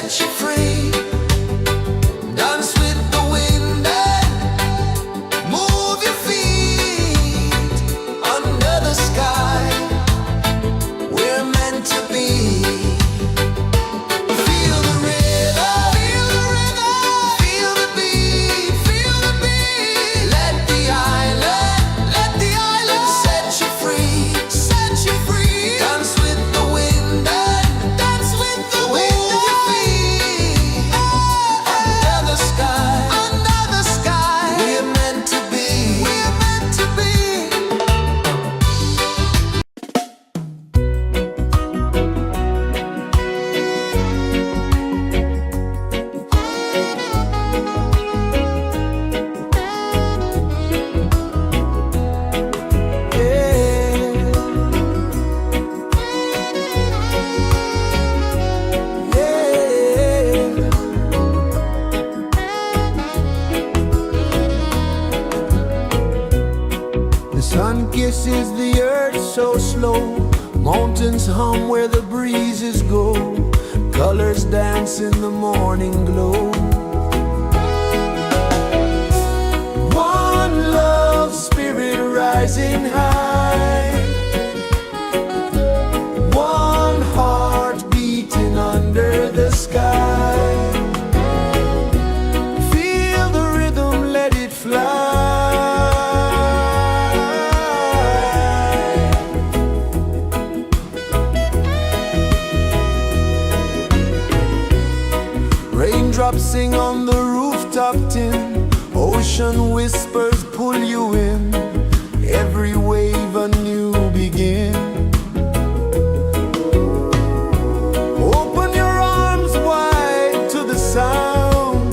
set you free. Dance with the wind and move your feet under the sky. We're meant to be. Feel the rhythm, feel the beat, feel the beat. Let the island set you free, set you free. Dance with the wind and dance with the wind. Move your feet under the sky, under the sky. We're meant to be, we're meant to be. The sun kisses the earth so slow. Mountains hum where the breezes go. Colors dance in the morning glow. One love spirit rising high. One heart beating under the sky. Feel the rhythm, let it fly. Raindrops sing on the rooftop tin. Ocean whispers pull you in. Every wave a new begin. Open your arms wide to the sound.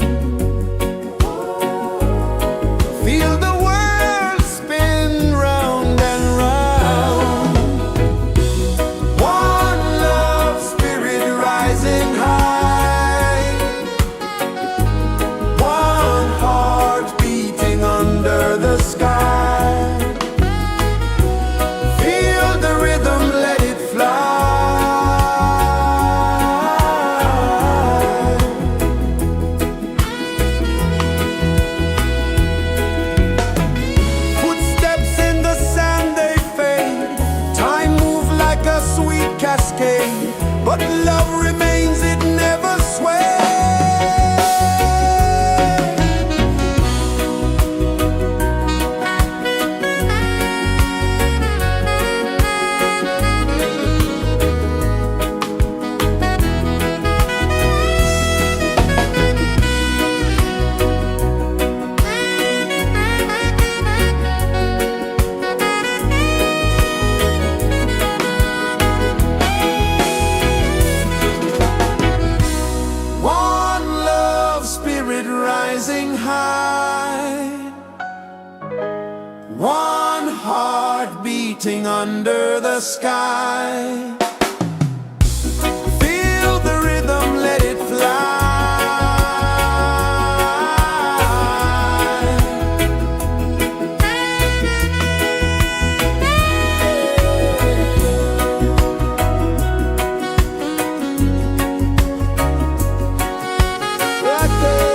Feel the world spin round and round. One love spirit rising high. One heart beating under the sky. Feel the rhythm, let it fly. Footsteps in the sand, they fade. Time moves like a sweet cascade, but love remains, it never sways. One love spirit rising high. One heart beating under the sky. Feel the rhythm, let it fly. Right there.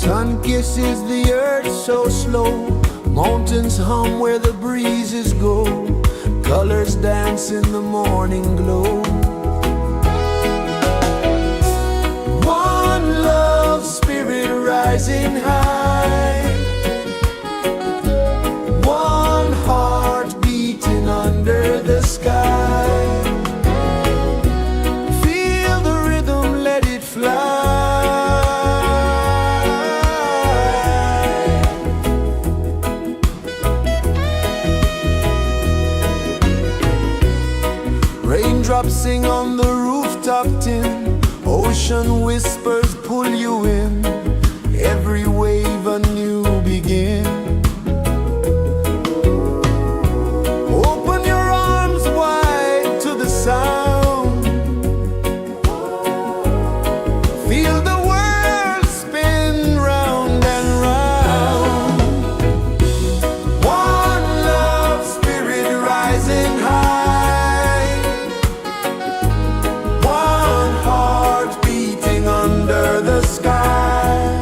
Sun kisses the earth so slow, mountains hum where the breezes go, colors dance in the morning glow. One love spirit rising high, one heart beating under the sky. Feel the rhythm, let it fly. Raindrops sing on the rooftop tin, ocean whispers pull you in, every wave a new begin. Open your arms wide to the sound, feel the world spin round and round. One love spirit rising high, one heart beating under the sky.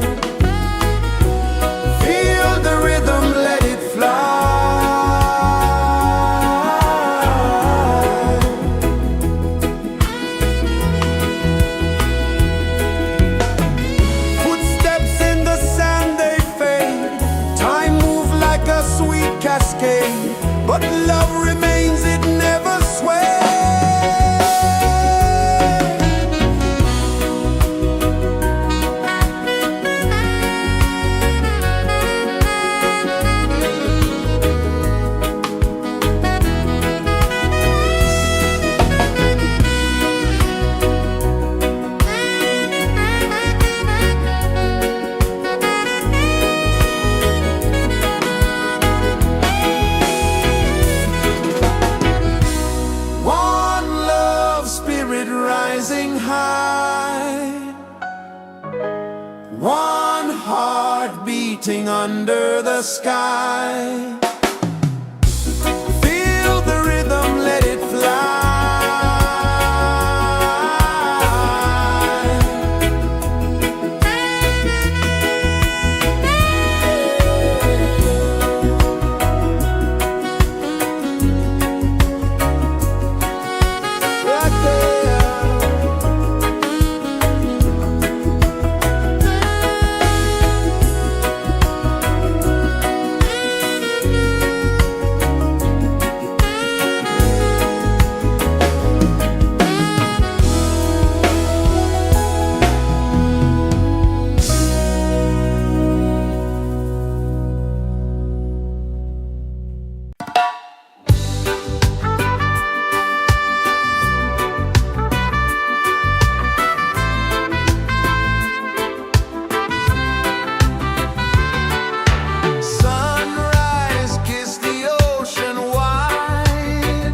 Feel the rhythm, let it fly. Footsteps in the sand, they fade, time moves like a sweet cascade, but love remains, it never sways. One love spirit rising high, one heart beating under the sky. Feel the rhythm, let it fly. Right there. Sunrise, kiss the ocean wide,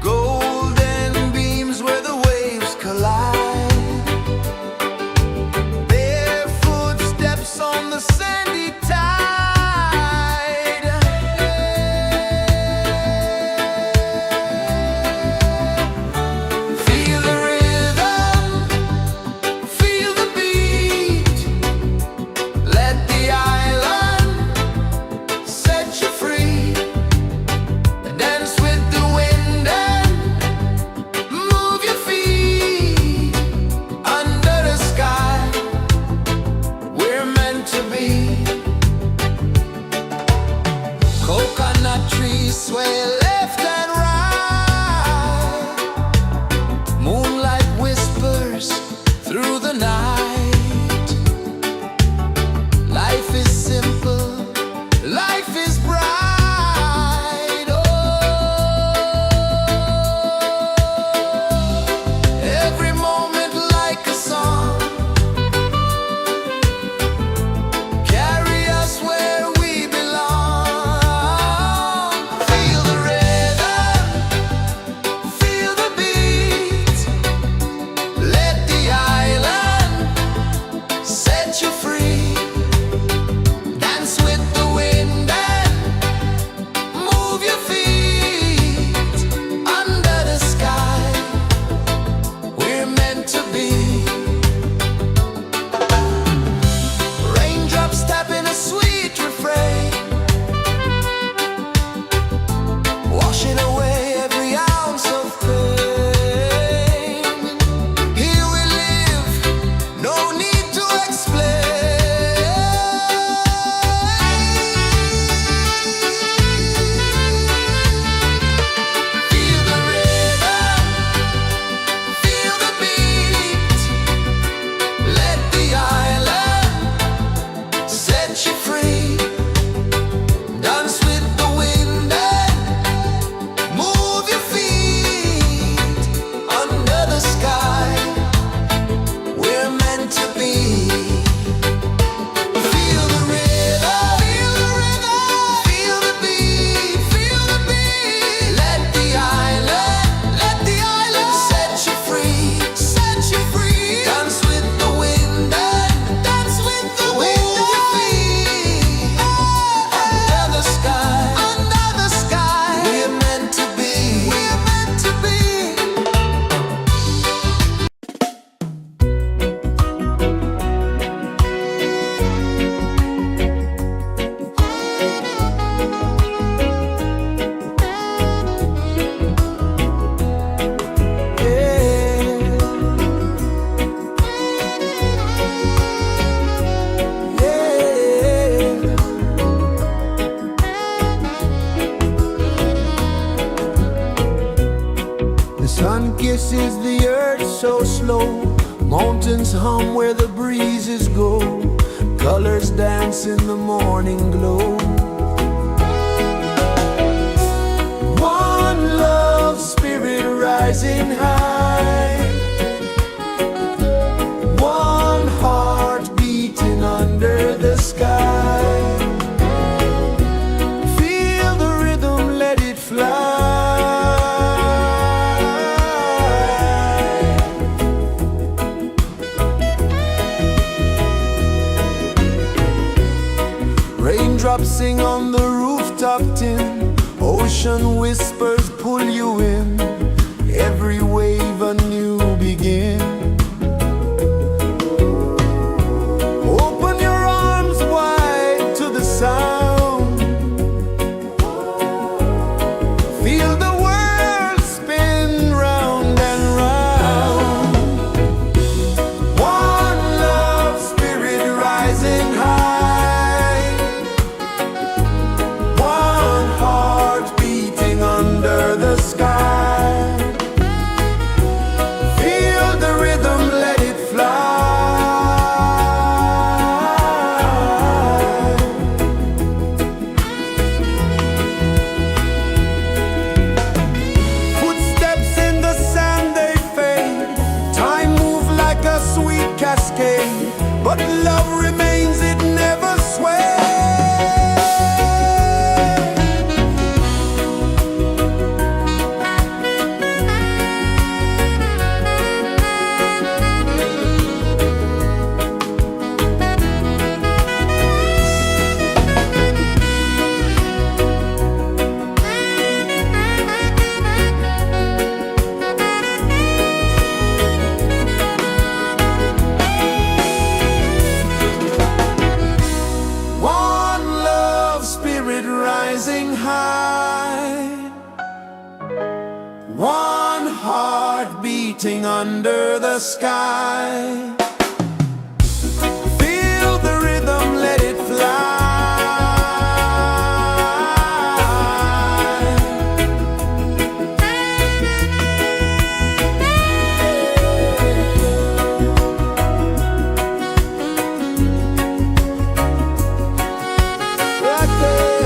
golden beams where the waves collide, barefoot steps on the sandy tide. Feel the rhythm, feel the beat, let the island set you free. Dance with the wind and move your feet under the sky. We're meant to be. Coconut trees sway left and right, moonlight whispers through the night. Life is simple, life is bright. Oh, every moment like a song, carry us where we belong. Feel the rhythm, feel the beat, let the island pulses the earth so slow. Mountains hum where the breezes go. Colors dance in the morning glow. One love, spirit rising high. One heart beating under the sky. Feel the rhythm, let it fly. Raindrops sing on the rooftop tin. Ocean whispers pull you in. Every wave a new begin. Open your arms wide to the sound. Feel the world spin round and round. One love, spirit rising high. One heart beating under the sky. Feel the rhythm, let it fly. Footsteps in the sand, they fade. Time moves like a sweet cascade, but love remains, it never sways. One love, spirit rising high. One heart beating under the sky. Feel the rhythm, let it fly. Right there.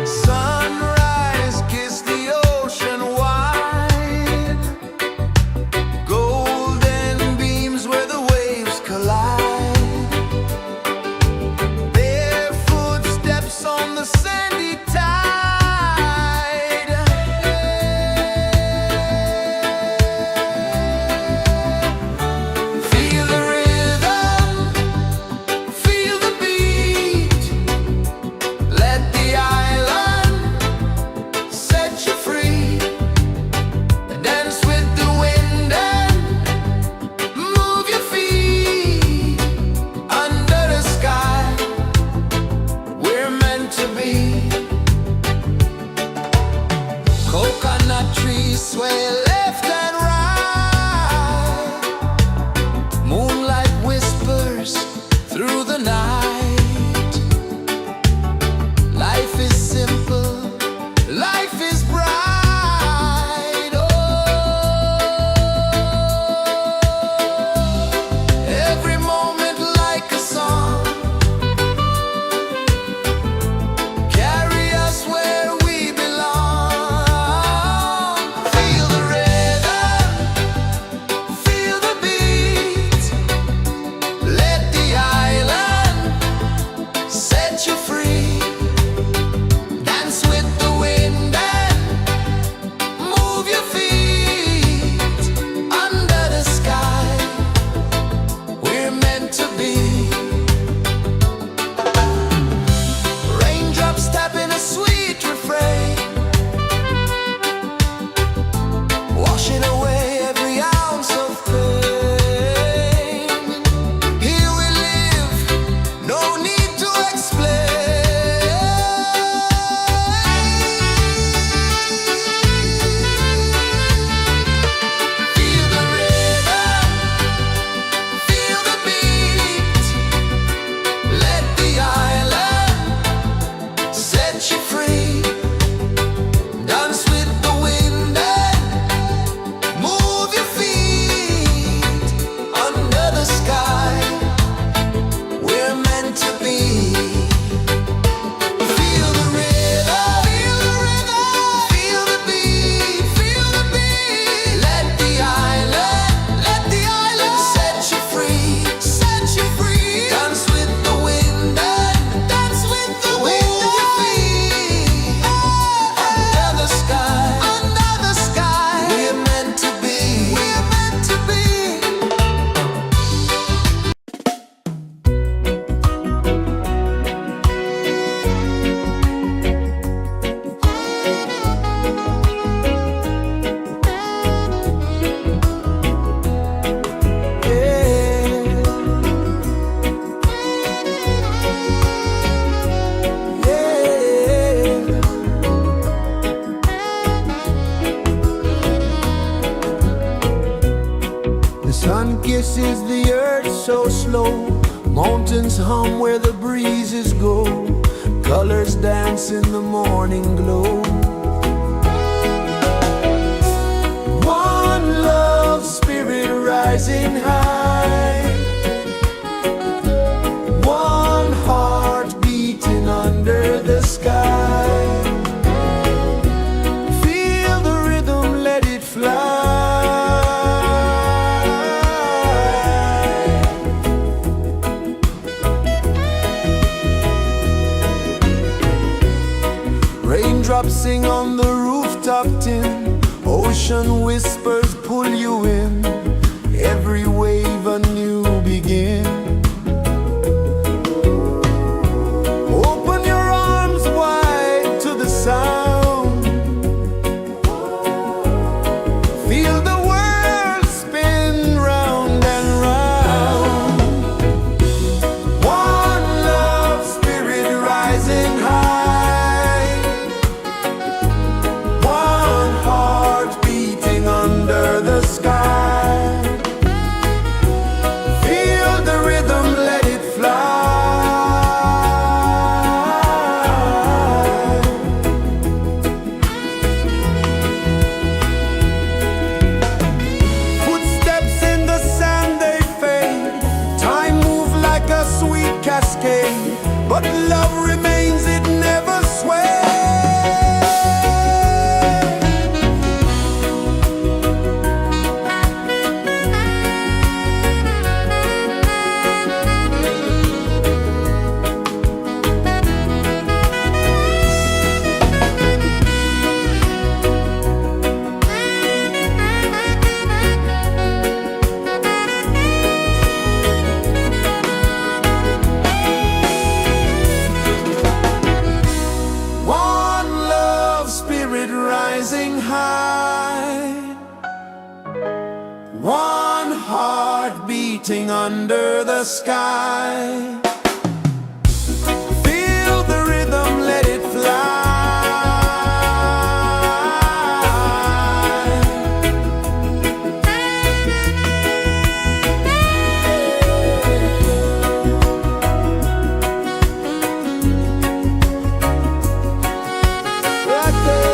Sunrise, kiss the ocean wide. Golden beams where the waves collide. Bare footsteps on the sandy tide. Feel the rhythm, feel the beat. Let the island set you free. Dance with the wind and move your feet. Under the sky, we're meant to be. Coconut trees sway left and right. Moonlight whispers through the night. Life is simple, life is bright. Oh, every moment like a song. Carry us where we belong. Feel the rain. kisses the earth so slow. Mountains hum where the breezes go. Colors dance in the morning glow. One love spirit rising high. One heart beating under the sky. Feel the rhythm, let it fly. Raindrops sing on the rooftop tin. Ocean whispers pull you in. Every wave a new begin. Open your arms wide to the sound. Feel the world spin round and round. One love spirit rising high. One heart beating under the sky. Feel the rhythm, let it fly. Footsteps in the sand, they fade. Time moves like a sweet cascade, but love remains, it never sways. One love spirit rising high. One heart beating under the sky. Feel the rhythm, let it fly. Right there.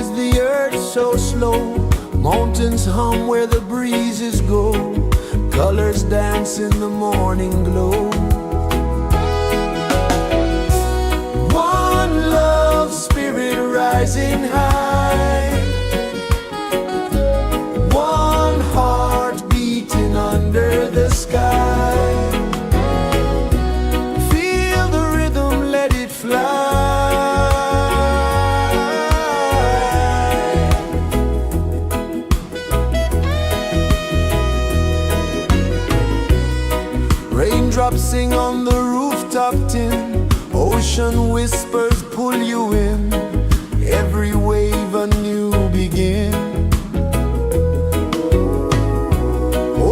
is the earth so slow? Mountains hum where the breezes go. Colors dance in the morning glow. One love spirit rising high. One heart beating under the sky. Feel the rhythm, let it fly. Raindrops sing on the rooftop tin. Ocean whispers pull you in. Every wave a new begin.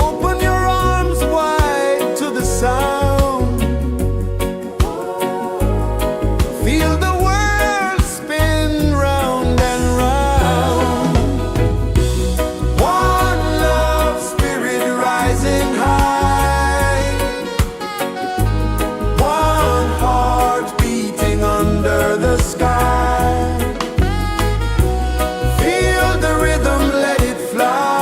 Open your arms wide to the sound. Feel the world spin round and round. One love spirit rising high. One heart beating under the sky. Feel the rhythm, let it fly.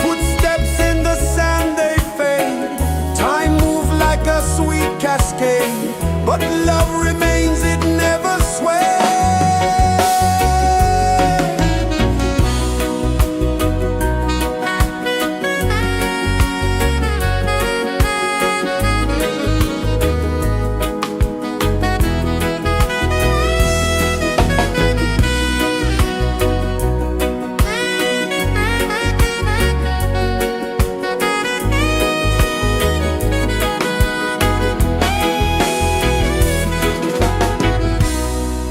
Footsteps in the sand, they fade. Time moves like a sweet cascade, but love remains, it never sways.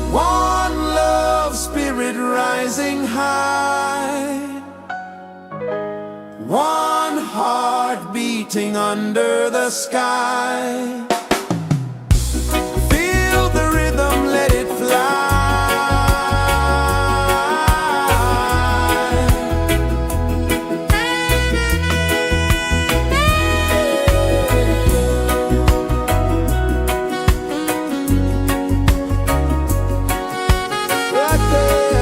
One love spirit rising high. One heart beating under the sky. Feel the rhythm, let it fly. Right there.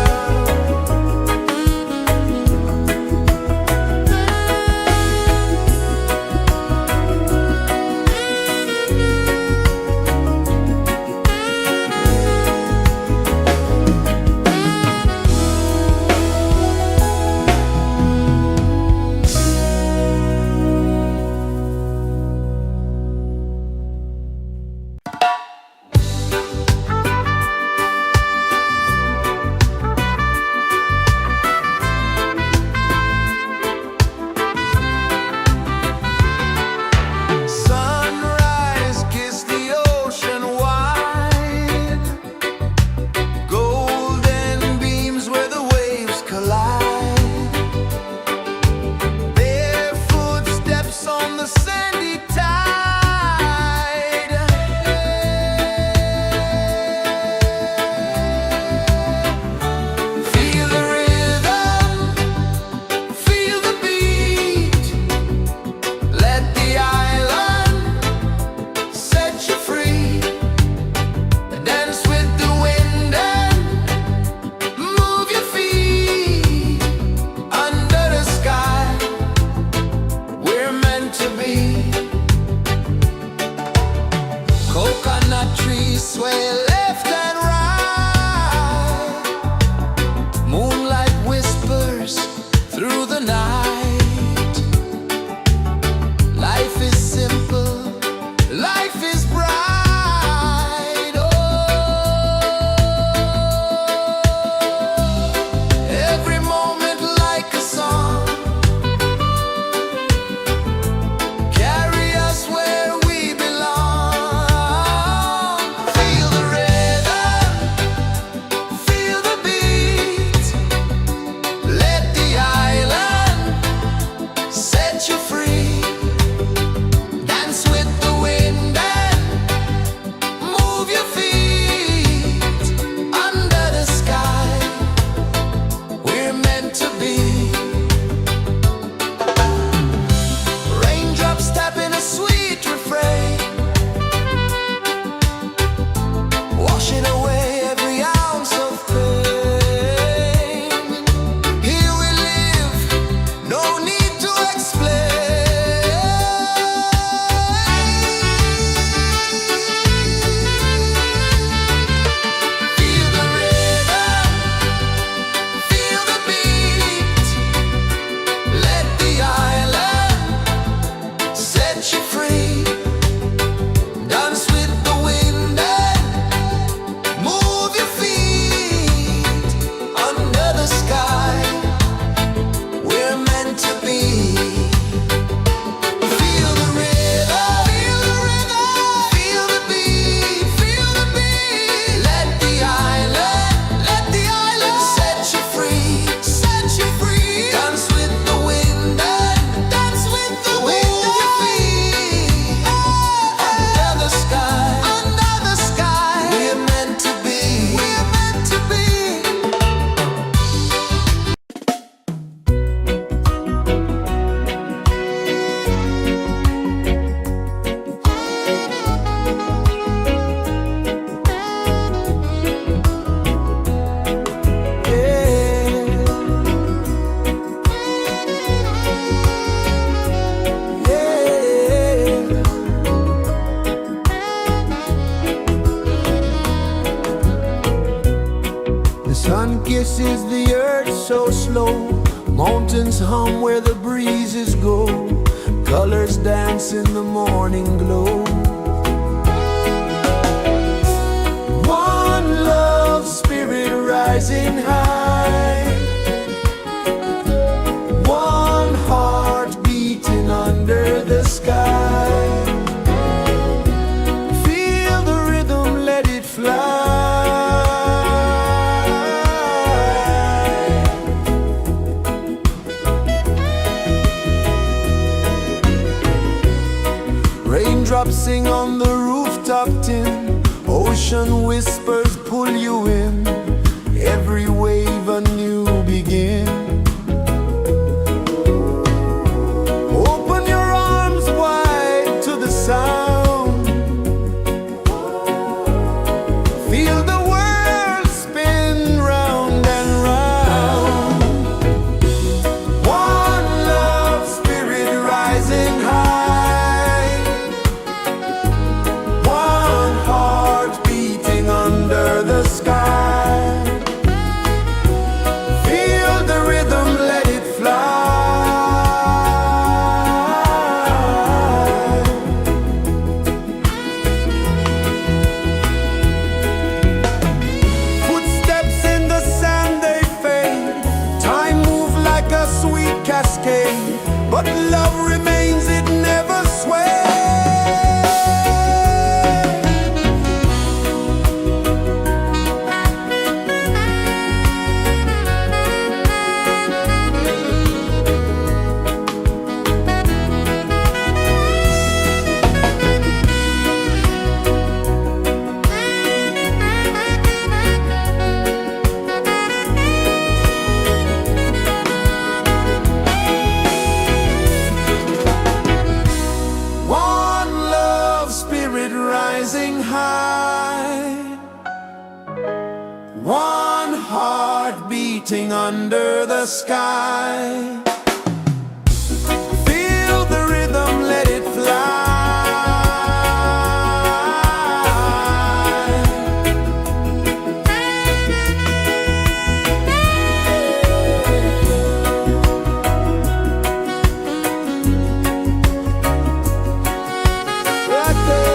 is the earth so slow? Mountains hum where the breezes go. Colors dance in the morning glow. One love spirit rising high. One heart beating under the sky. Feel the rhythm, let it fly. Raindrops sing on the rooftop tin. Ocean whispers pull you in. Every wave a new begin. Open your arms wide to the sound. Feel the world spin round and round. One love spirit rising high. One heart beating under the sky. Feel the rhythm, let it fly. Footsteps in the sand, they fade. Time moves like a sweet cascade, but love remains, it never sways. One love spirit rising high. One heart beating under the sky. Feel the rhythm, let it fly. Right there.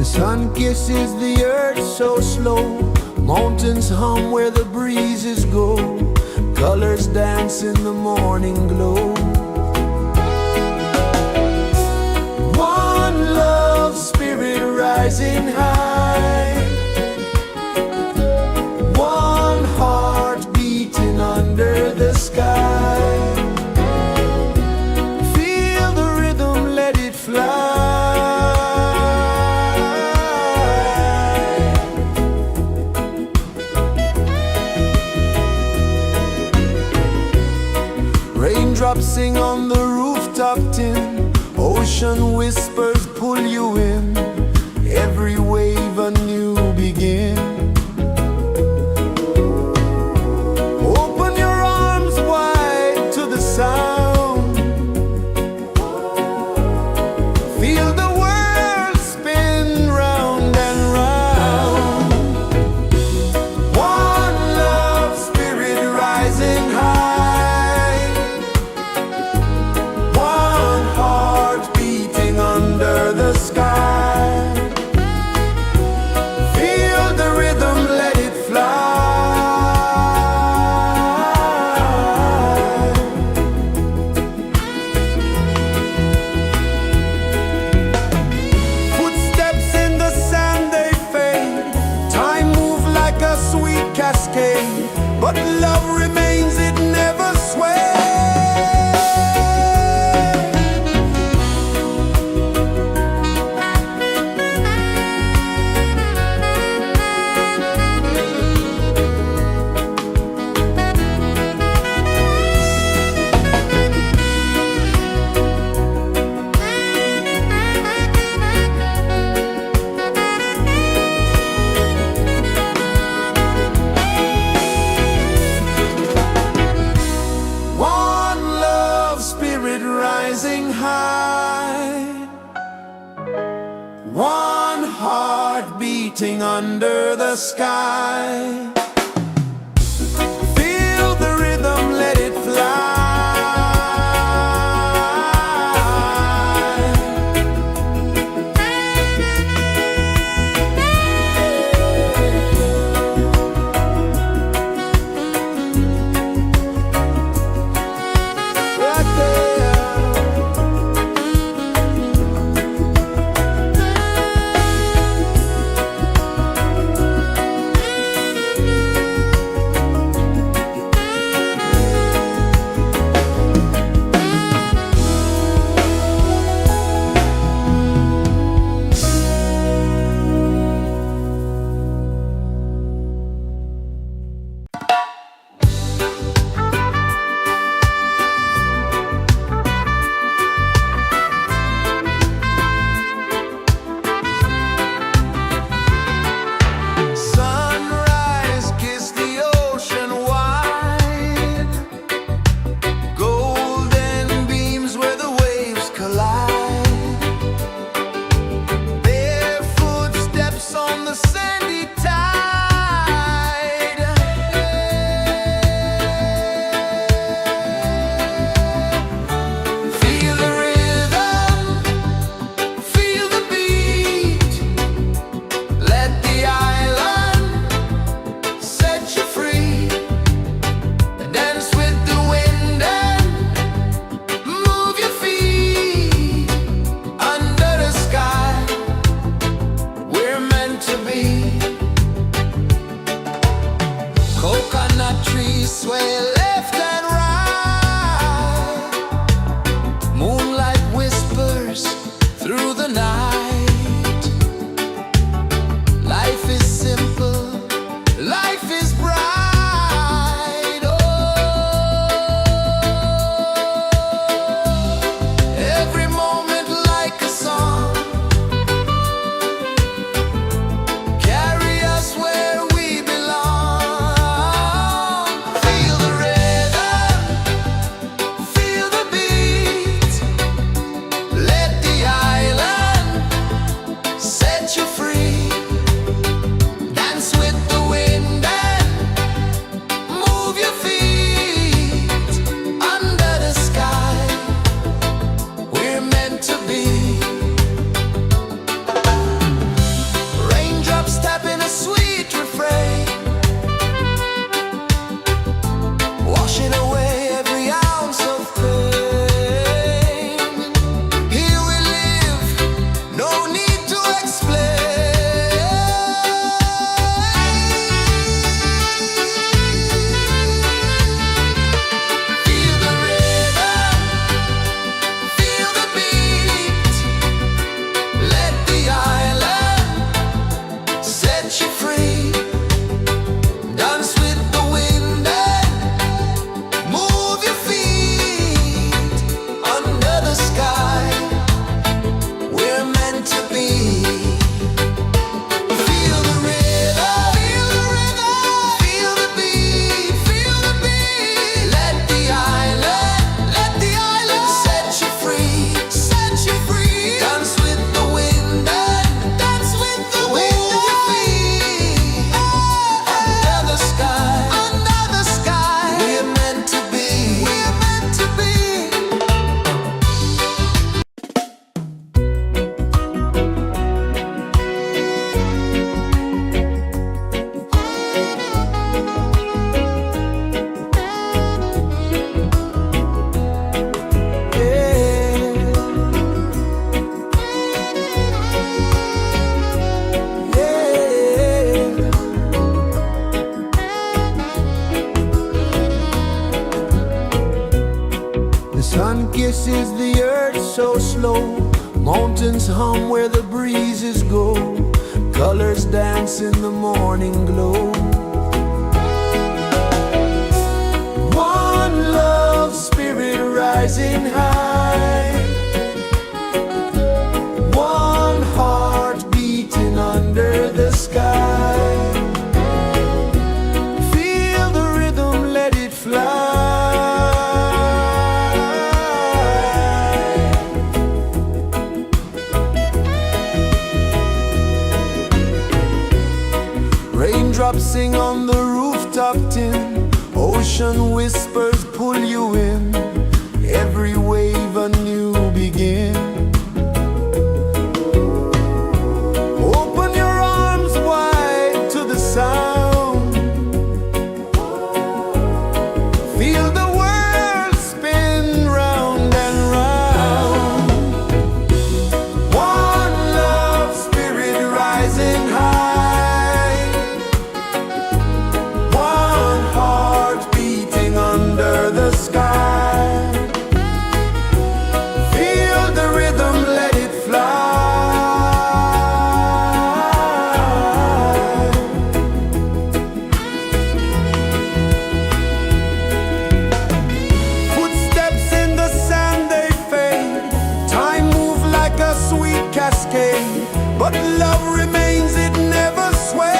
Sun kisses the earth so slow, mountains hum where the breezes go, colors dance in the morning glow. One love spirit rising high, one heart beating under the sky. Feel the rhythm, let it fly. Raindrops sing on the rooftop tin, ocean whispers pull you in, every wave a new begin. Open your arms wide to the sound, feel the world spin round and round. One love spirit rising high, one heart beating under the sky. Feel the rhythm, let it fly. Footsteps in the sand, they fade, time moves like a sweet cascade, but love remains, it never sways. One love spirit rising high, one heart beating under the sky. Feel the rhythm, let it fly. Right there. Sunrise, kiss the ocean wide, golden beams where the waves collide, bare footsteps on the sandy tide. Feel the rhythm, feel the beat, let the island set you free. Dance with the wind and move your feet under the sky. We're meant to be. Coconut trees sway left and right, moonlight whispers through the night. Life is simple, life is bright. Oh, every moment like a song, carry us where we belong. Feel the rhythm, feel the beat, let the island pulses the earth so slow. Mountains hum where the breezes go. Colors dance in the morning glow. One love, spirit rising high. One heart beating under the sky. Feel the rhythm, let it fly. Raindrops sing on the rooftop tin. Ocean whispers pull you in. Every wave a new begin. Open your arms wide to the sound. Feel the world spin round and round. One love, spirit rising high. One heart beating under the sky. Feel the rhythm, let it fly. Footsteps in the sand, they fade. Time moves like a sweet cascade, but love remains, it never sways.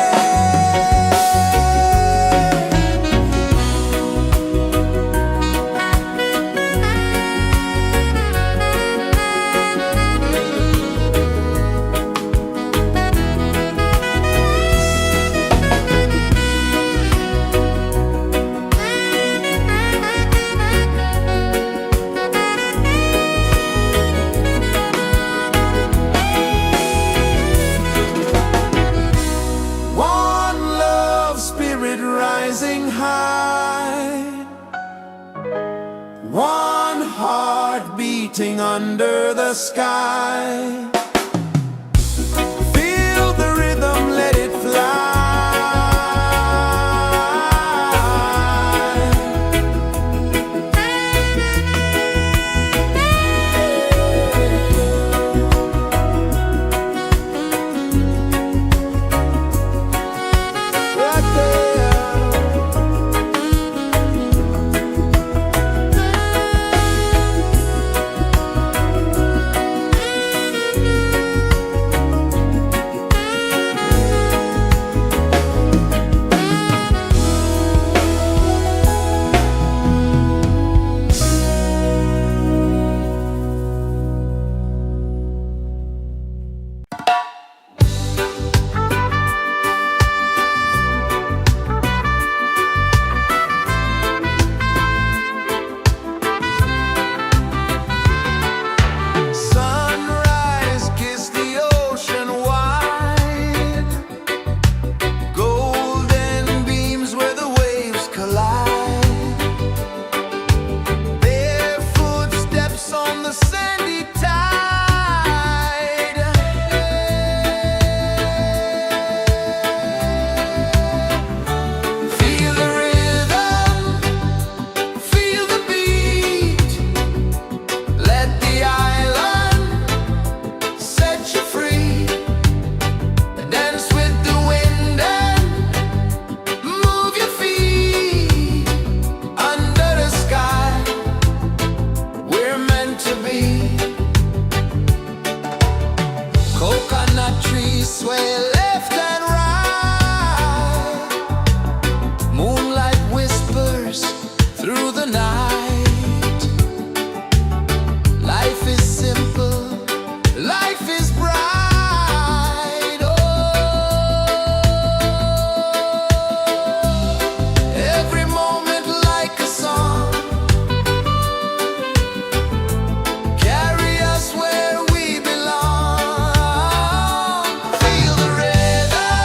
One love, spirit rising high. One heart beating under the sky. Feel the rhythm, let it fly. Right there. Sunrise, kiss the ocean wide. Golden beams where the waves collide. Bare footsteps on the sandy tide. Feel the rhythm, feel the beat. Let the island set you free. Dance with the wind and move your feet. Under the sky, we're meant to be. Coconut trees sway left and right. Moonlight whispers through the night. Life is simple, life is bright. Oh, every moment like a song. Carry us where we belong. Feel the rhythm,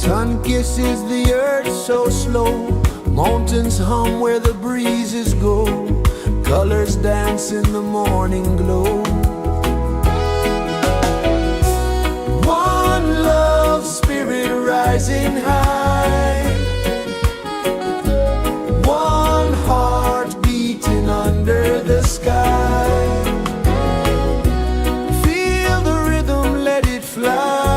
Sun kisses the earth so slow, mountains hum where the breezes go, colors dance in the morning glow. One love spirit rising high, one heart beating under the sky. Feel the rhythm, let it fly.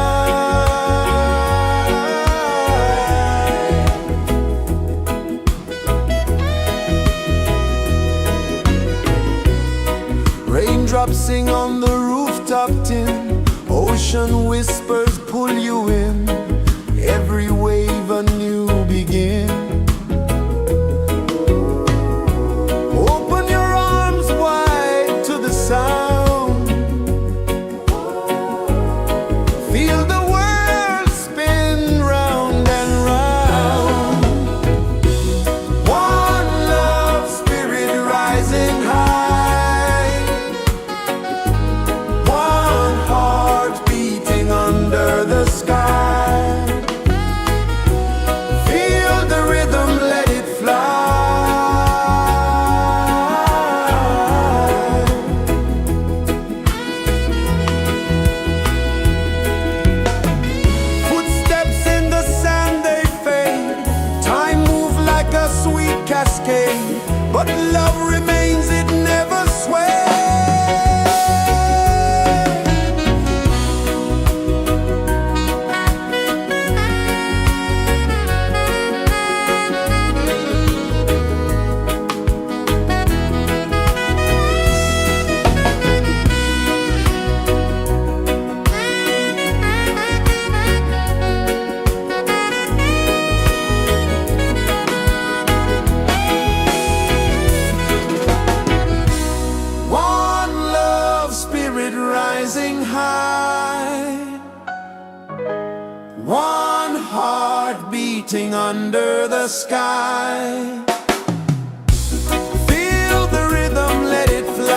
Raindrops sing on the rooftop tin, ocean whispers pull you in, every wave a new begin. Open your arms wide to the sound, feel the world spin round and round. One love spirit rising high, one heart beating under the sky. Feel the rhythm, let it fly. Footsteps in the sand, they fade, time moves like a sweet cascade, but love remains, it never sways. One love spirit rising high, one heart beating under the sky. Feel the rhythm, let it fly.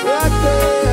Right there.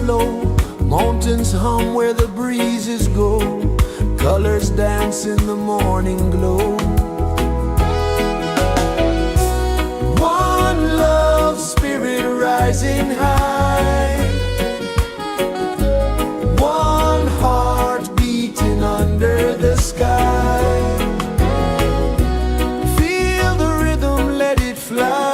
flow, mountains hum where the breezes go, colors dance in the morning glow. One love, spirit rising high, one heart beating under the sky. Feel the rhythm, let it fly.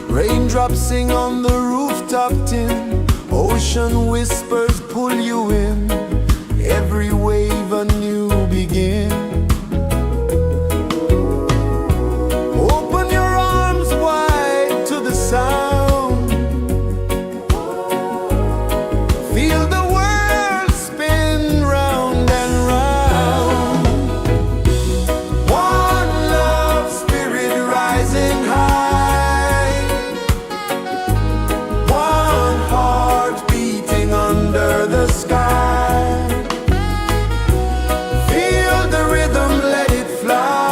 Raindrops sing on the rooftop tin, ocean whispers pull you in, every wave a new begin. Open your arms wide to the sound, feel the world spin round and round. One love, spirit rising high, one heart beating under the sky. Feel the rhythm, let it fly.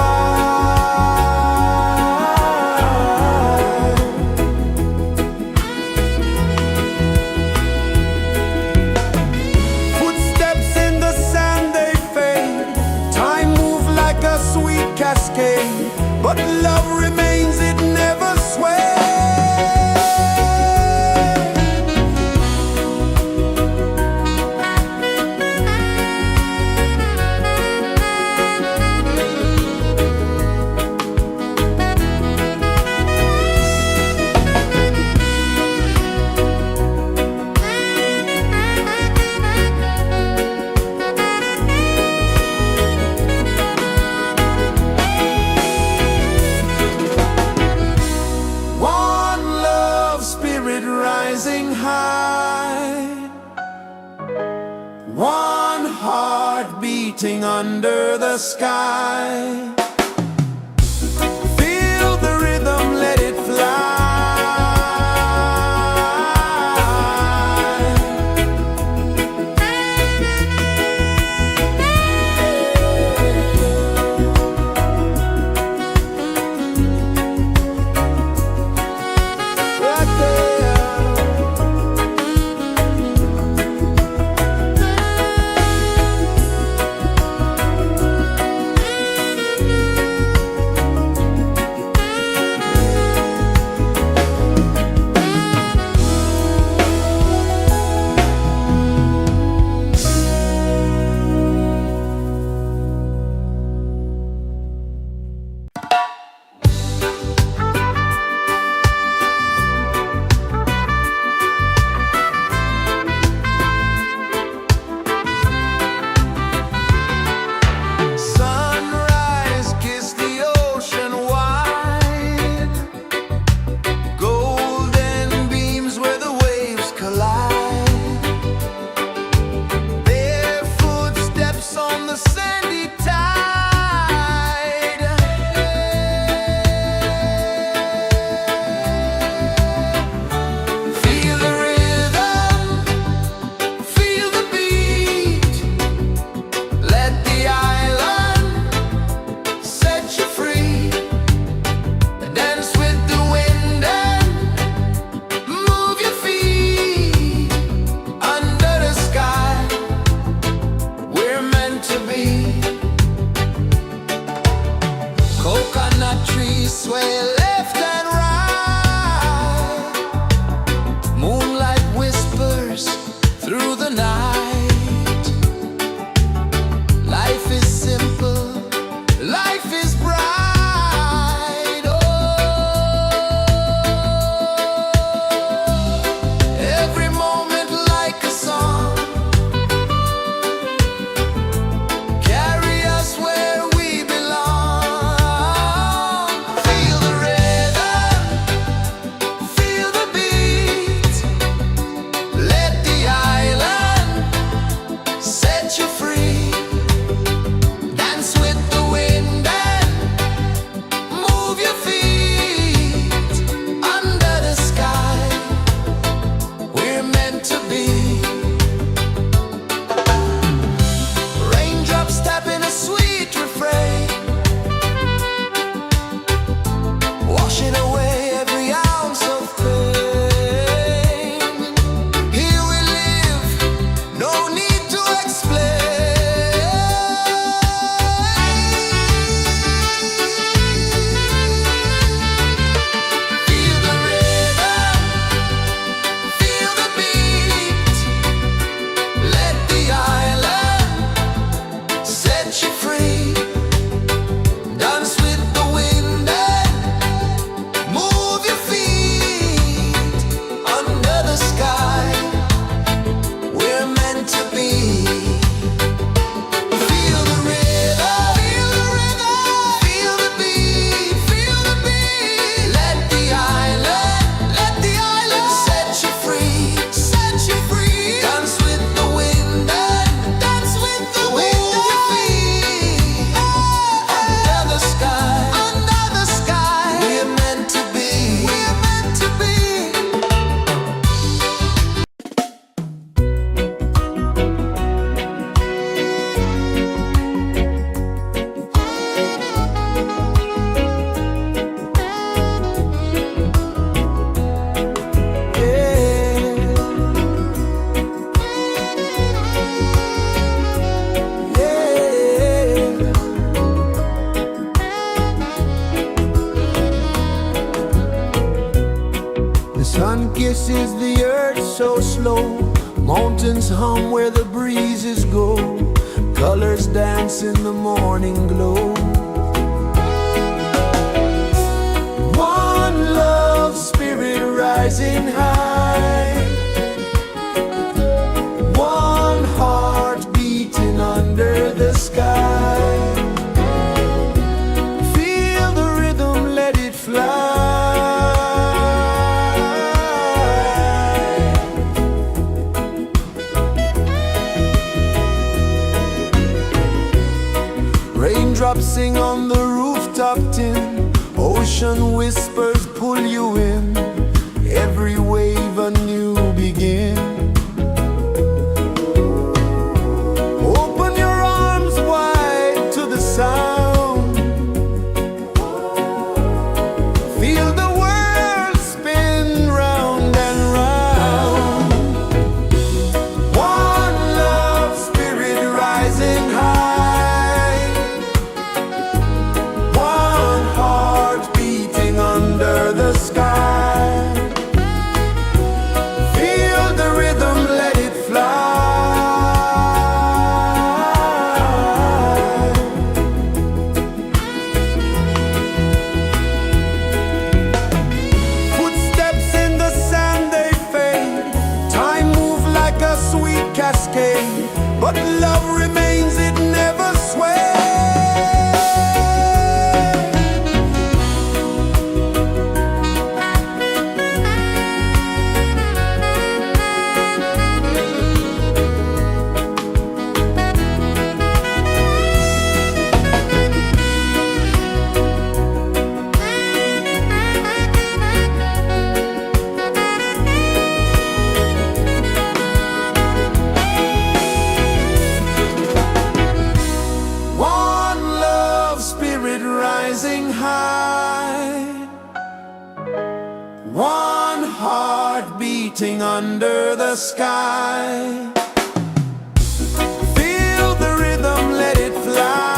Footsteps in the sand, they fade, time moves like a sweet cascade, but love remains, it never sways. One love, spirit rising high, one heart beating under the sky. Feel the rhythm, let it fly. Right there. Sunrise, kiss the ocean wide, golden beams where the waves collide, bare footsteps on the sandy tide. Feel the rhythm, feel the beat, let the island set you free. Dance with the wind and move your feet under the sky. We're meant to be. Coconut trees sway left and right, moonlight whispers through the night. Life is simple, life is bright. Oh, every moment like a song, carry us where we belong. Feel the rhythm. pulses the earth so slow. Mountains hum where the breezes go. Colors dance in the morning glow. One love spirit rising high. One heart beating under the sky. Feel the rhythm, let it fly. Raindrops sing on the rooftop tin. Ocean whispers pull you in. Every wave a new begin. Open your arms wide to the sound. Feel the world spin round and round. One love spirit rising high. One heart beating under the sky. Feel the rhythm, let it fly. Footsteps in the sand, they fade. Time moves like a sweet cascade, but love remains, it never sways. One love spirit rising high. One heart beating under the sky. Feel the rhythm, let it fly.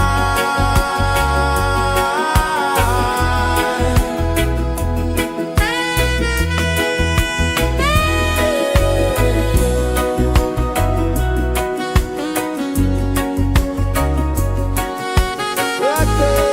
Right there.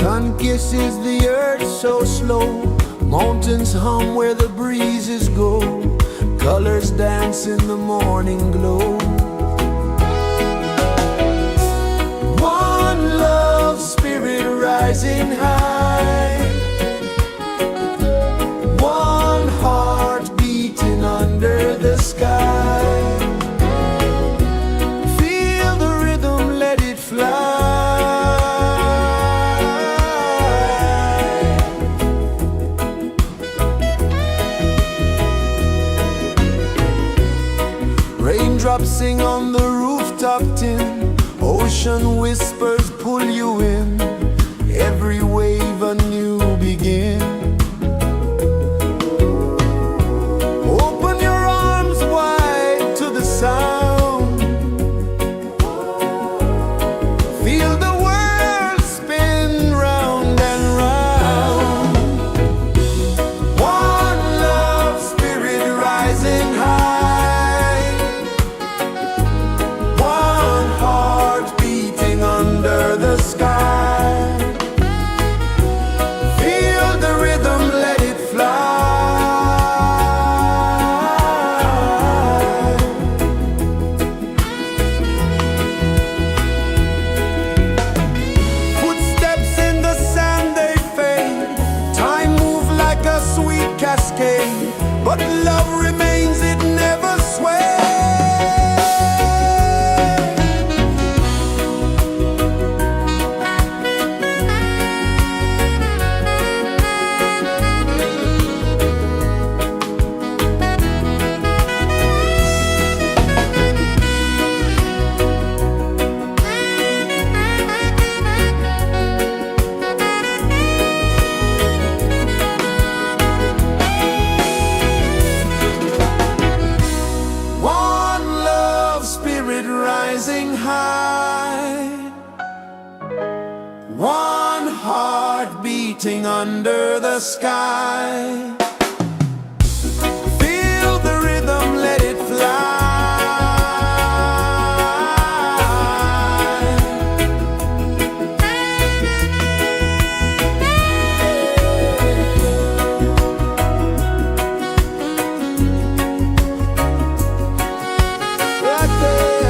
Sun kisses the earth so slow, mountains hum where the breezes go, colors dance in the morning glow. One love spirit rising high, one heart beating under the sky. Feel the rhythm, let it fly. Raindrops sing on the rooftop tin, ocean whispers pull you in, every wave a new begin. Open your arms wide to the sound, feel the world spin round and round. One love spirit rising high, one heart beating under the sky. Feel the rhythm, let it fly. Footsteps in the sand, they fade, time move like a sweet cascade, but love remains, it never sways. One love spirit rising high, one heart beating under the sky. Feel the rhythm, let it fly. Right there.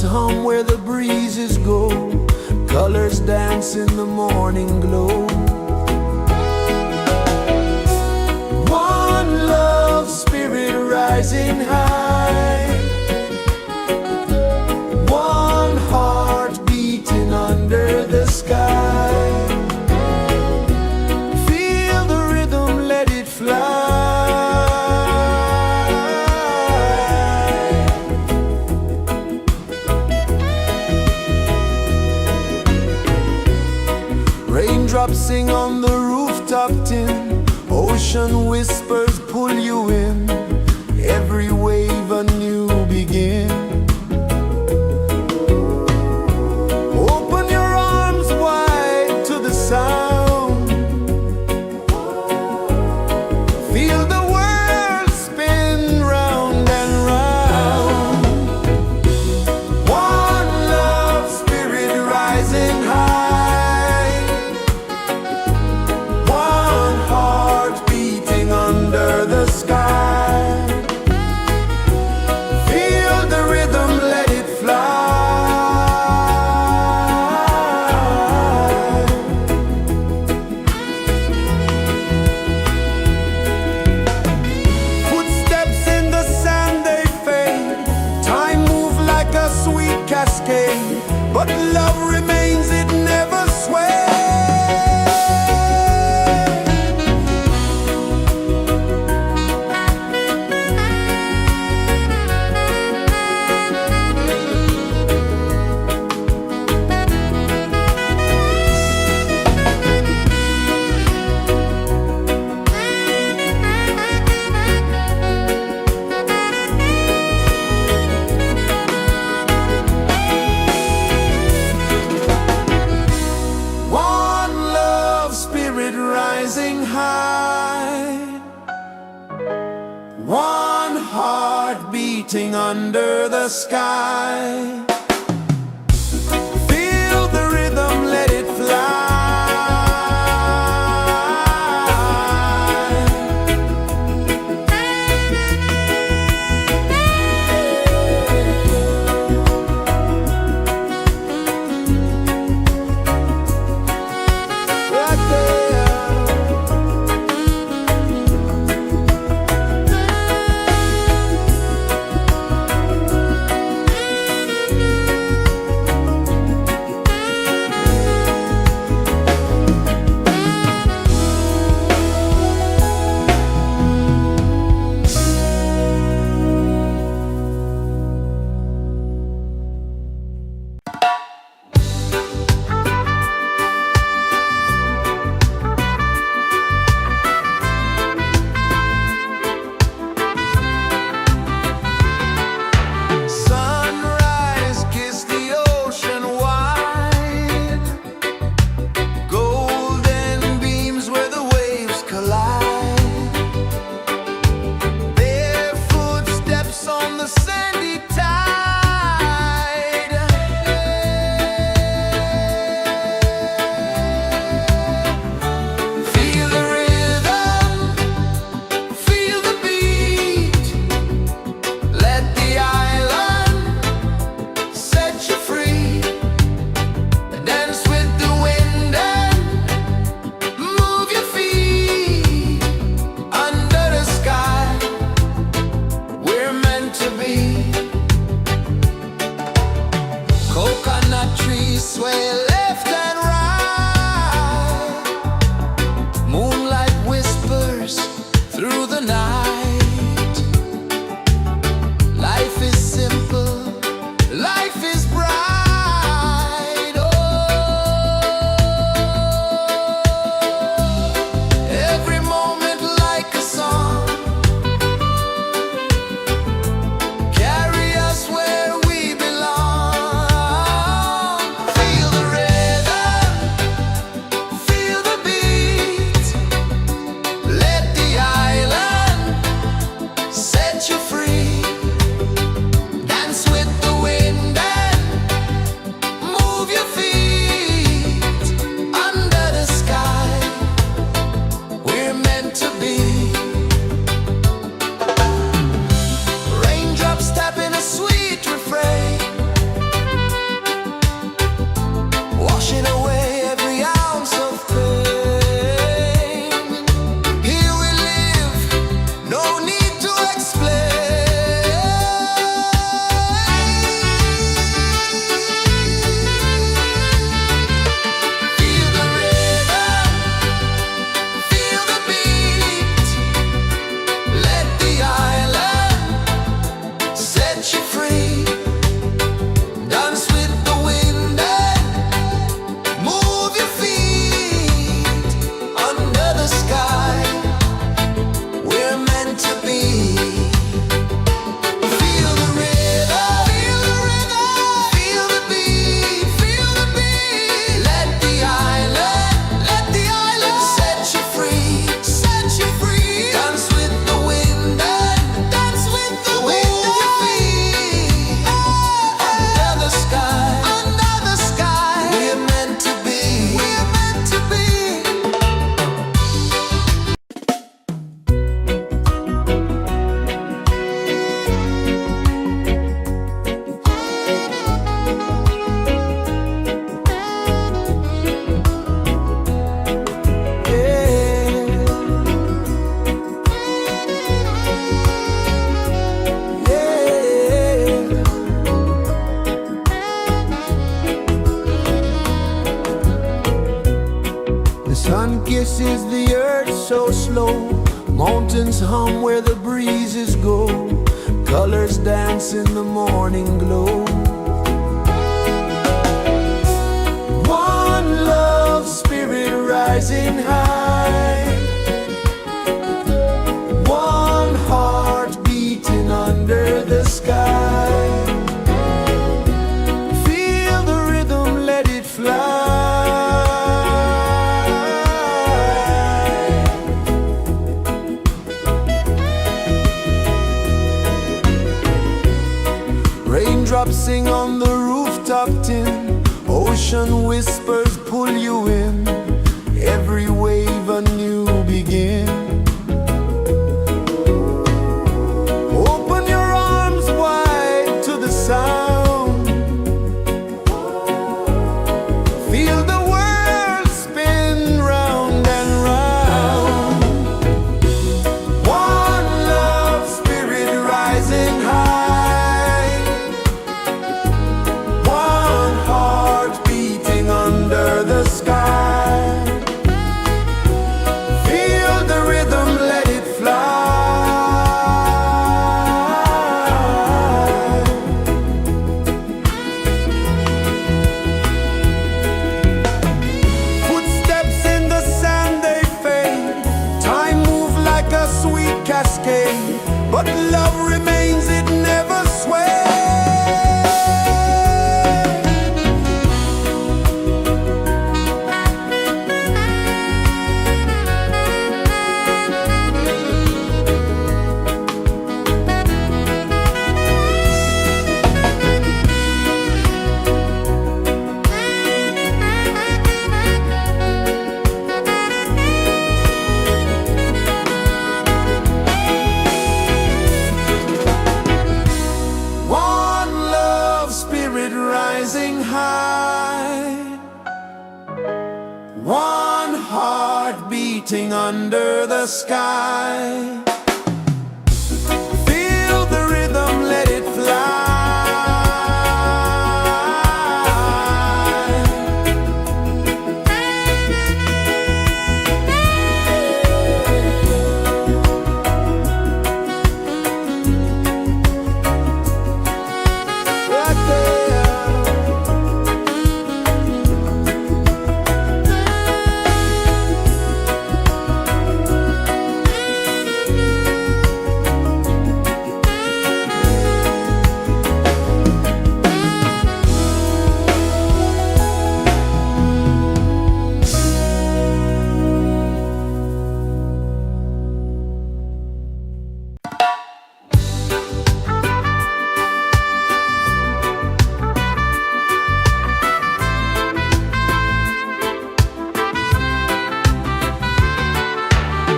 Birds hum where the breezes go, colors dance in the morning glow. One love spirit rising high, one heart beating under the sky. Feel the rhythm, let it fly. Raindrops sing on the rooftop tin, ocean whispers pull you in, every wave a new begin. Open your arms wide to the sound, feel the world spin round and round. One love spirit rising high, one heart beating under the sky. Feel the rhythm, let it fly. Footsteps in the sand, they fade. Time moves like a sweet cascade, but love remains, it never sways. One love spirit rising high, one heart beating under the sky. Feel the rhythm, let it fly. Right there. Sun kisses the earth so slow, mountains hum where the breezes go, colors dance in the morning glow. One love, spirit rising high, one heart beating under the sky. Feel the rhythm, let it fly. Raindrops sing on the rooftop tin, ocean whispers pull you in, every wave a new begin. Open your arms wide to the sound, feel the world spin round and round. One love, spirit rising high, one heart beating under the sky. Feel the rhythm, let it fly. Footsteps in the sand, they fade, time move like a sweet cascade, but love remains, it never sways. One love, spirit rising high, one heart beating under the sky. Feel the rhythm, let it fly. Right there.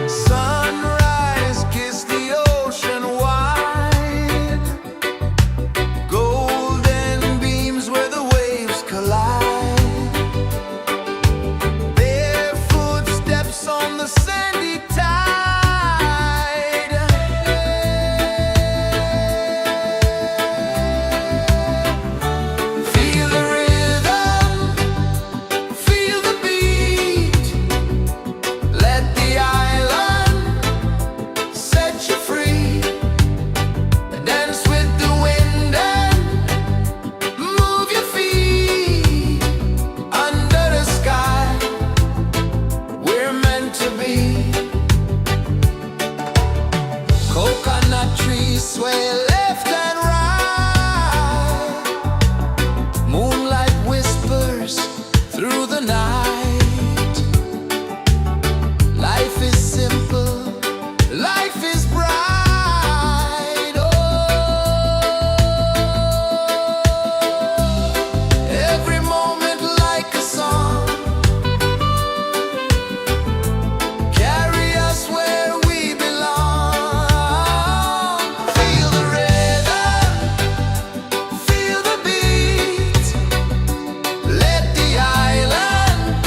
Sunrise, kiss the ocean wide, golden beams where the waves collide, their footsteps on the sandy tide. Feel the rhythm, feel the beat, let the island set you free. Dance with the wind and move your feet under the sky. We're meant to be. Coconut trees sway left and right, moonlight whispers through the night. Life is simple, life is bright. Oh, every moment like a song, carry us where we belong. Feel the rhythm, feel the beat, let the island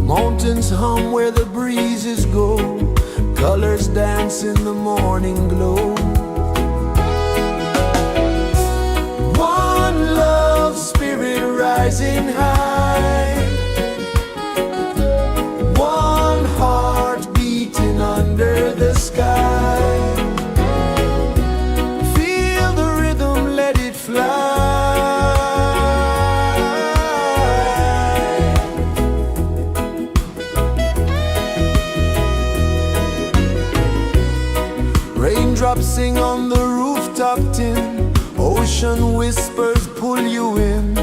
Mountains hum where the breezes go, colors dance in the morning glow. One love spirit rising high, one heart beating under the sky. Feel the rhythm, let it fly. Raindrops sing on the rooftop tin, ocean whispers pull you in,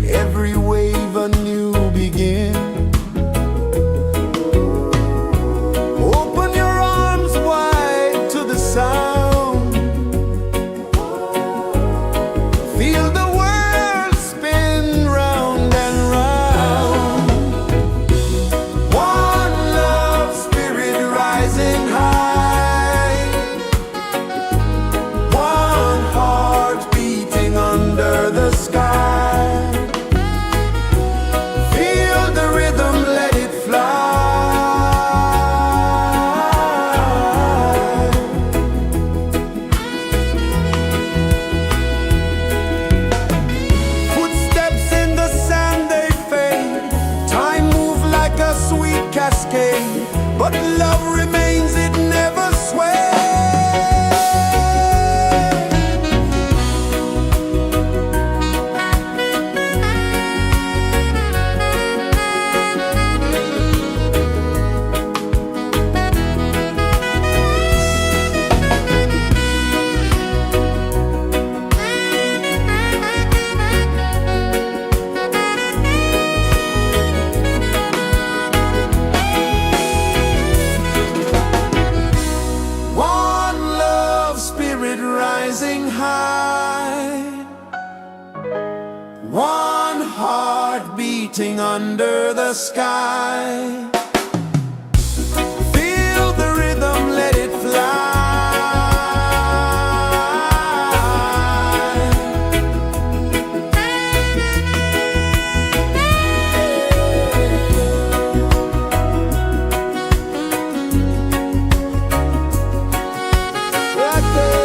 every wave a new begin. Open your arms wide to the sound, feel the world spin round and round. One love spirit rising high, one heart beating under the sky. Feel the rhythm, let it fly. Footsteps in the sand, they fade. Time moves like a sweet cascade, but love remains, it never sways. One love spirit rising high, one heart beating under the sky. Feel the rhythm, let it fly. Right there.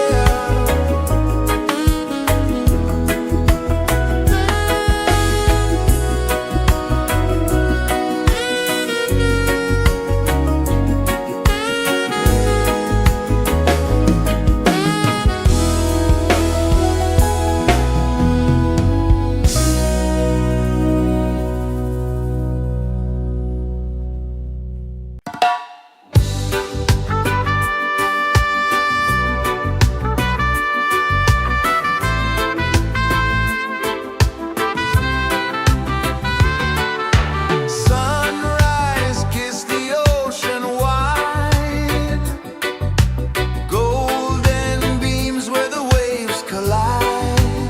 Sunrise, kiss the ocean wide, golden beams where the waves collide,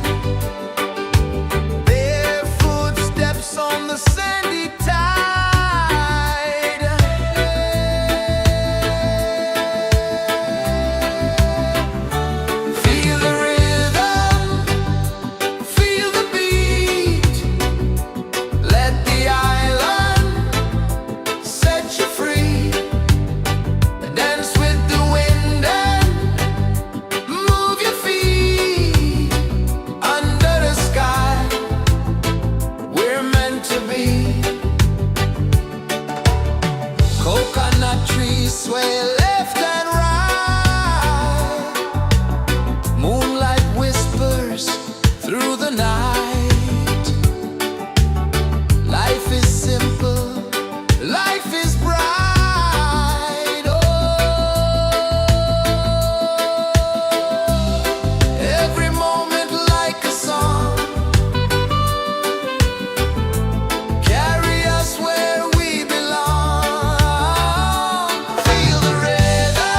bare footsteps on the sandy tide. Feel the rhythm, feel the beat, let the island set you free. Dance with the wind and move your feet under the sky. We're meant to be. Coconut trees sway left and right, moonlight whispers through the night. Life is simple, life is bright. Oh, every moment like a song, carry us where we belong. Feel the rhythm,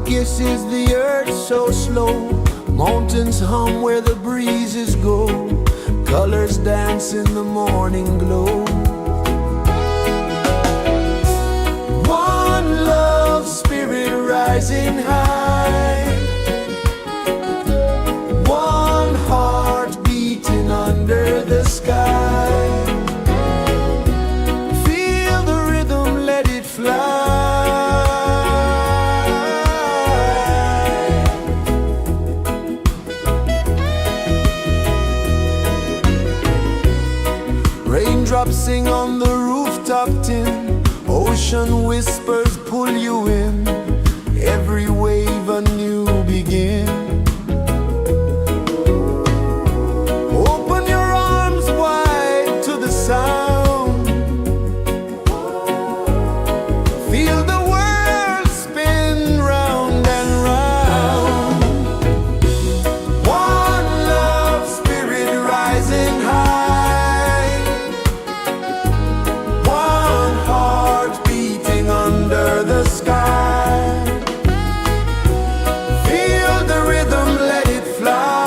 kisses the earth so slow. Mountains hum where the breezes go. Colors dance in the morning glow. One love spirit rising high. One heart beating under the sky. Feel the rhythm, let it fly. Raindrops sing on the rooftop tin. Ocean whispers pull you in. Every wave a new begin. Open your arms wide to the sound. Feel the world spin round and round. One love spirit rising high. One heart beating under the sky. Feel the rhythm, let it fly.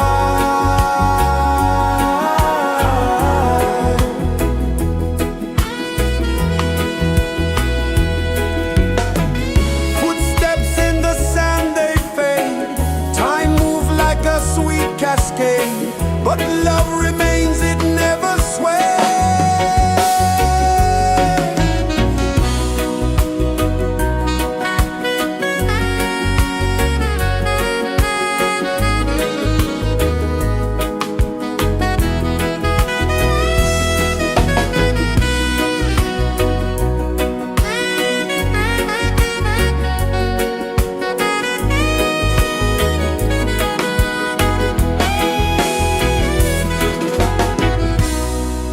Footsteps in the sand, they fade. Time moves like a sweet cascade, but love remains, it never sways.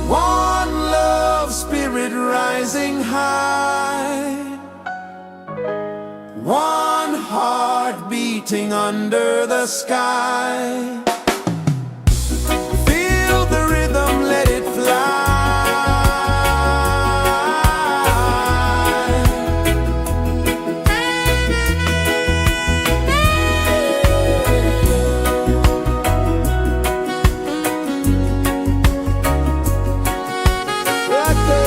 One love spirit rising high. One heart beating under the sky. Feel the rhythm, let it fly. Right there.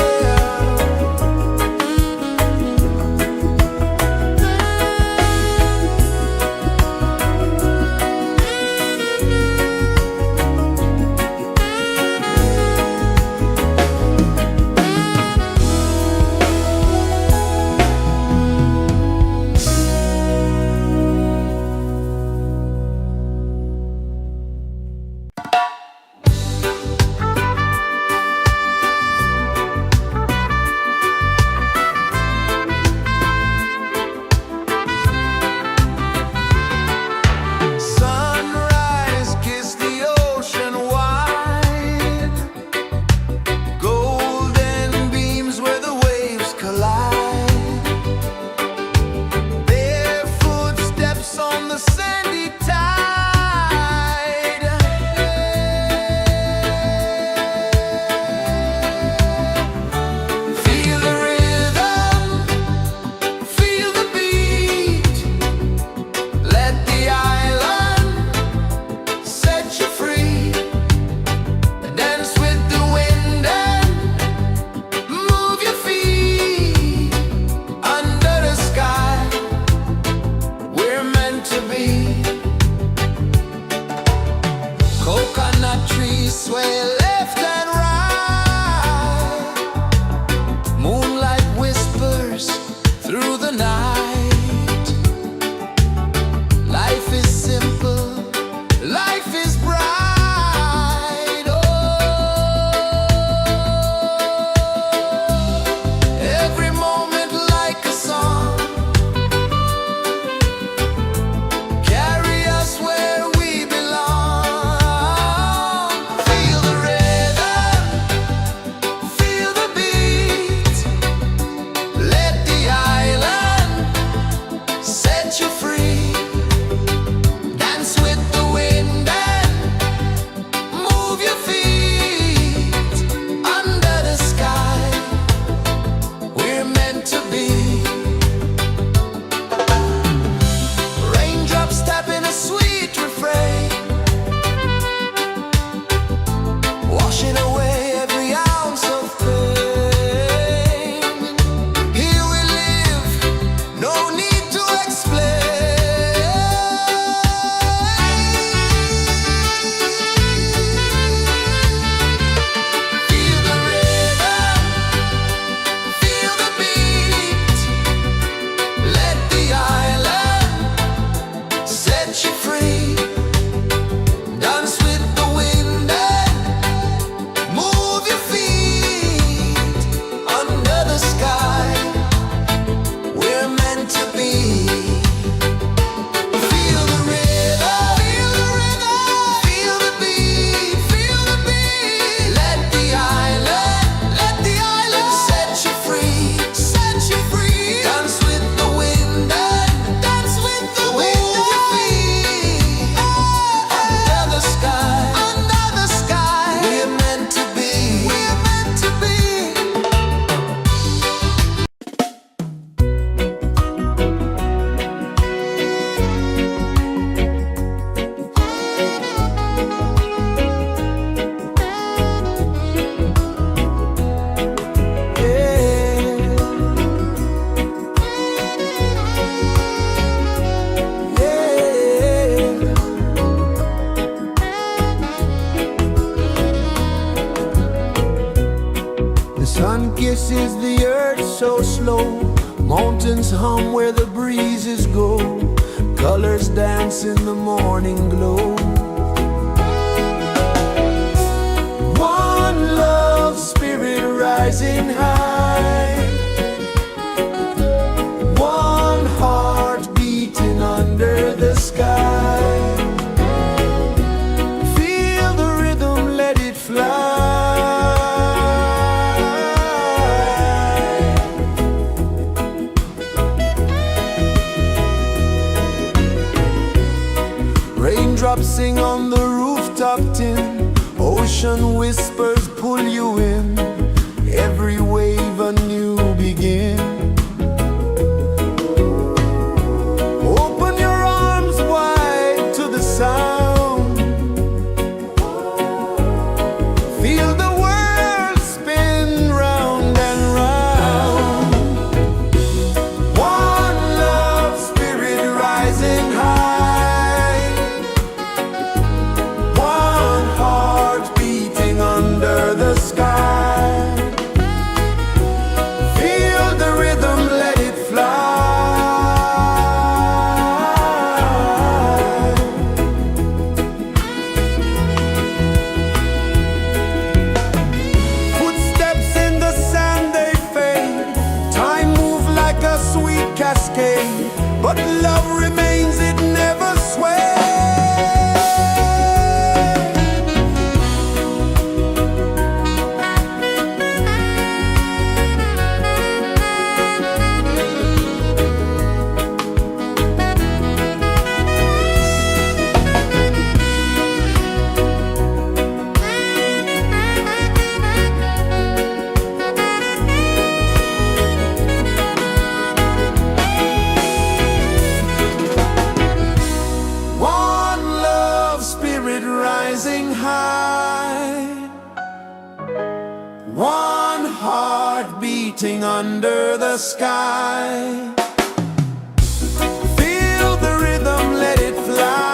sun kisses the earth so slow. Mountains hum where the breezes go. Colors dance in the morning glow. One love spirit rising high. One heart beating under the sky. Feel the rhythm, let it fly. Raindrops sing on the rooftop tin. Ocean whispers pull you in. Every wave a new begin. Open your arms wide to the sound. Feel the world spin round and round. One love spirit rising high. One heart beating under the sky. Feel the rhythm, let it fly. Footsteps in the sand, they fade. Time moves like a sweet cascade, but love remains, it never sways. One love spirit rising high. One heart beating under the sky. Feel the rhythm, let it fly.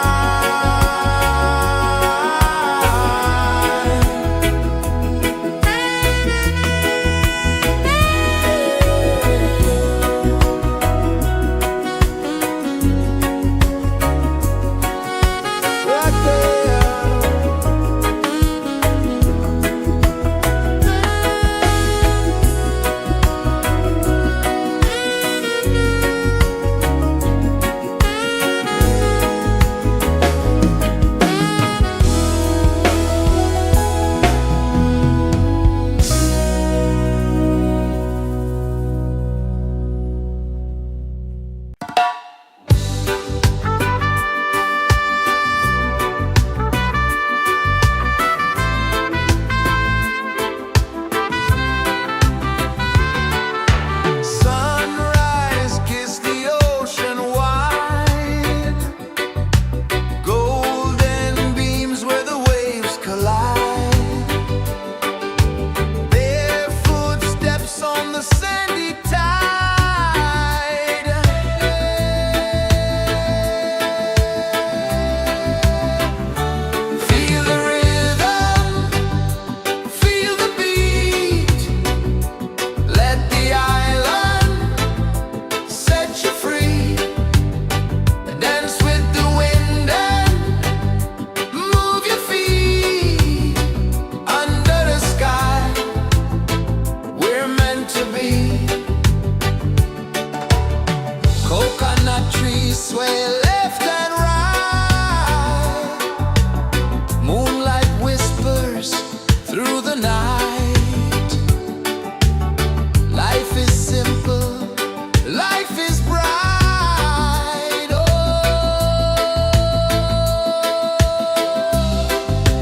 Right there. Sunrise, kiss the ocean wide. Golden beams where the waves collide. Their footsteps on the sandy tide. Feel the rhythm, feel the beat. Let the island set you free. Dance with the wind and move your feet. Under the sky, we're meant to be. Coconut trees sway left and right. Moonlight whispers through the night. Life is simple, life is bright. Oh,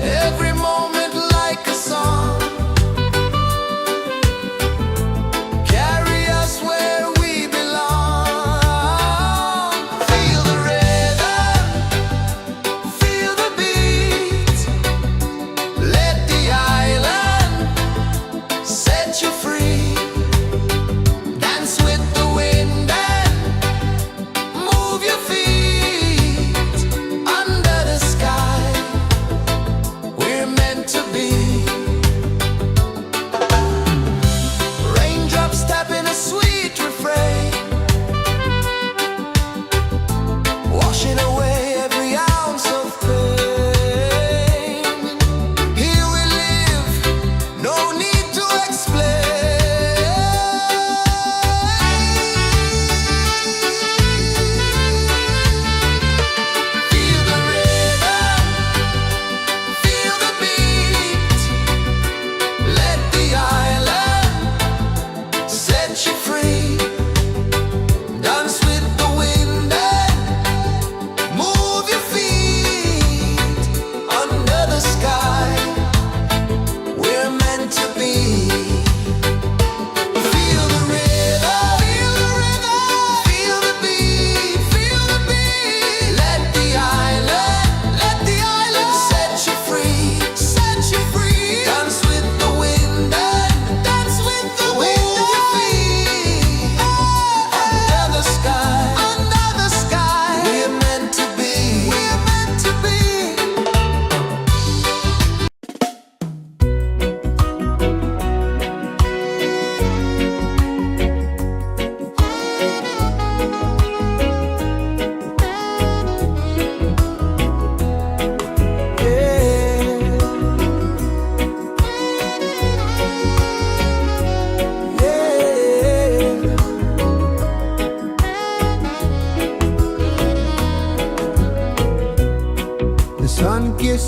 every moment like a song. Carry us where we belong. Feel the rhythm.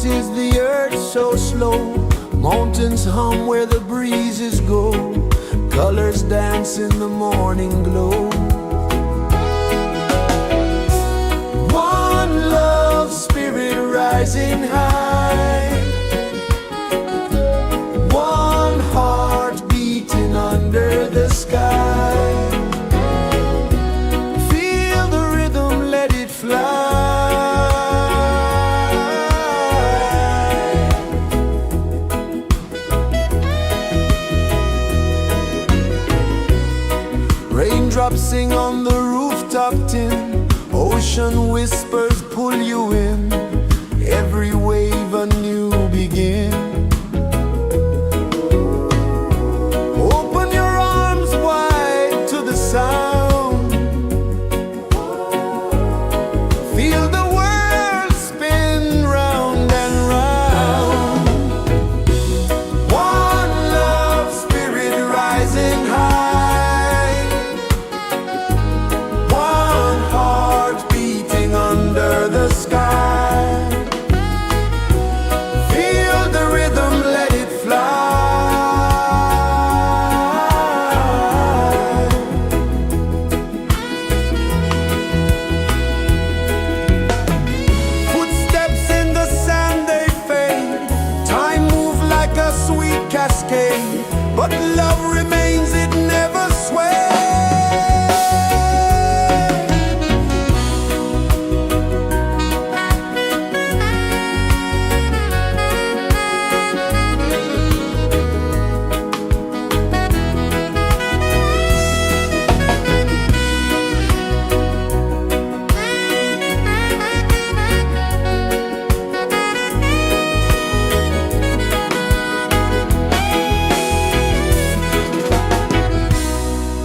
pulses the earth so slow. Mountains hum where the breezes go. Colors dance in the morning glow. One love, spirit rising high. One heart beating under the sky. Feel the rhythm, let it fly. Raindrops sing on the rooftop tin. Ocean whispers pull you in. Every wave a new begin. Open your arms wide to the sound. Feel the world spin round and round. One love, spirit rising high. One heart beating under the sky. Feel the rhythm, let it fly. Footsteps in the sand, they fade. Time moves like a sweet cascade, but love remains, it never sways.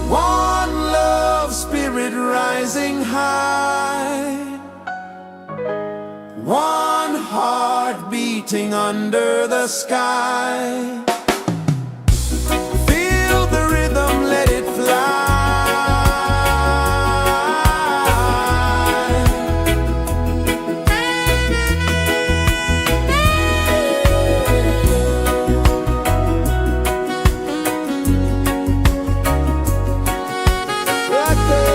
One love, spirit rising high. One heart beating under the sky. Feel the rhythm, let it fly. Right there.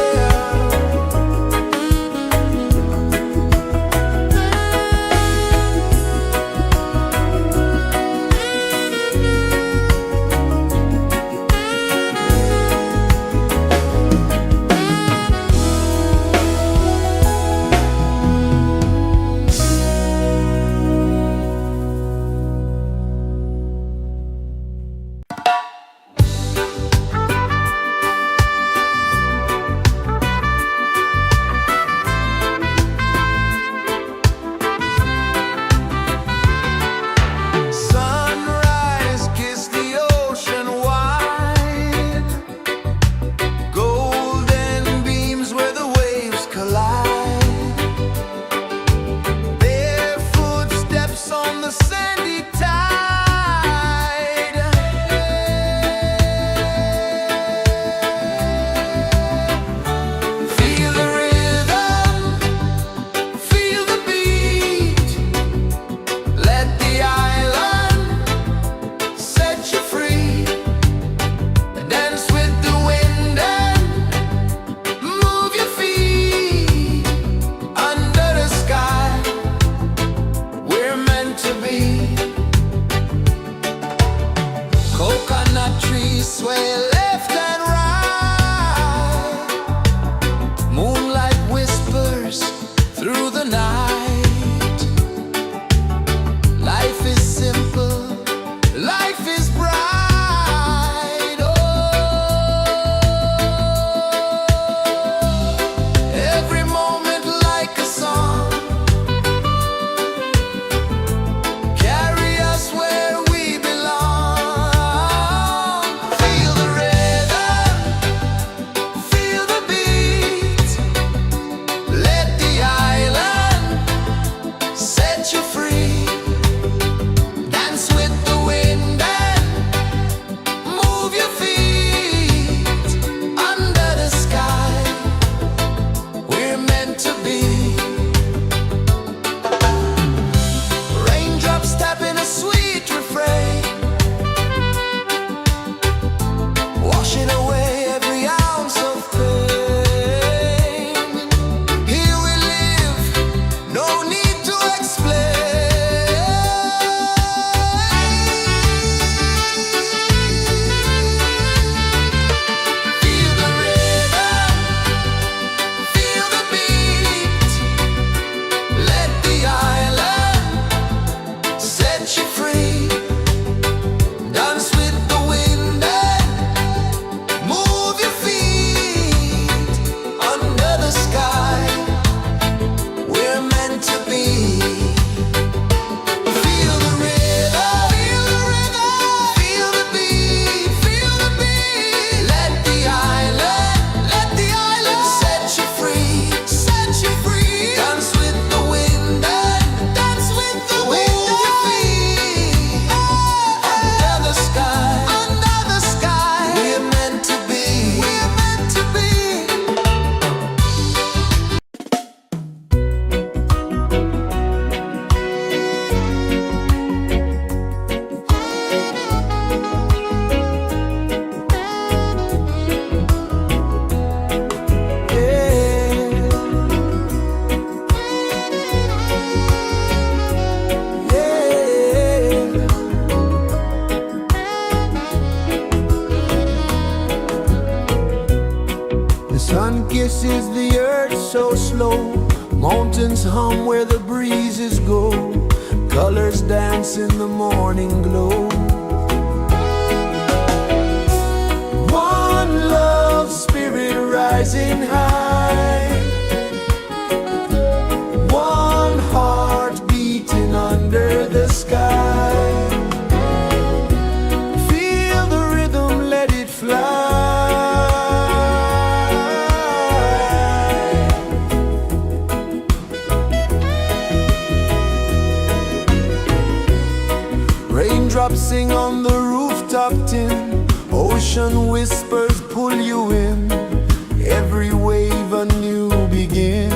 Sun kisses the earth so slow, mountains hum where the breezes go, colors dance in the morning glow. One love, spirit rising high, one heart beating under the sky. Feel the rhythm, let it fly. Raindrops sing on the rooftop tin, ocean whispers pull you in, every wave a new begin.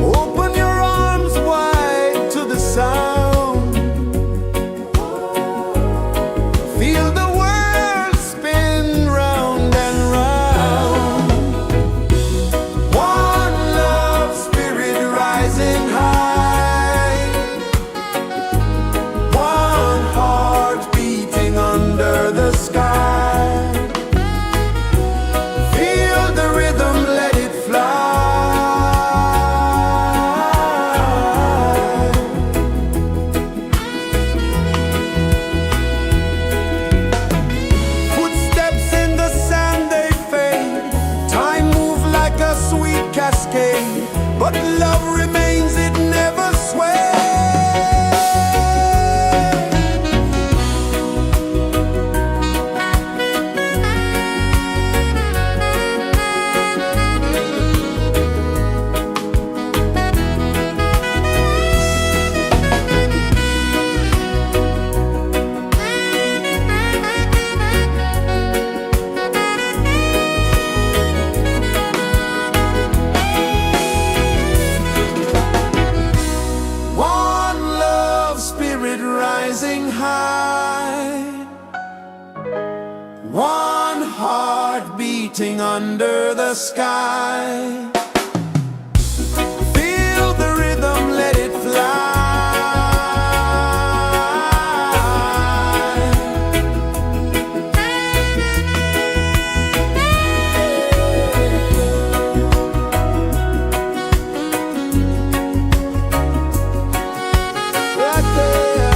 Open your arms wide to the sound, feel the world spin round and round. One love, spirit rising high, one heart beating under the sky. Feel the rhythm, let it fly. Footsteps in the sand, they fade, time moves like a sweet cascade, but love remains, it never sways. One love, spirit rising high, one heart beating under the sky. Feel the rhythm, let it fly. Right there.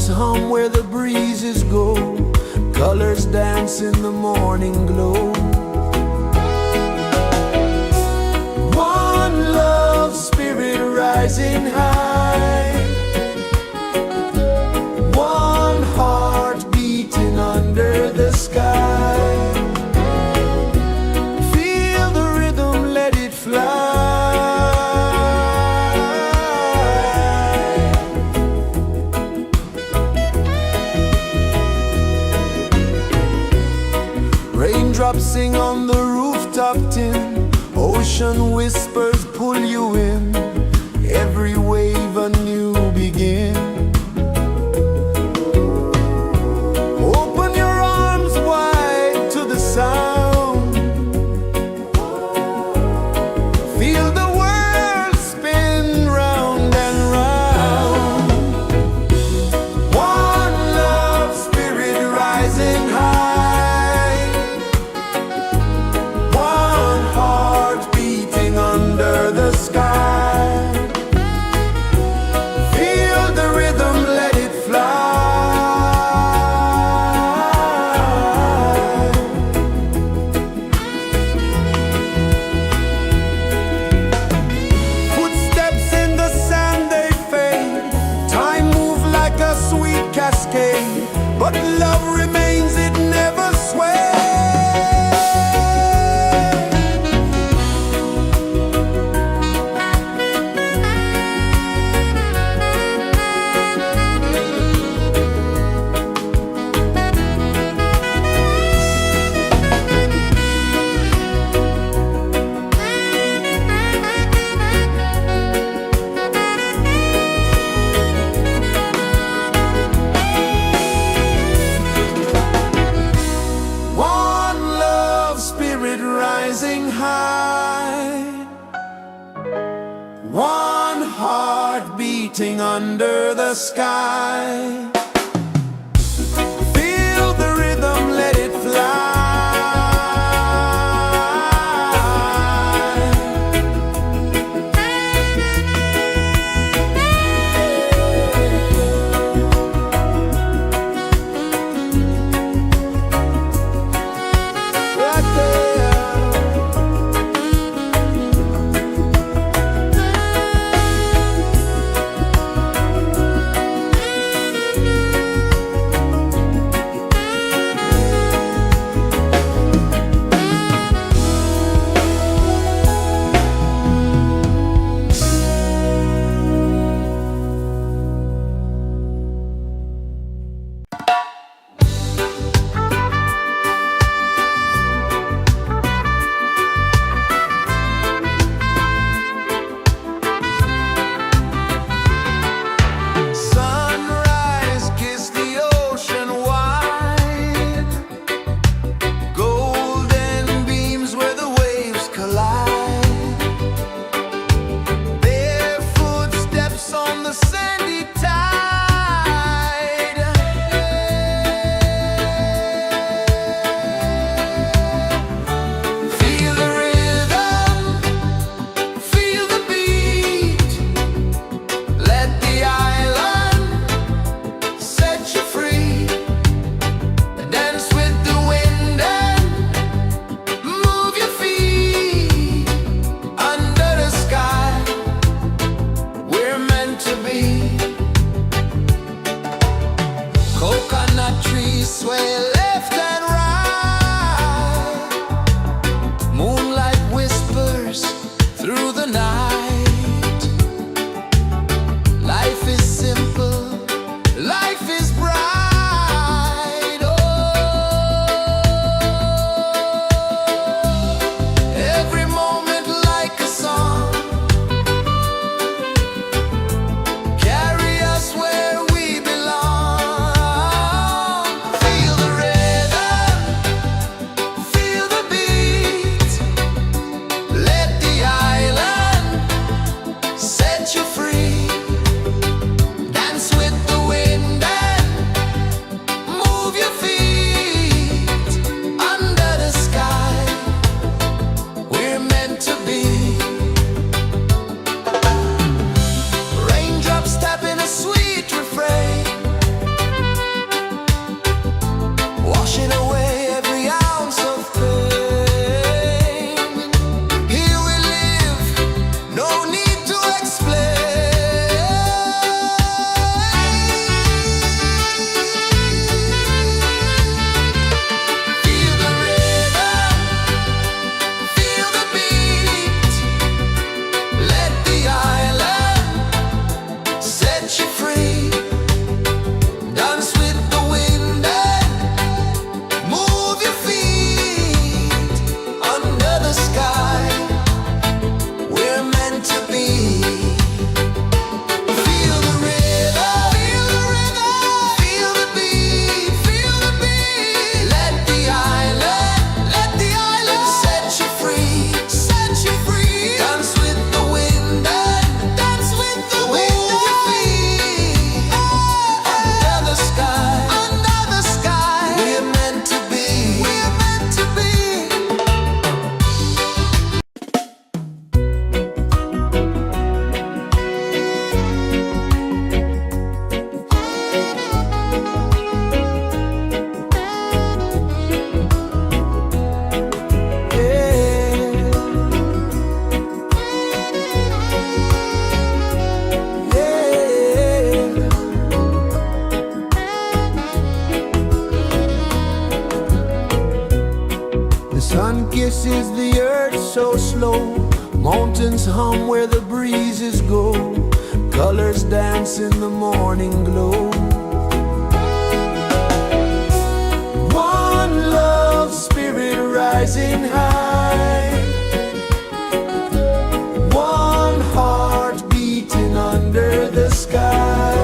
Birds hum where the breezes go, colors dance in the morning glow. One love spirit rising high, one heart beating under the sky. Feel the rhythm, let it fly. Raindrops sing on the rooftop tin, ocean whispers pull you in, every wave a new begin. Open your arms wide to the sound, feel the world spin round and round. One love spirit rising high, one heart beating under the sky. Feel the rhythm, let it fly. Footsteps in the sand, they fade. Time moves like a sweet cascade, but love remains, it never sways. One love spirit rising high, one heart beating under the sky. Feel the rhythm, let it fly. Right there. Sunrise, kiss the ocean wide, golden beams where the waves collide, bare footsteps on the sandy tide. Feel the rhythm, feel the beat, let the island set you free. Dance with the wind and move your feet under the sky. We're meant to be. Coconut trees sway left and right, moonlight whispers through the night. Life is simple, life is bright. Oh, every moment like a song, carry us where we belong. Feel the rhythm. Sun kisses the earth so slow, mountains hum where the breezes go, colors dance in the morning glow. One love spirit rising high, one heart beating under the sky.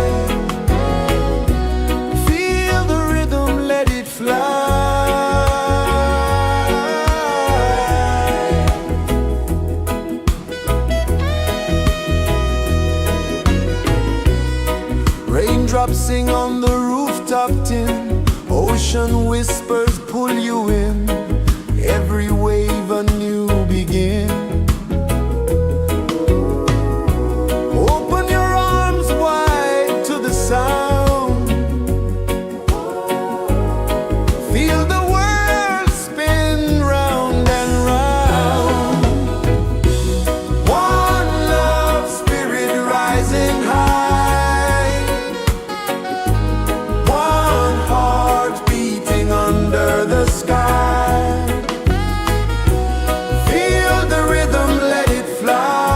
Feel the rhythm, let it fly. Raindrops sing on the rooftop tin, ocean whispers pull you in, every wave a new begin. Open your arms wide to the sound, feel the world spin round and round. One love spirit rising high, one heart beating under the sky. Feel the rhythm, let it fly.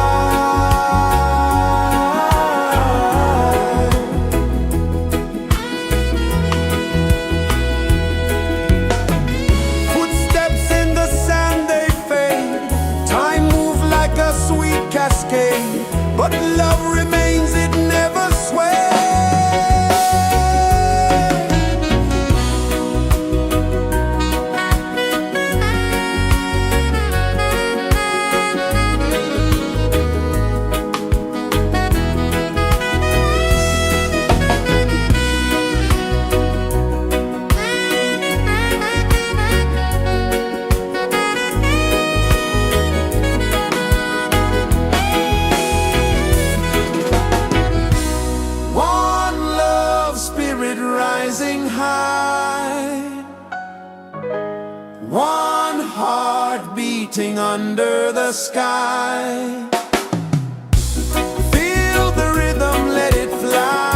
Footsteps in the sand, they fade, time move like a sweet cascade, but love remains, it never sways. One love spirit rising high, one heart beating under the sky. Feel the rhythm, let it fly.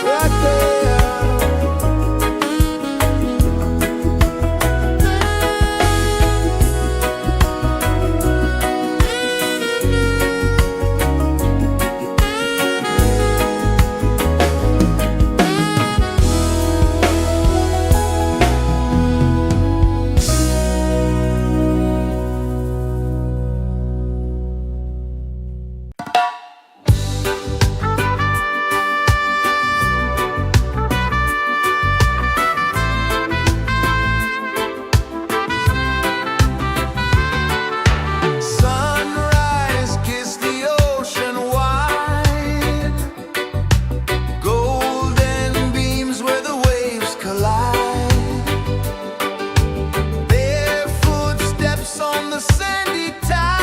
Right there. Sunrise, kiss the ocean wide, golden beams where the waves collide, barefoot steps on the sandy tide.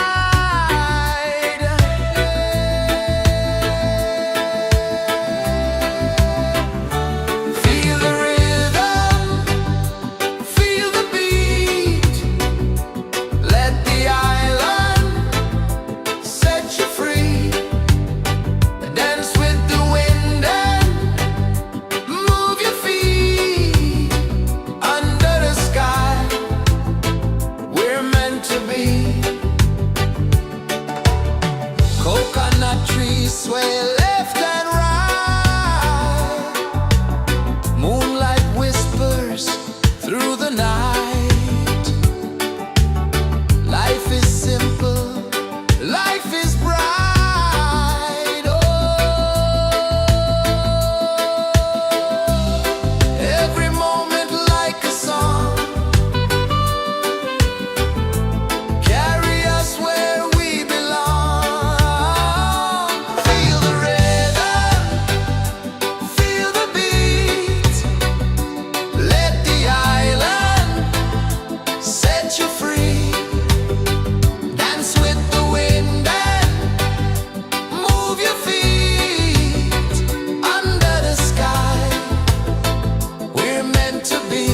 Feel the rhythm, feel the beat, let the island set you free. Dance with the wind and move your feet under the sky. We're meant to be. Coconut trees sway left and right, moonlight whispers through the night. Life is simple, life is bright. Oh, every moment like a song, carry us where we belong. Feel the rhythm, feel the beat, let the island set you free. Dance with the wind and move your feet under the sky. We're meant to be.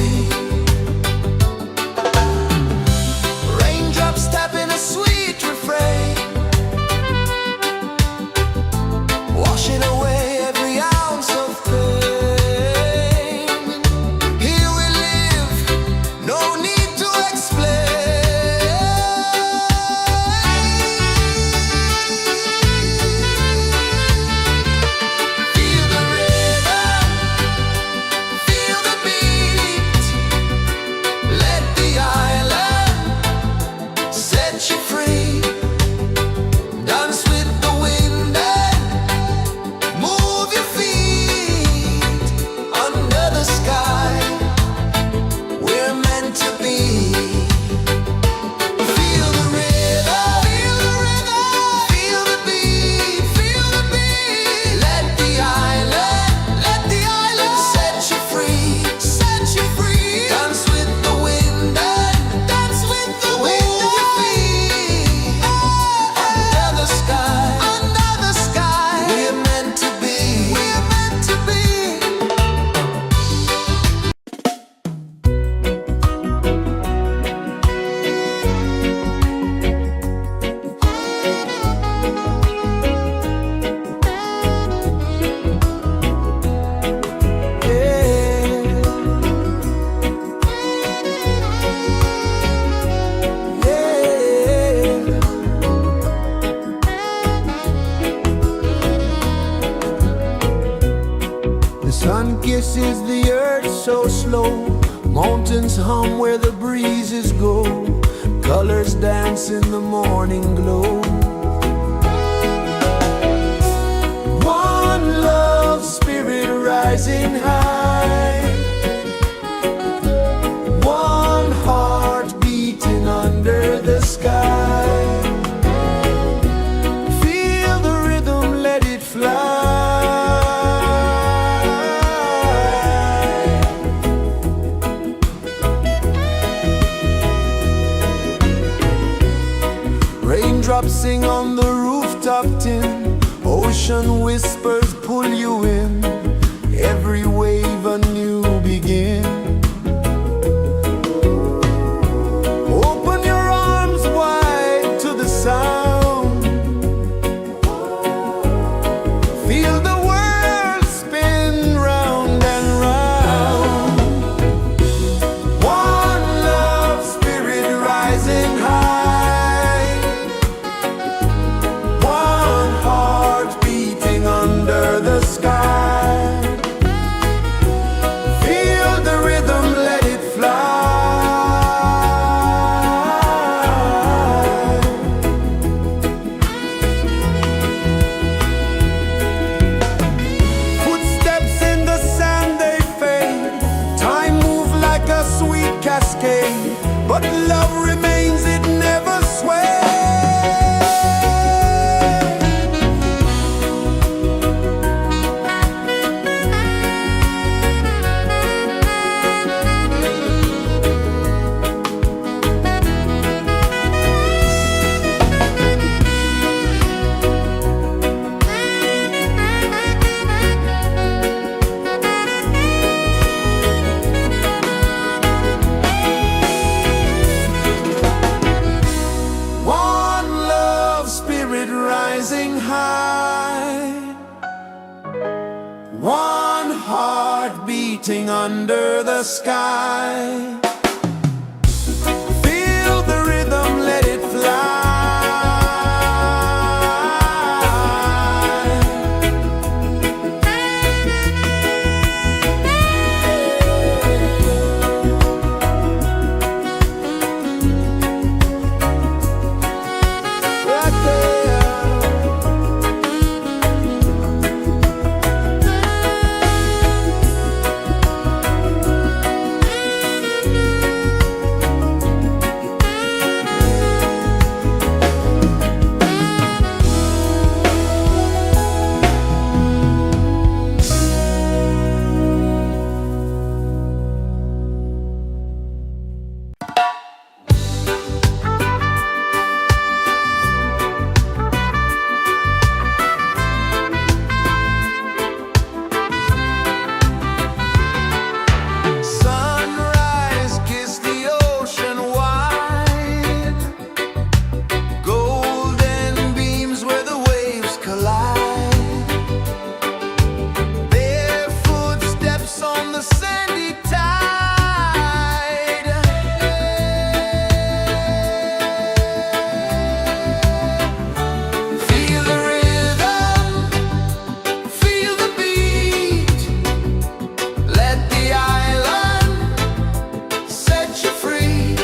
so slow. Mountains hum where the breezes go. Colors dance in the morning glow. One love spirit rising high. One heart beating under the sky. Feel the rhythm, let it fly. Raindrops sing on the rooftop tin. Ocean whispers pull you in. Every wave a new begin. Open your arms wide to the sound. Feel the world spin round and round. One love spirit rising high. One heart beating under the sky. Feel the rhythm, let it fly. Footsteps in the sand, they fade. Time moves like a sweet cascade, but love remains, it never sways. One love spirit rising high. One heart beating under the sky. Feel the rhythm, let it fly. Right there. Sunrise, kiss the ocean wide. Golden beams where the waves collide. Bare footsteps on the sandy tide. Feel the rhythm, feel the beat. Let the island set you free.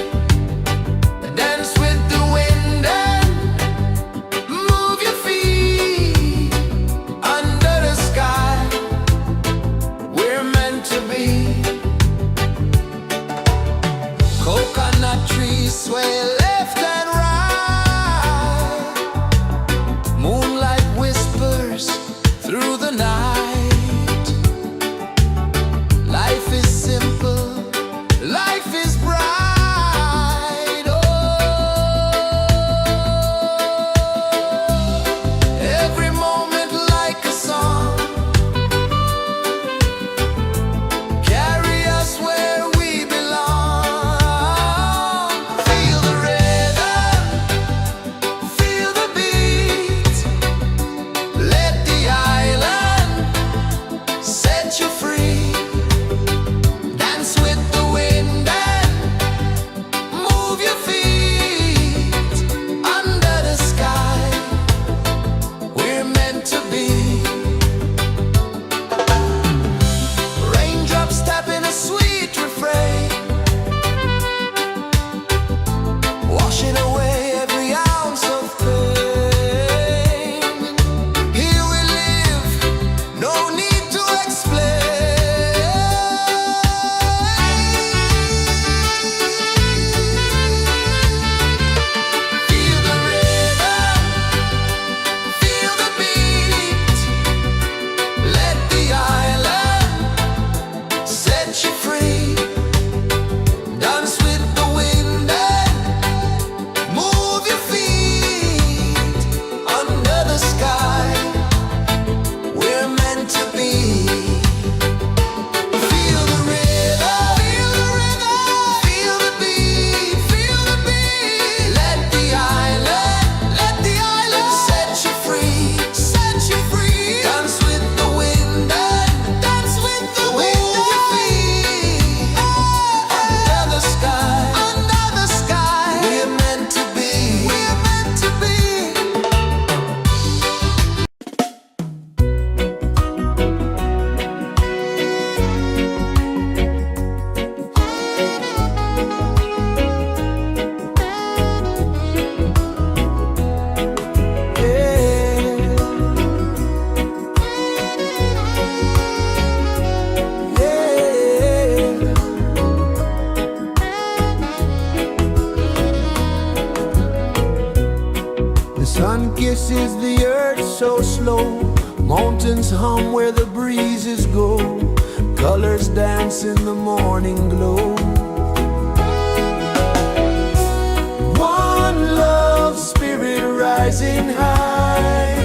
Dance with the wind and move your feet. Under the sky, we're meant to be. Coconut trees sway left and right. Moonlight whispers through the night. Life is simple, life is bright. Oh, every moment like a song. Carry us where we belong. Feel the rhythm. set you free. Dance with the wind and move your feet under the sky. We're meant to be. Feel the rhythm, feel the rhythm, feel the beat, feel the beat. Let the island set you free, set you free. Dance with the wind and dance with the wind. Move your feet under the sky, we're meant to be, we're meant to be. The sun kisses the earth so slow. Mountains hum where the breezes go. Colors dance in the morning glow. One love spirit rising high.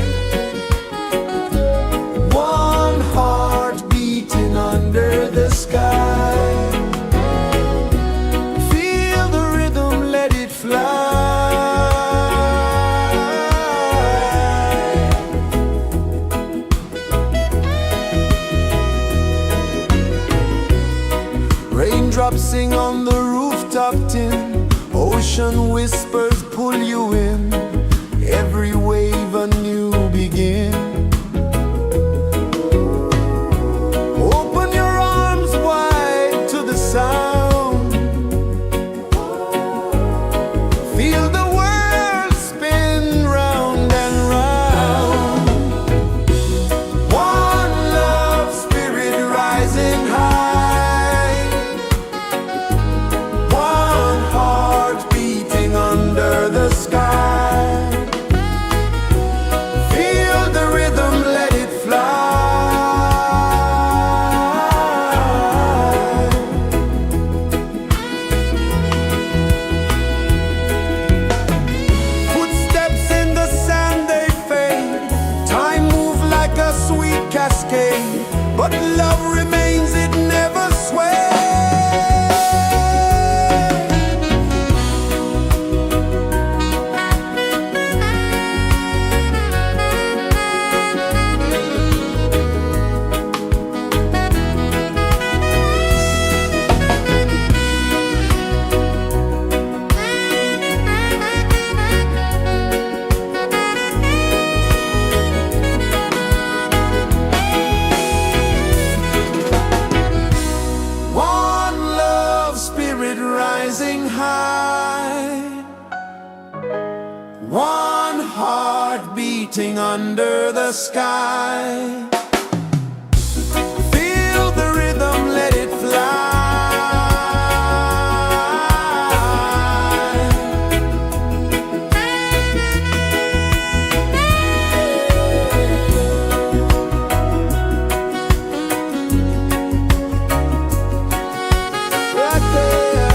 One heart beating under the sky. Feel the rhythm, let it fly. Raindrops sing on the rooftop tin. Ocean whispers pull you in. Every wave a new begin. Open your arms wide to the sound. Feel the world spin round and round. One love spirit rising high. One heart beating under the sky. Feel the rhythm, let it fly. Footsteps in the sand, they fade. Time moves like a sweet cascade. But love remains, it never sways. One love spirit rising high. One heart beating under the sky. Feel the rhythm, let it fly. Right there.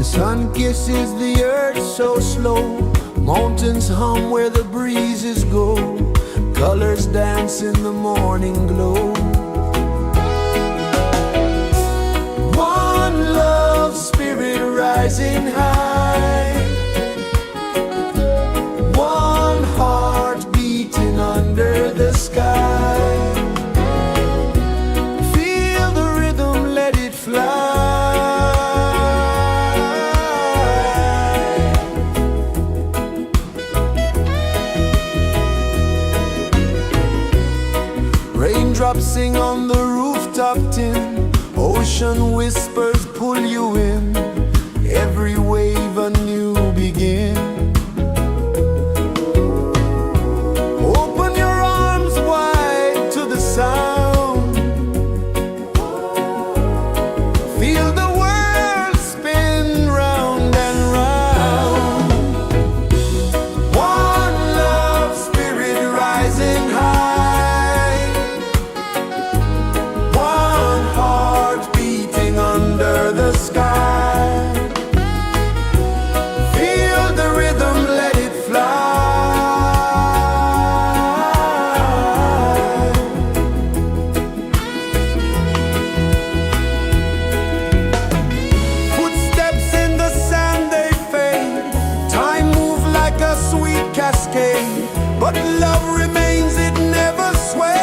The sun kisses the earth so slow, mountains hum where the breezes go, colors dance in the morning glow. One love spirit rising high, one heart beating under the sky. Feel the rhythm, let it fly. Raindrops sing on the rooftop tin, ocean whispers pull you in, every wave a new begin. Open your arms wide to the sound, feel the world spin round and round. One love spirit rising high, one heart beating under the sky. Feel the rhythm, let it fly. Footsteps in the sand, they fade, time moves like a sweet cascade, but love remains, it never sways.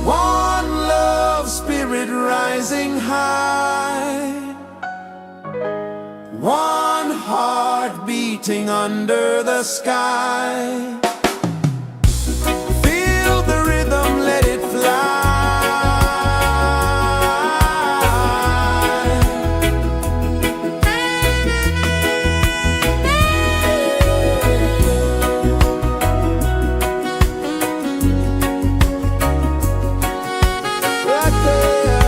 One love spirit rising high, one heart beating under the sky. Feel the rhythm, let it fly. Right there.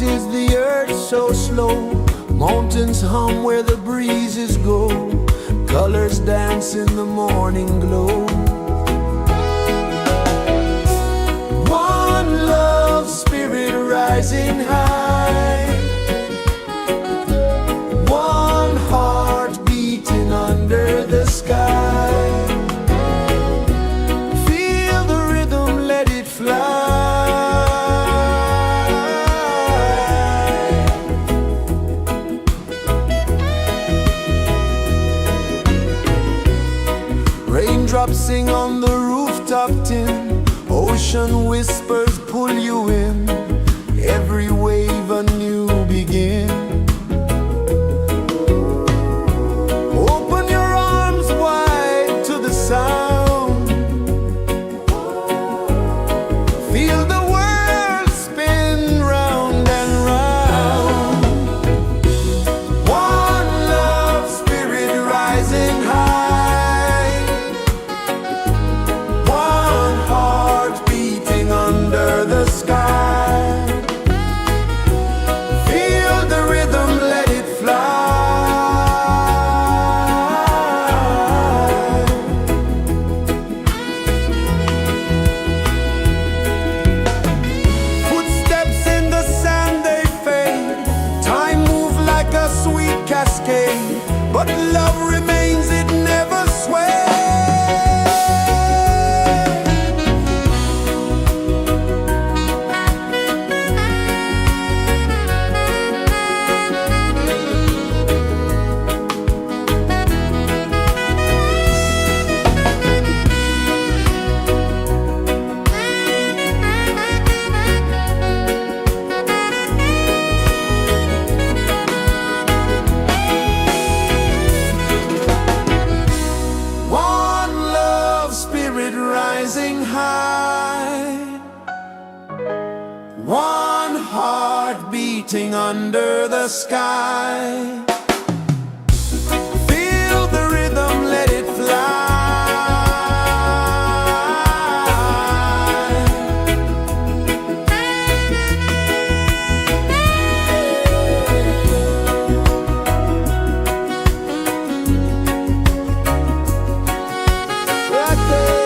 is the earth so slow. Mountains hum where the breezes go. Colors dance in the morning glow. One love spirit rising high. One heart beating under the sky. Feel the rhythm, let it fly. Raindrops sing on the rooftop tin. Ocean whispers pull you in. Every wave a new begin. Open your arms wide to the sound. Feel the world spin round and round. One love spirit rising high. One heart beating under the sky. Feel the rhythm, let it fly. Footsteps in the sand, they fade. Time moves like a sweet cascade, but love remains, it never sways. One love spirit rising high. One heart beating under the sky. Feel the rhythm, let it fly. Right there.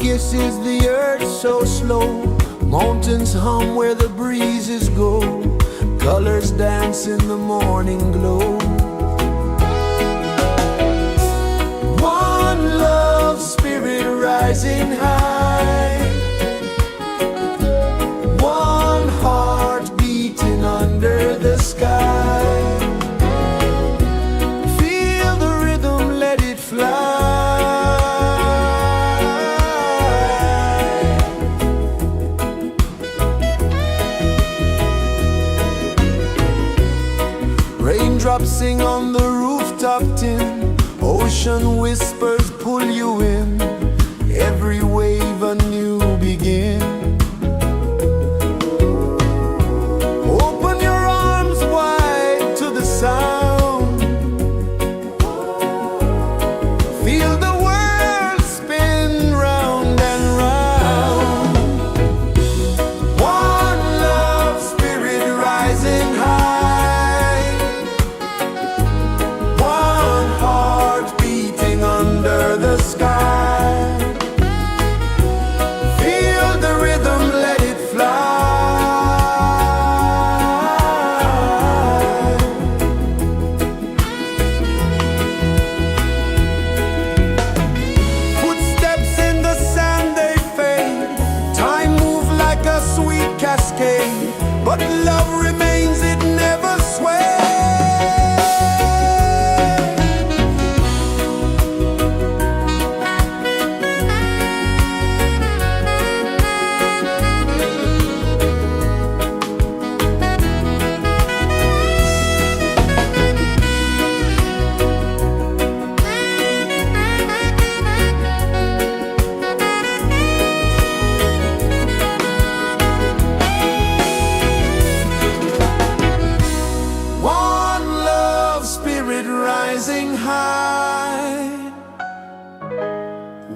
kisses the earth so slow. Mountains hum where the breezes go. Colors dance in the morning glow. One love spirit rising high. One heart beating under the sky. Feel the rhythm, let it fly. Raindrops sing on the rooftop tin. Ocean whispers pull you in. Every wave a new begin. Open your arms wide to the sound. Feel the world spin round and round. One love spirit rising high. One heart beating under the sky. Feel the rhythm, let it fly. Footsteps in the sand, they fade. Time moves like a sweet cascade. But love remains, it never sways. One love spirit rising high.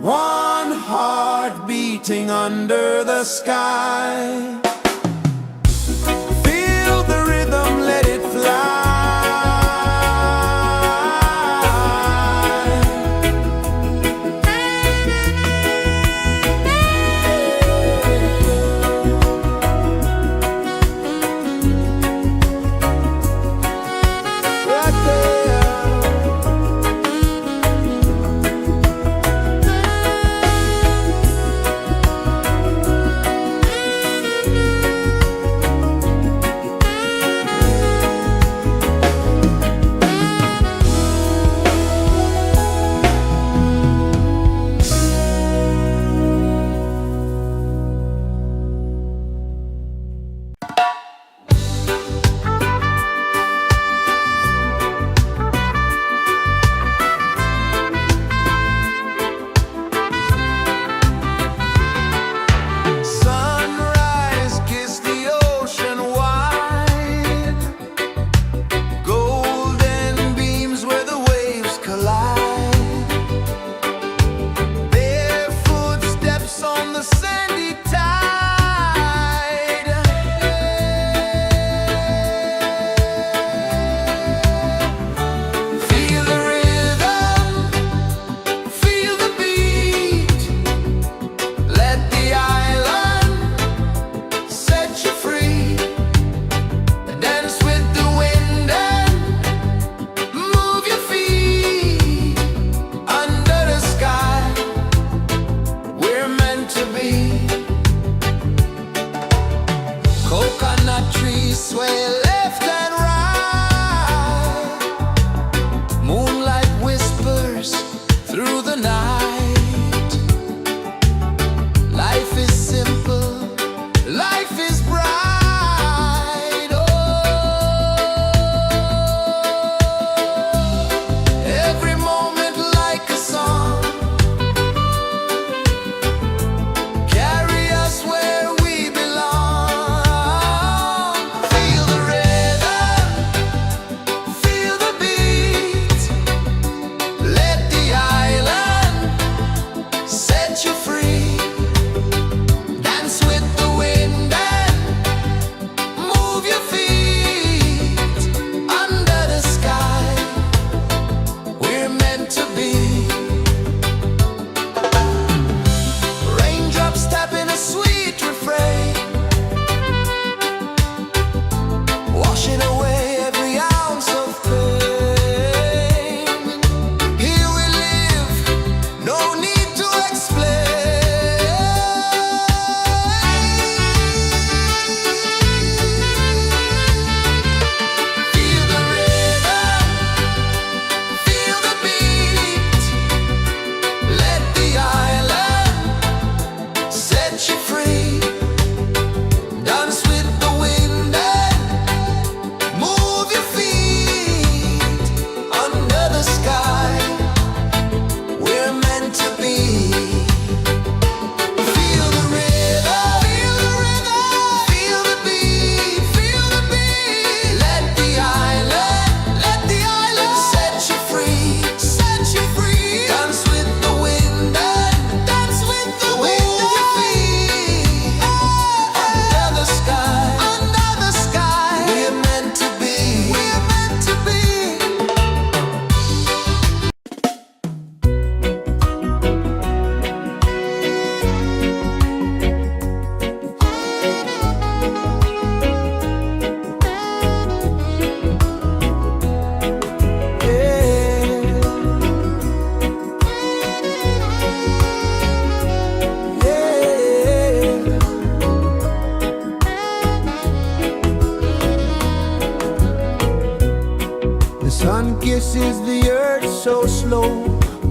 One heart beating under the sky. Feel the rhythm, let it fly. Right there.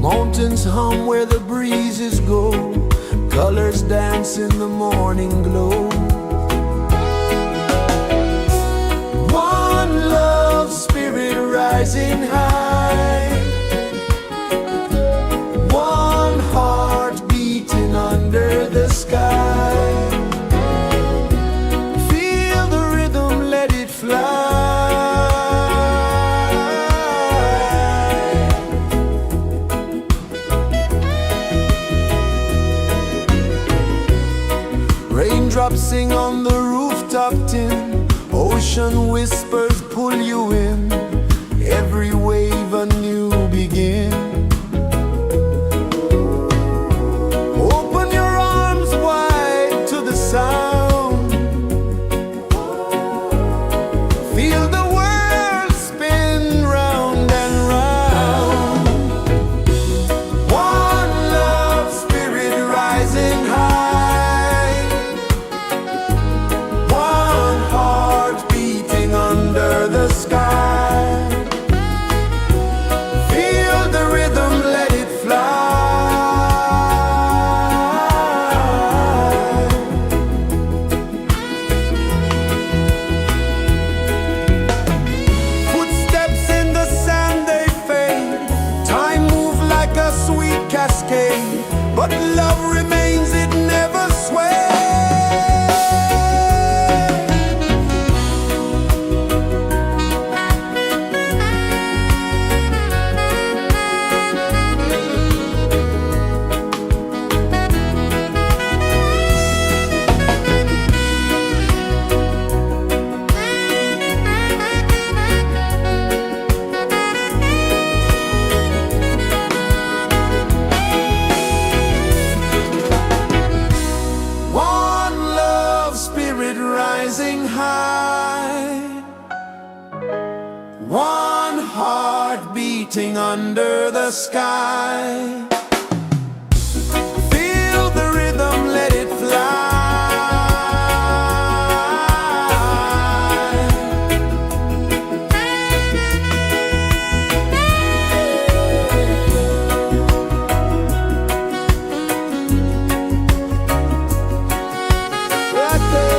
Mountains hum where the breezes go, colors dance in the morning glow. One love spirit rising high, one heart beating under the sky. Feel the rhythm, let it fly. Raindrops sing on the rooftop tin, ocean whispers pull you in, every wave a new begin. Open your arms wide to the sound, feel the world spin round and round. One love spirit rising high, one heart beating under the sky. Feel the rhythm, let it fly. Footsteps in the sand, they fade. Time moves like a sweet cascade, but love remains, it never sways. One love spirit rising high, one heart beating under the sky. Feel the rhythm, let it fly. Right there.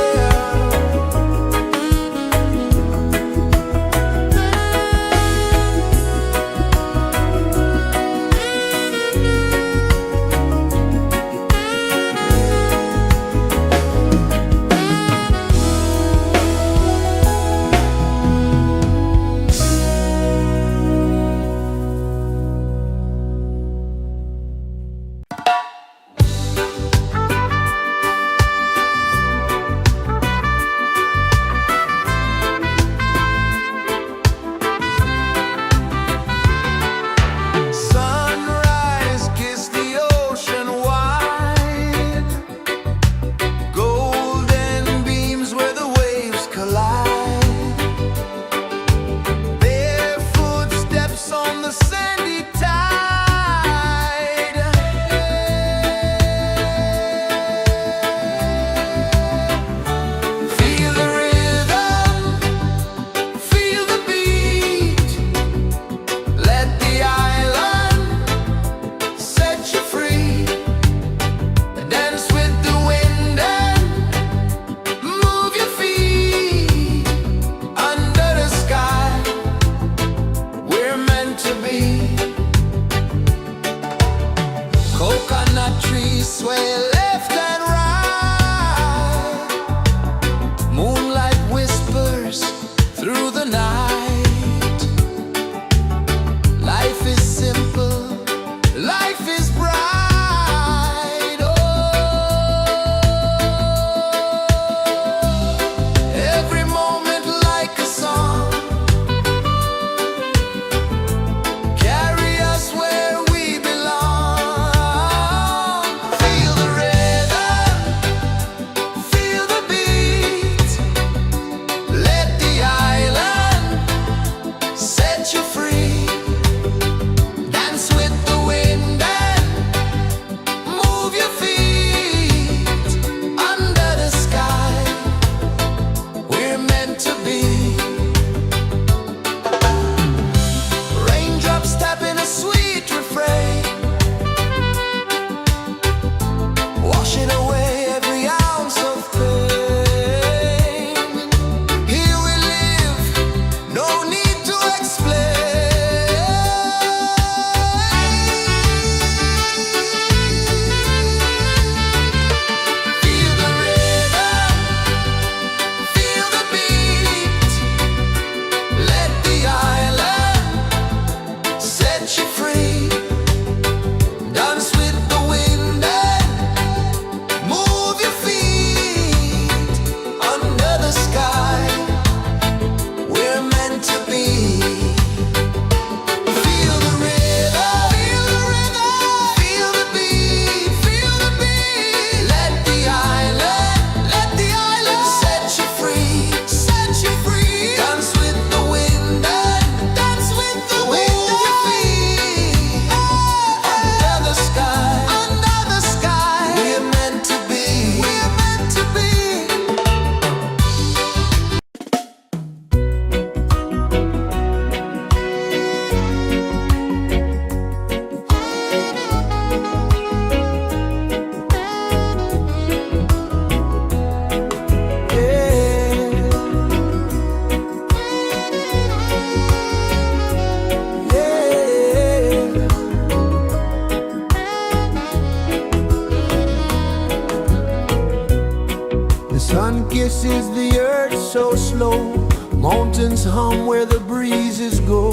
kisses the earth so slow. Mountains hum where the breezes go.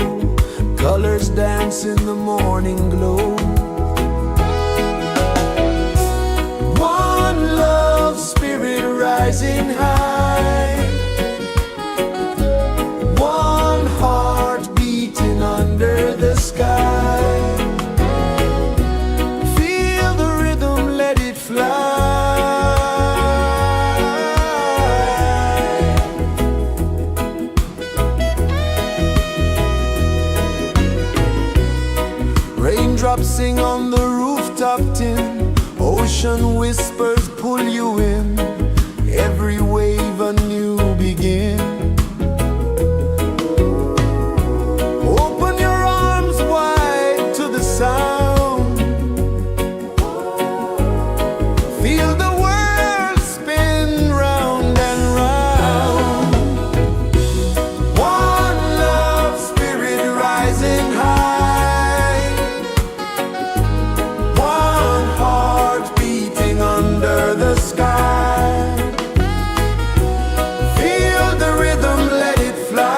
Colors dance in the morning glow. One love spirit rising high. One heart beating under the sky. Feel the rhythm, let it fly. Raindrops sing on the rooftop tin. Ocean whispers pull you in. Every wave a new begin. Open your arms wide to the sound. Feel the world spin round and round. One love spirit rising high. One heart beating under the sky. Feel the rhythm, let it fly.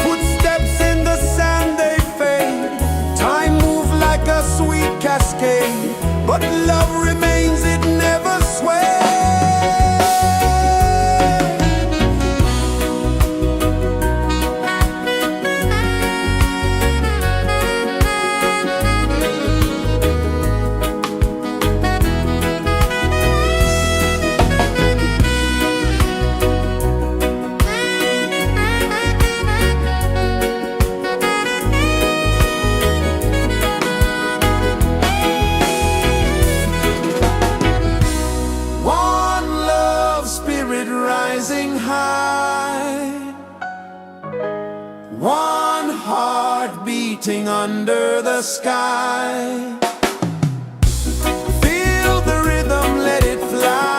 Footsteps in the sand, they fade. Time moves like a sweet cascade, but love remains, it never sways. One love spirit rising high. One heart beating under the sky. Feel the rhythm, let it fly.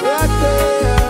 Right there.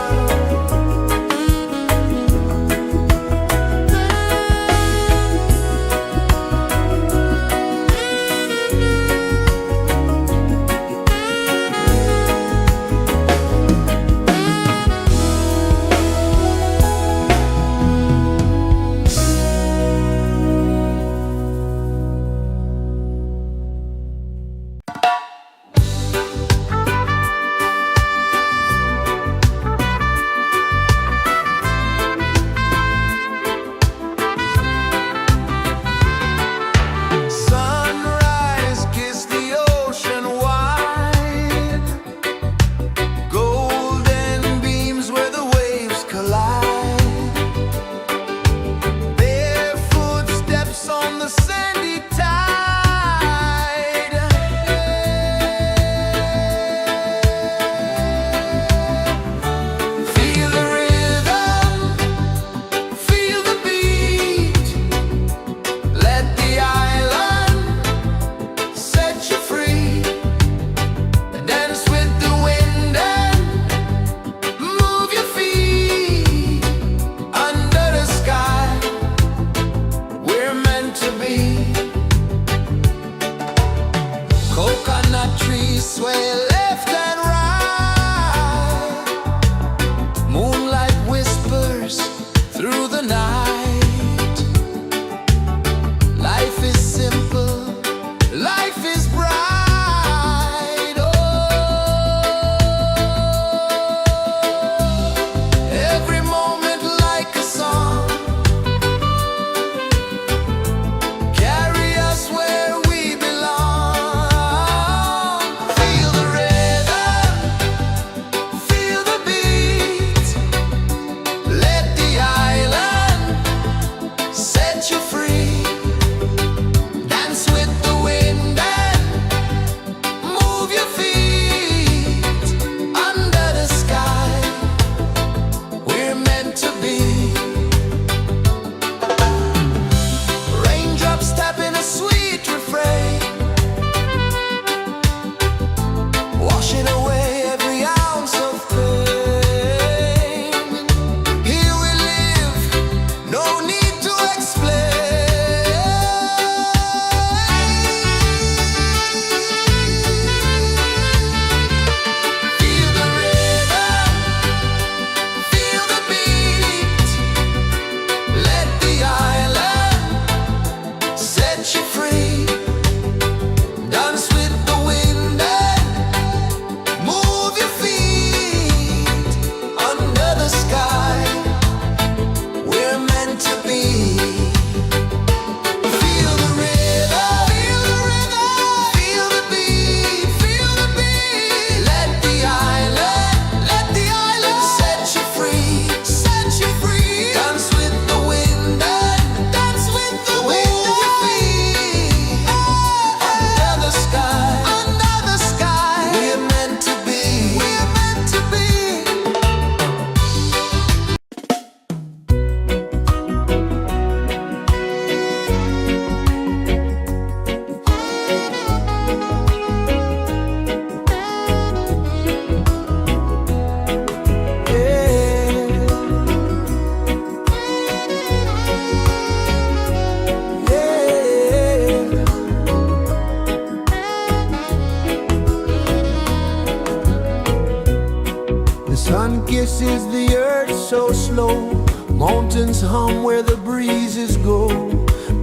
Sun kisses the earth so slow, mountains hum where the breezes go,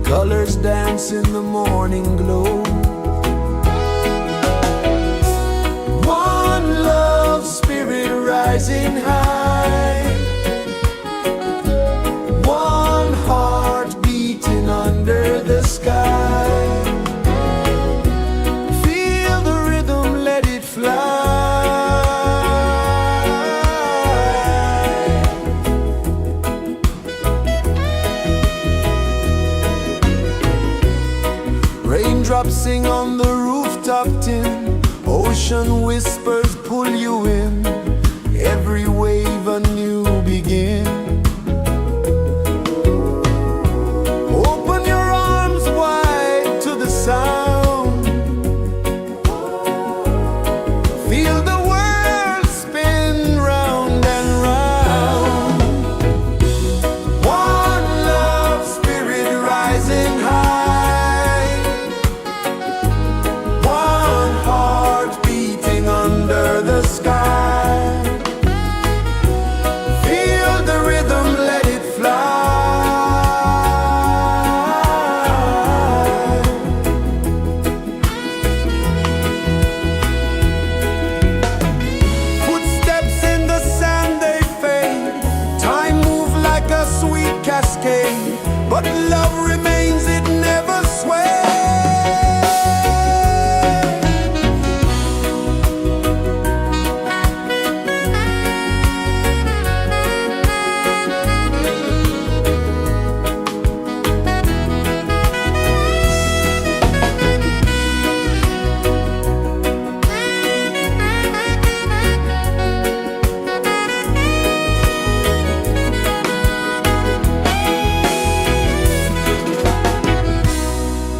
colors dance in the morning glow. One love spirit rising high, one heart beating under the sky. Feel the rhythm, let it fly. Raindrops sing on the rooftop tin, ocean whispers pull you in, every wave a new begin. Open your arms wide to the sound, feel the world spin round and round. One love spirit rising high, one heart beating under the sky. Feel the rhythm, let it fly. Footsteps in the sand, they fade, time moves like a sweet cascade, but love remains, it never sways.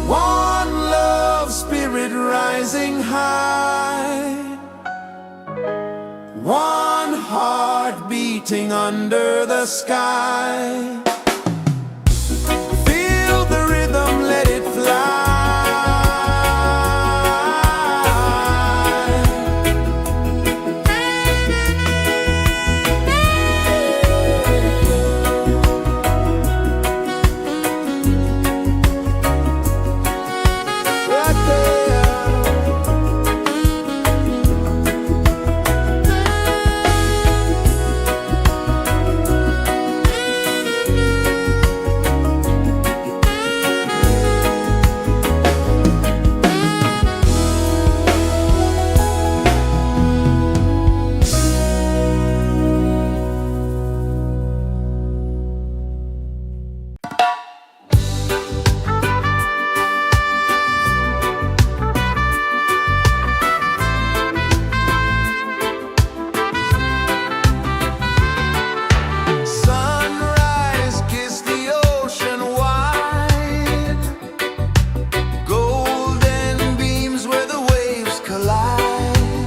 One love spirit rising high, one heart beating under the sky. Feel the rhythm, let it fly. Right there. Sunrise, kiss the ocean wide, golden beams where the waves collide,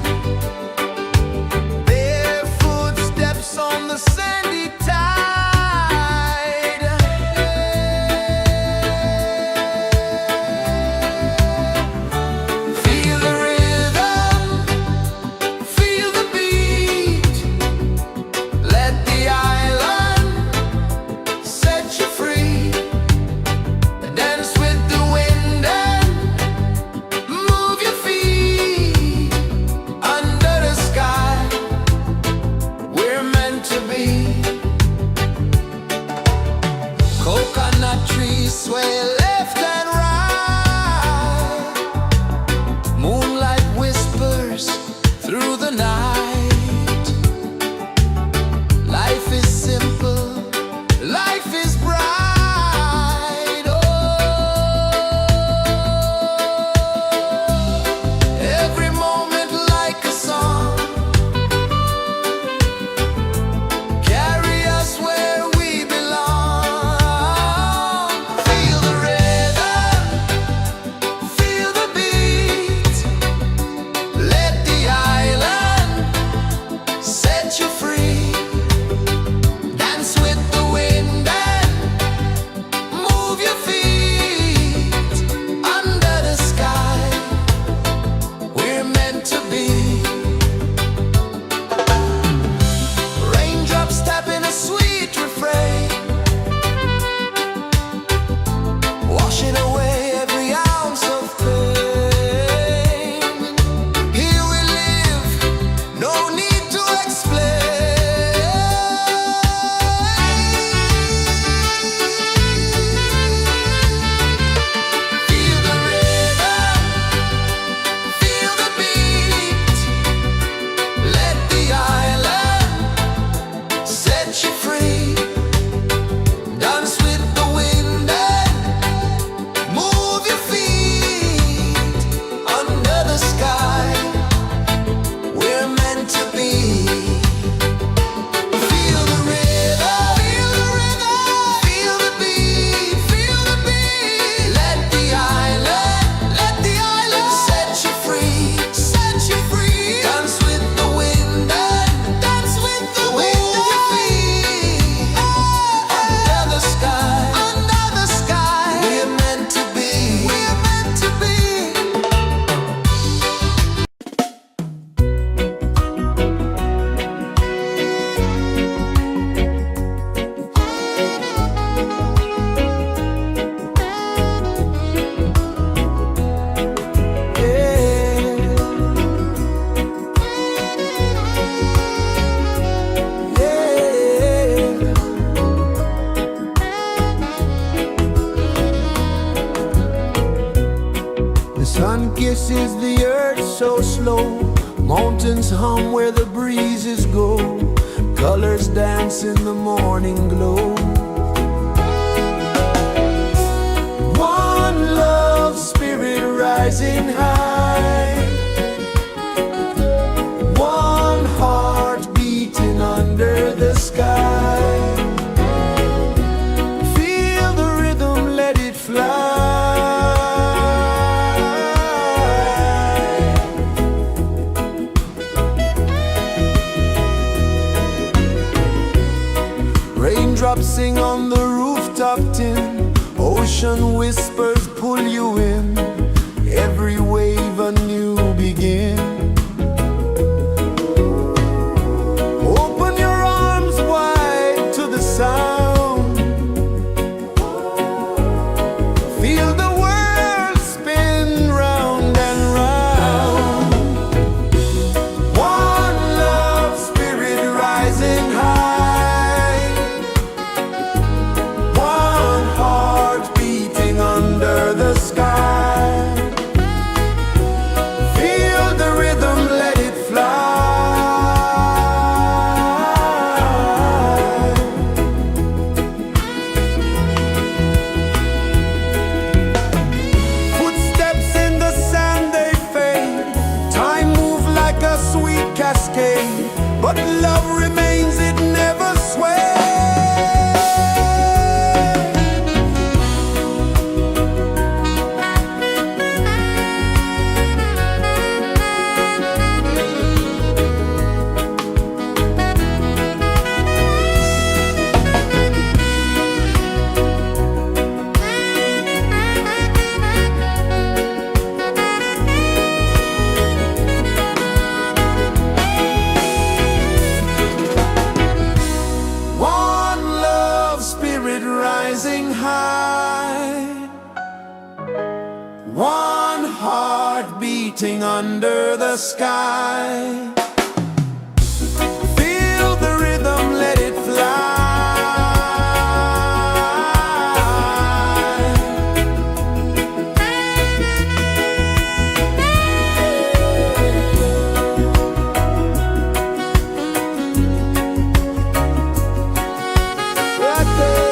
bare footsteps on the sandy tide. Feel the rhythm, feel the beat, let the island set you free. Dance with the wind and move your feet. Under the sky, we're meant to be. Coconut trees sway left and right, moonlight whispers through the night. Life is simple, life is bright. Oh, every moment like a song, carry us where we belong. Feel the rhythm. is the earth so slow. Mountains hum where the breezes go. Colors dance in the morning glow. One love spirit rising high. One heart beating under the sky. Feel the rhythm, let it fly. Raindrops sing on the rooftop tin. Ocean whispers pull you in. Every wave a new begin. Open your arms wide to the sound. Feel the world spin round and round. One love spirit rising high. One heart beating under the sky. Feel the rhythm, let it fly. Footsteps in the sand, they fade. Time moves like a sweet cascade, but love remains, it never sways. One love spirit rising high. One heart beating under the sky. Feel the rhythm, let it fly. Right there.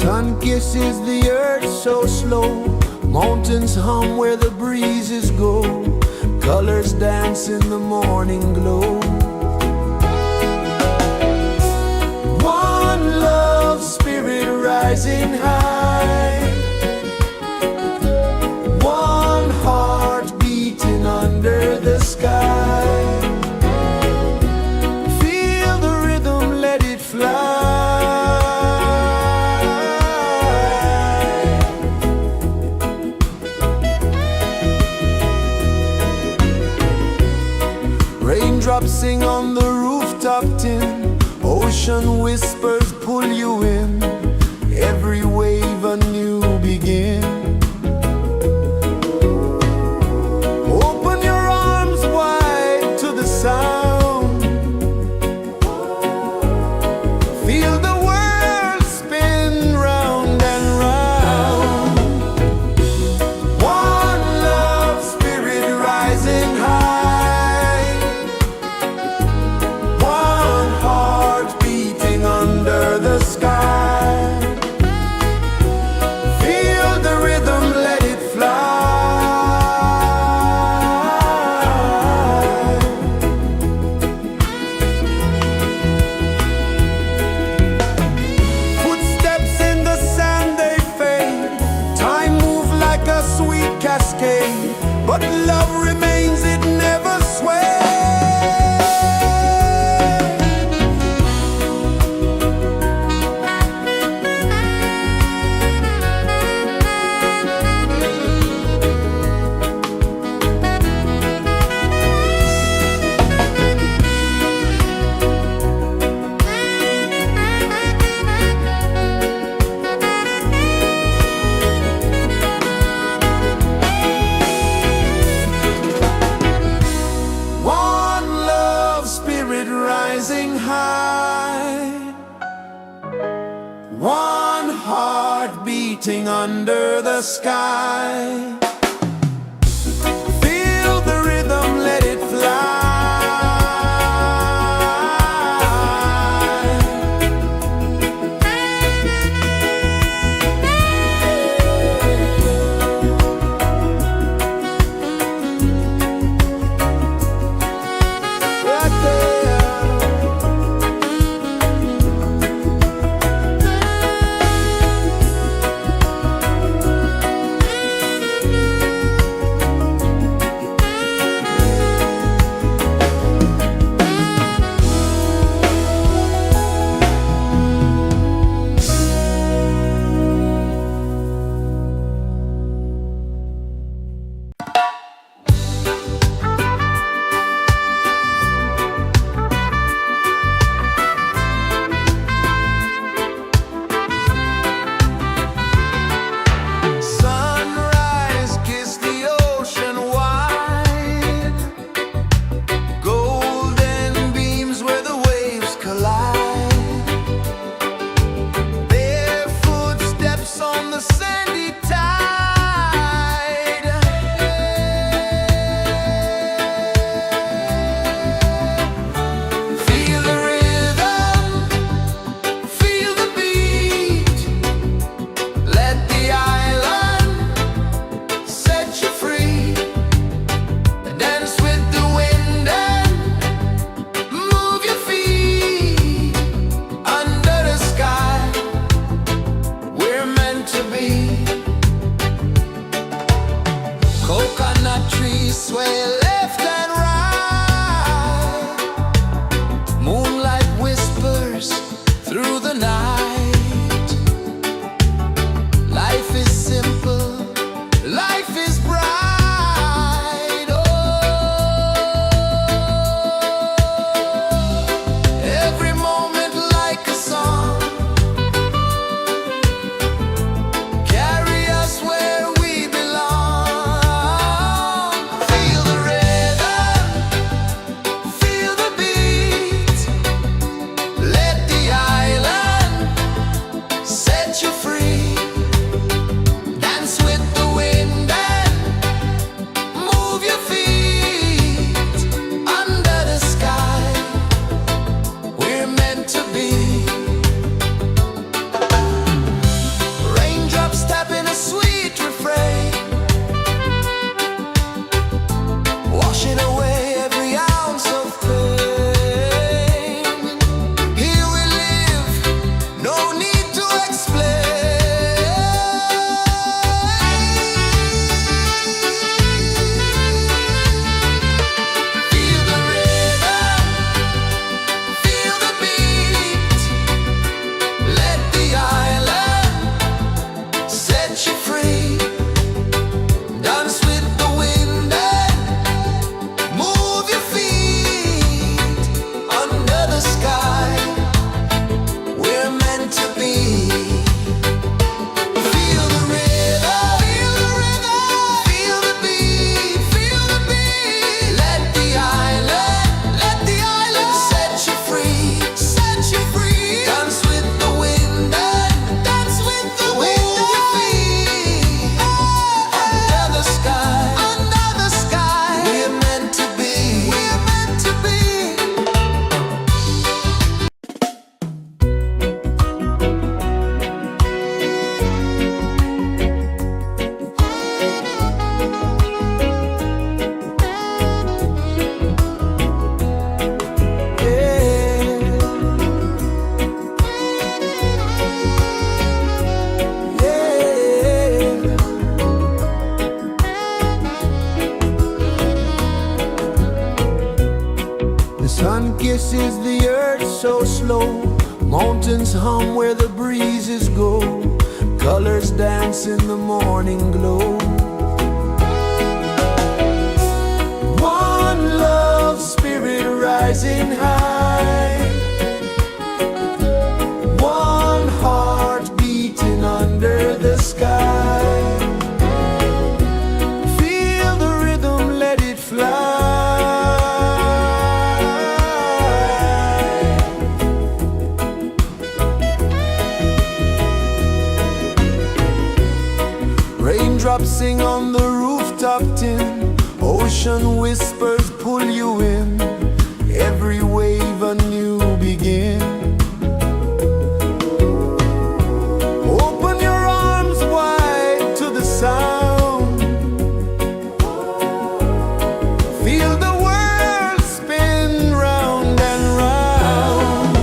Sun kisses the earth so slow, mountains hum where the breezes go, colors dance in the morning glow. One love spirit rising high, one heart beating under the sky. Feel the rhythm, let it fly. Raindrops sing on the rooftop tin, ocean whispers pull you in, every wave a new begin. Open your arms wide to the sound, feel the world spin round and round. One love spirit rising high, one heart beating under the sky. Feel the rhythm, let it fly. Footsteps in the sand, they fade, time moves like a sweet cascade, but love remains, it never sways. One love spirit rising high, one heart beating under the sky. Feel the rhythm, let it fly. Right there. Sunrise, kiss the ocean wide, golden beams where the waves collide, bare footsteps on the sandy tide. Feel the rhythm, feel the beat, let the island set you free. Dance with the wind and move your feet under the sky. We're meant to be. Coconut trees sway left and right, moonlight whispers through the night. Life is simple, life is bright. Oh, every moment like a song, carry us where we belong. Feel the rhythm, feel the beat, let the island embraces the earth so slow. Mountains hum where the breezes go. Colors dance in the morning glow. One love spirit rising high. One heart beating under the sky. Feel the rhythm, let it fly. Raindrops sing on the rooftop tin. Ocean whispers pull you in. Every wave a new begin. Open your arms wide to the sound. Feel the world spin round and round.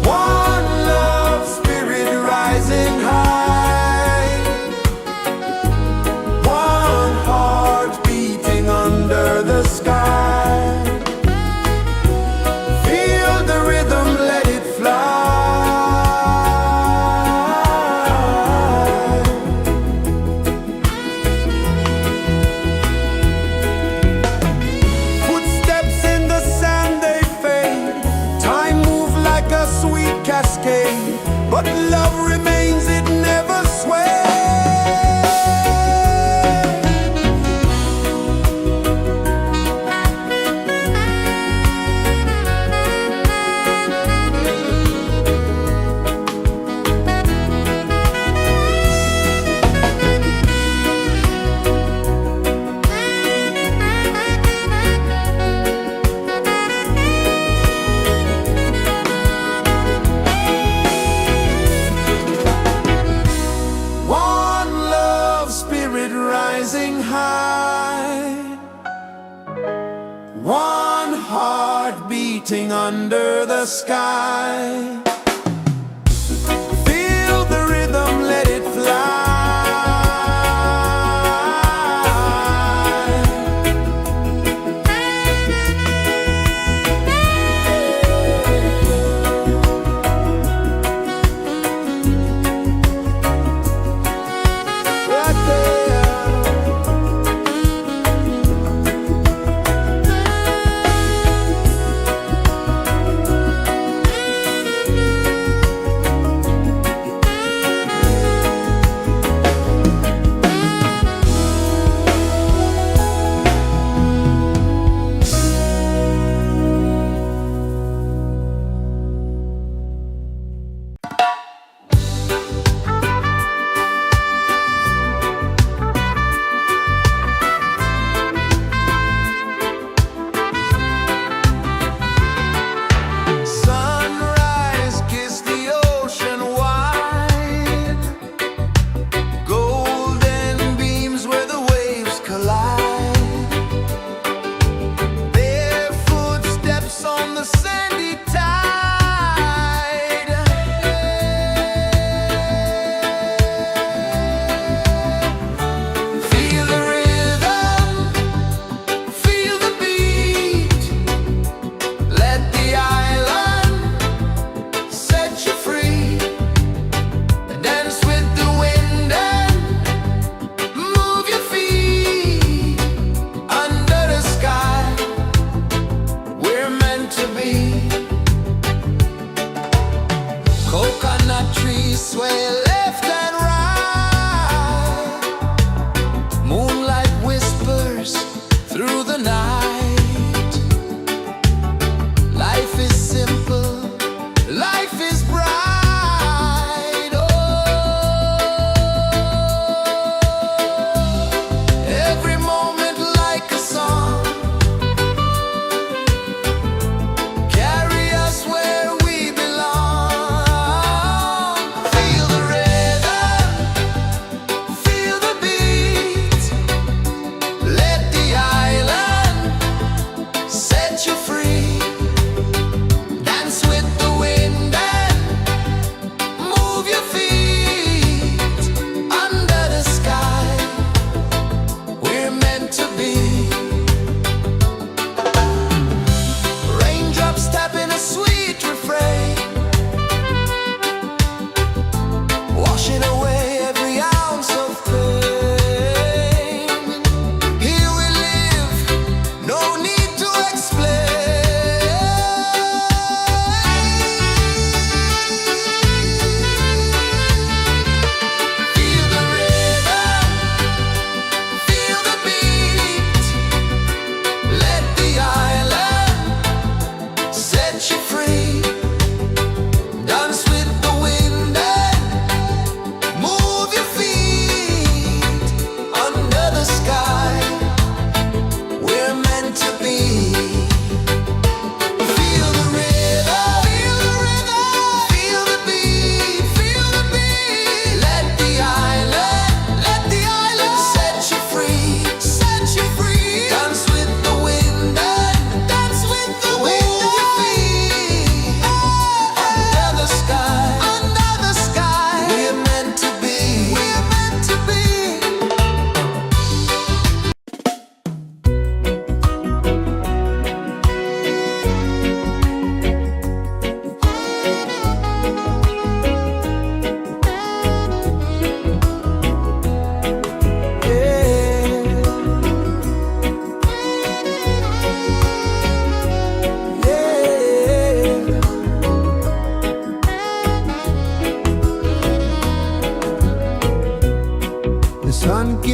One love spirit rising high. One heart beating under the sky. Feel the rhythm, let it fly. Footsteps in the sand, they fade. Time moves like a sweet cascade, but love remains, it never sways. One love spirit rising high. One heart beating under the sky. Feel the rhythm, let it fly. Right there. Sunrise, kiss the ocean wide. Golden beams where the waves collide. Their footsteps on the sandy tide. Feel the rhythm, feel the beat. Let the island set you free. Dance with the wind and move your feet. Under the sky, we're meant to be. Coconut trees sway left and right. Moonlight whispers through the night. Life is simple, life is bright. Oh, every moment like a song. Carry us where we belong. Feel the rhythm, feel the beat. Let the island set you free. Dance with the wind and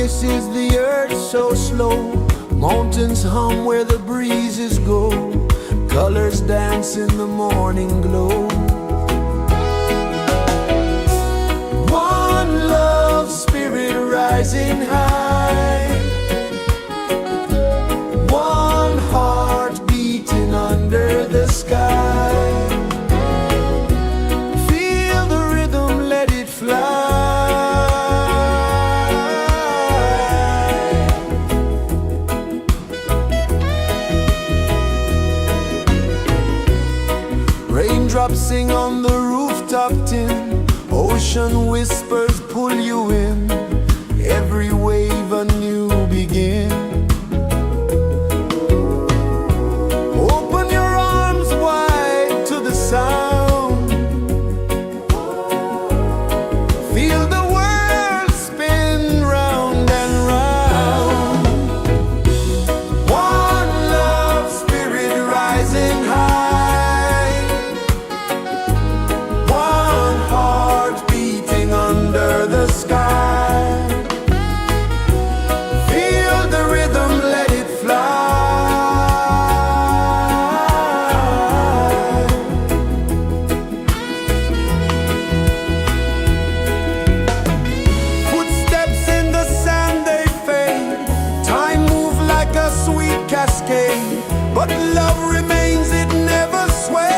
kisses the earth so slow. Mountains hum where the breezes go. Colors dance in the morning glow. One love spirit rising high. One heart beating under the sky. Feel the rhythm, let it fly. Raindrops sing on the rooftop tin. Ocean whispers pull you in. Every wave a new begin. Open your arms wide to the sound. Feel the world spin round and round. One love spirit rising high. One heart beating under the sky. Feel the rhythm, let it fly. Footsteps in the sand, they fade. Time moves like a sweet cascade, but love remains, it never sways.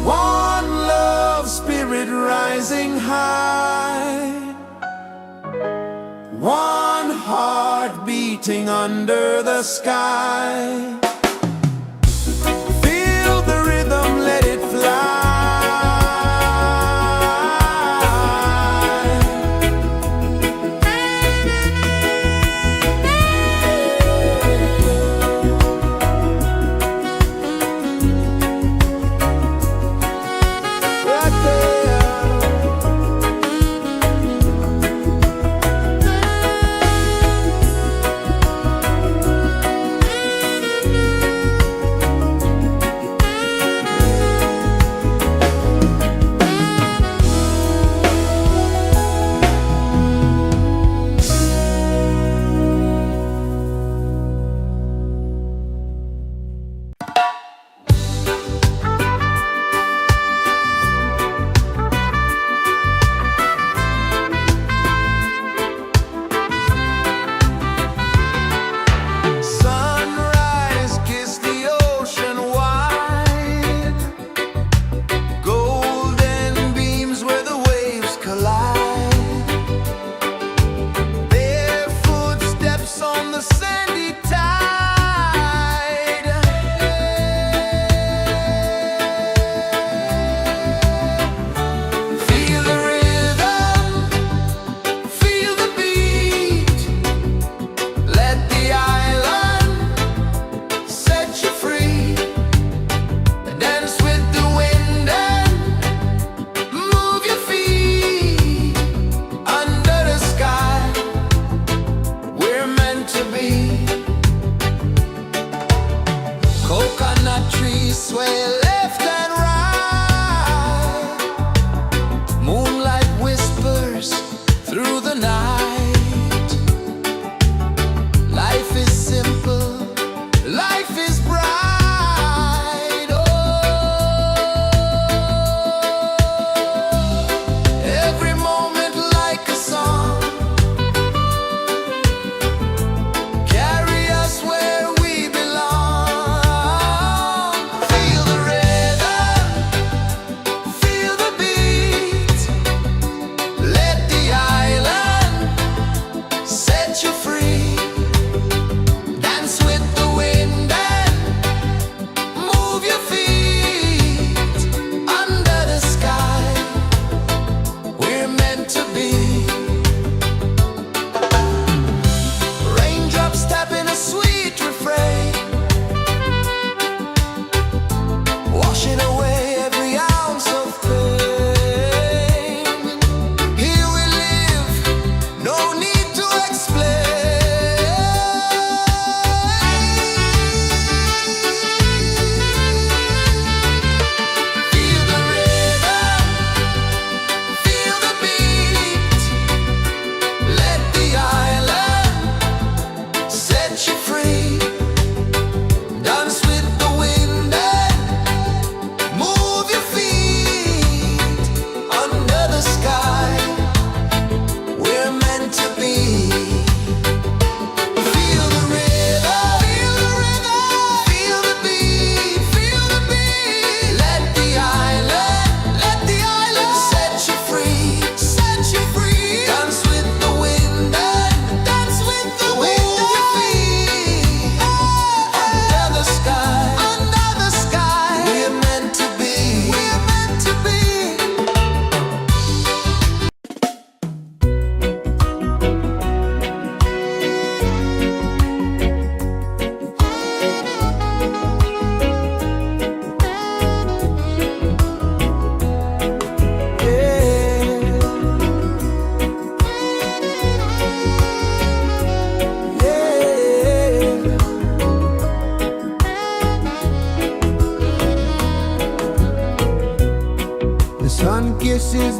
One love spirit rising high. One heart beating under the sky. Feel the rhythm, let it fly. Right there.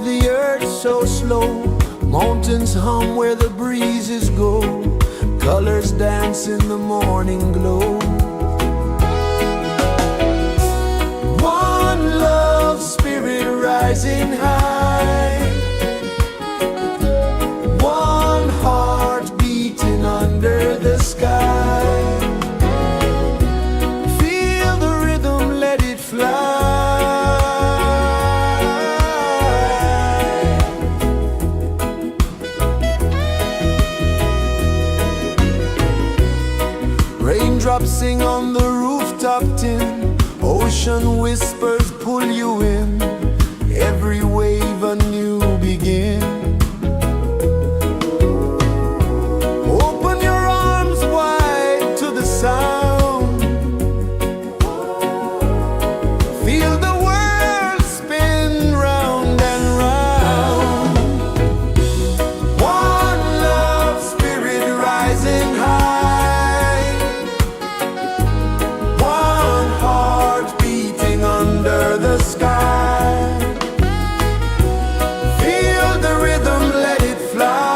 the earth so slow. Mountains hum where the breezes go. Colors dance in the morning glow. One love spirit rising high. One heart beating under the sky. Feel the rhythm, let it fly. Raindrops sing on the rooftop tin. Ocean whispers pull you in. Every wave a new begin. Open your arms wide to the sound. Feel the world spin round and round. One love spirit rising high. One heart beating under the sky. Feel the rhythm, let it fly.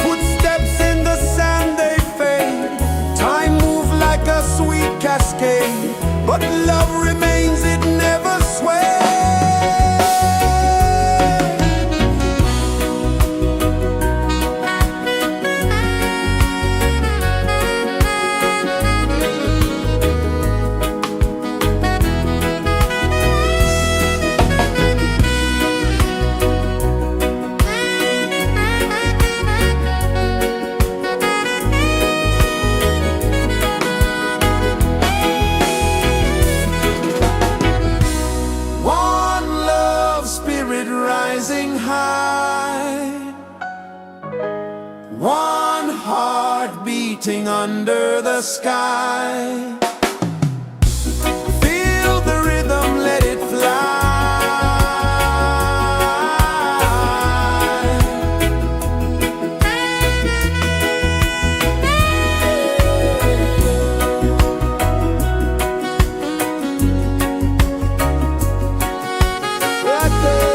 Footsteps in the sand, they fade. Time moves like a sweet cascade, but love remains, it never sways. One love spirit rising high. One heart beating under the sky. Feel the rhythm, let it fly. Right there.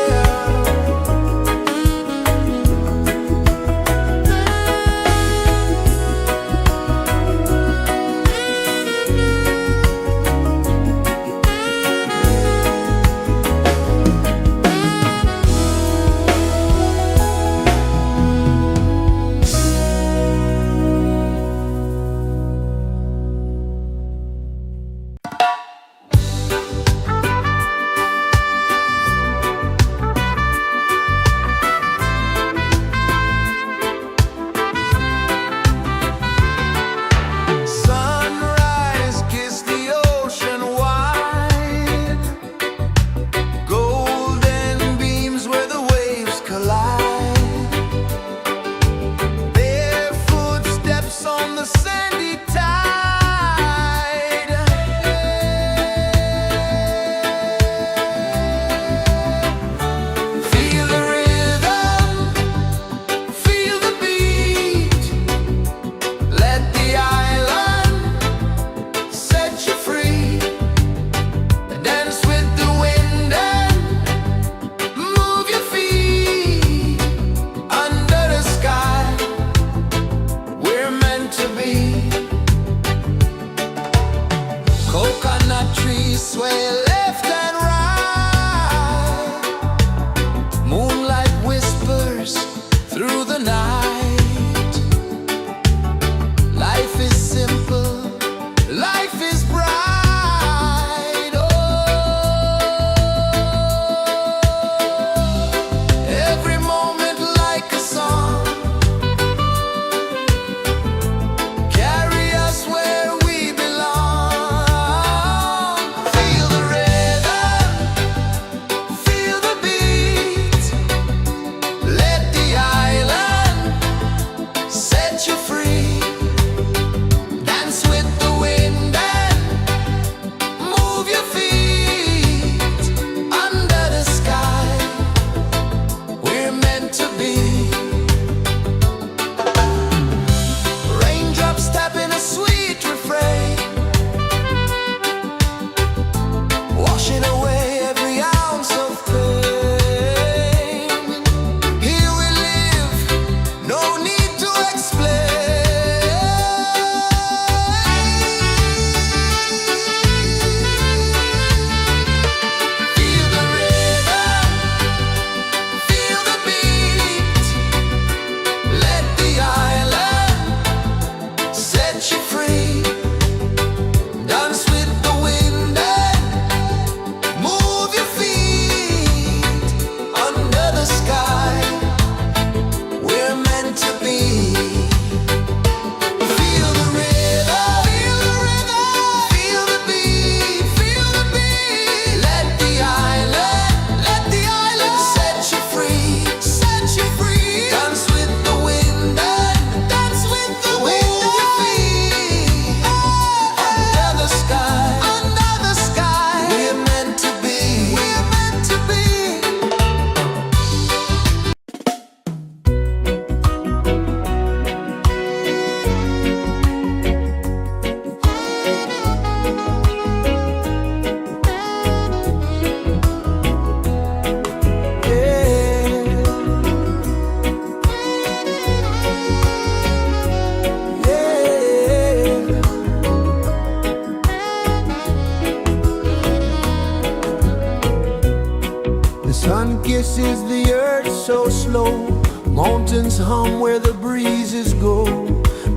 is the earth so slow. Mountains hum where the breezes go.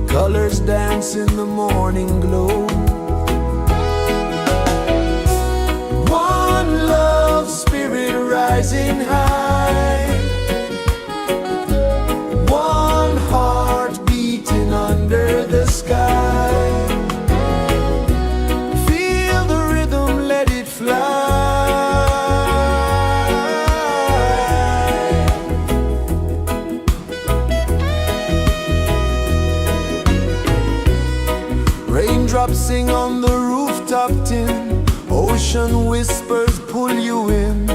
Colors dance in the morning glow. One love spirit rising high. One heart beating under the sky. Feel the rhythm, let it fly. Raindrops sing on the rooftop tin. Ocean whispers pull you in.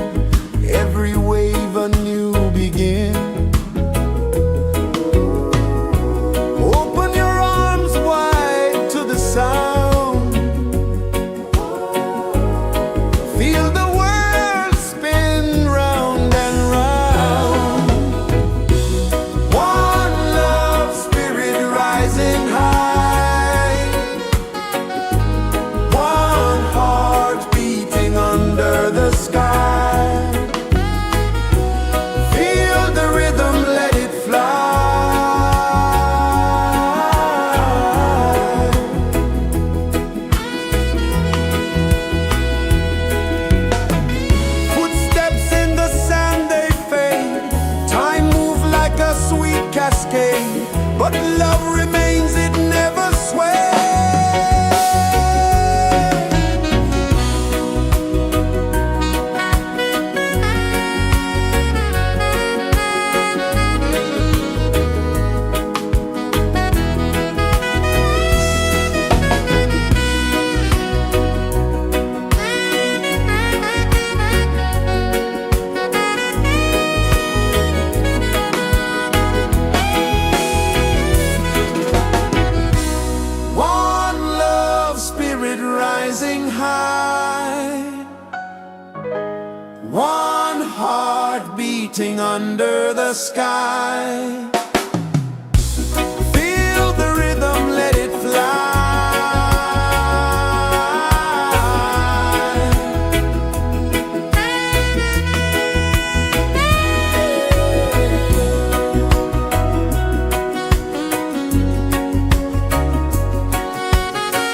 Every wave a new begin. Open your arms wide to the sound. Feel the world spin round and round. One love spirit rising high. One heart beating under the sky. Feel the rhythm, let it fly. Footsteps in the sand, they fade. Time moves like a sweet cascade, but love remains, it never sways. One love spirit rising high. One heart beating under the sky. Feel the rhythm, let it fly.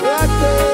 Right there.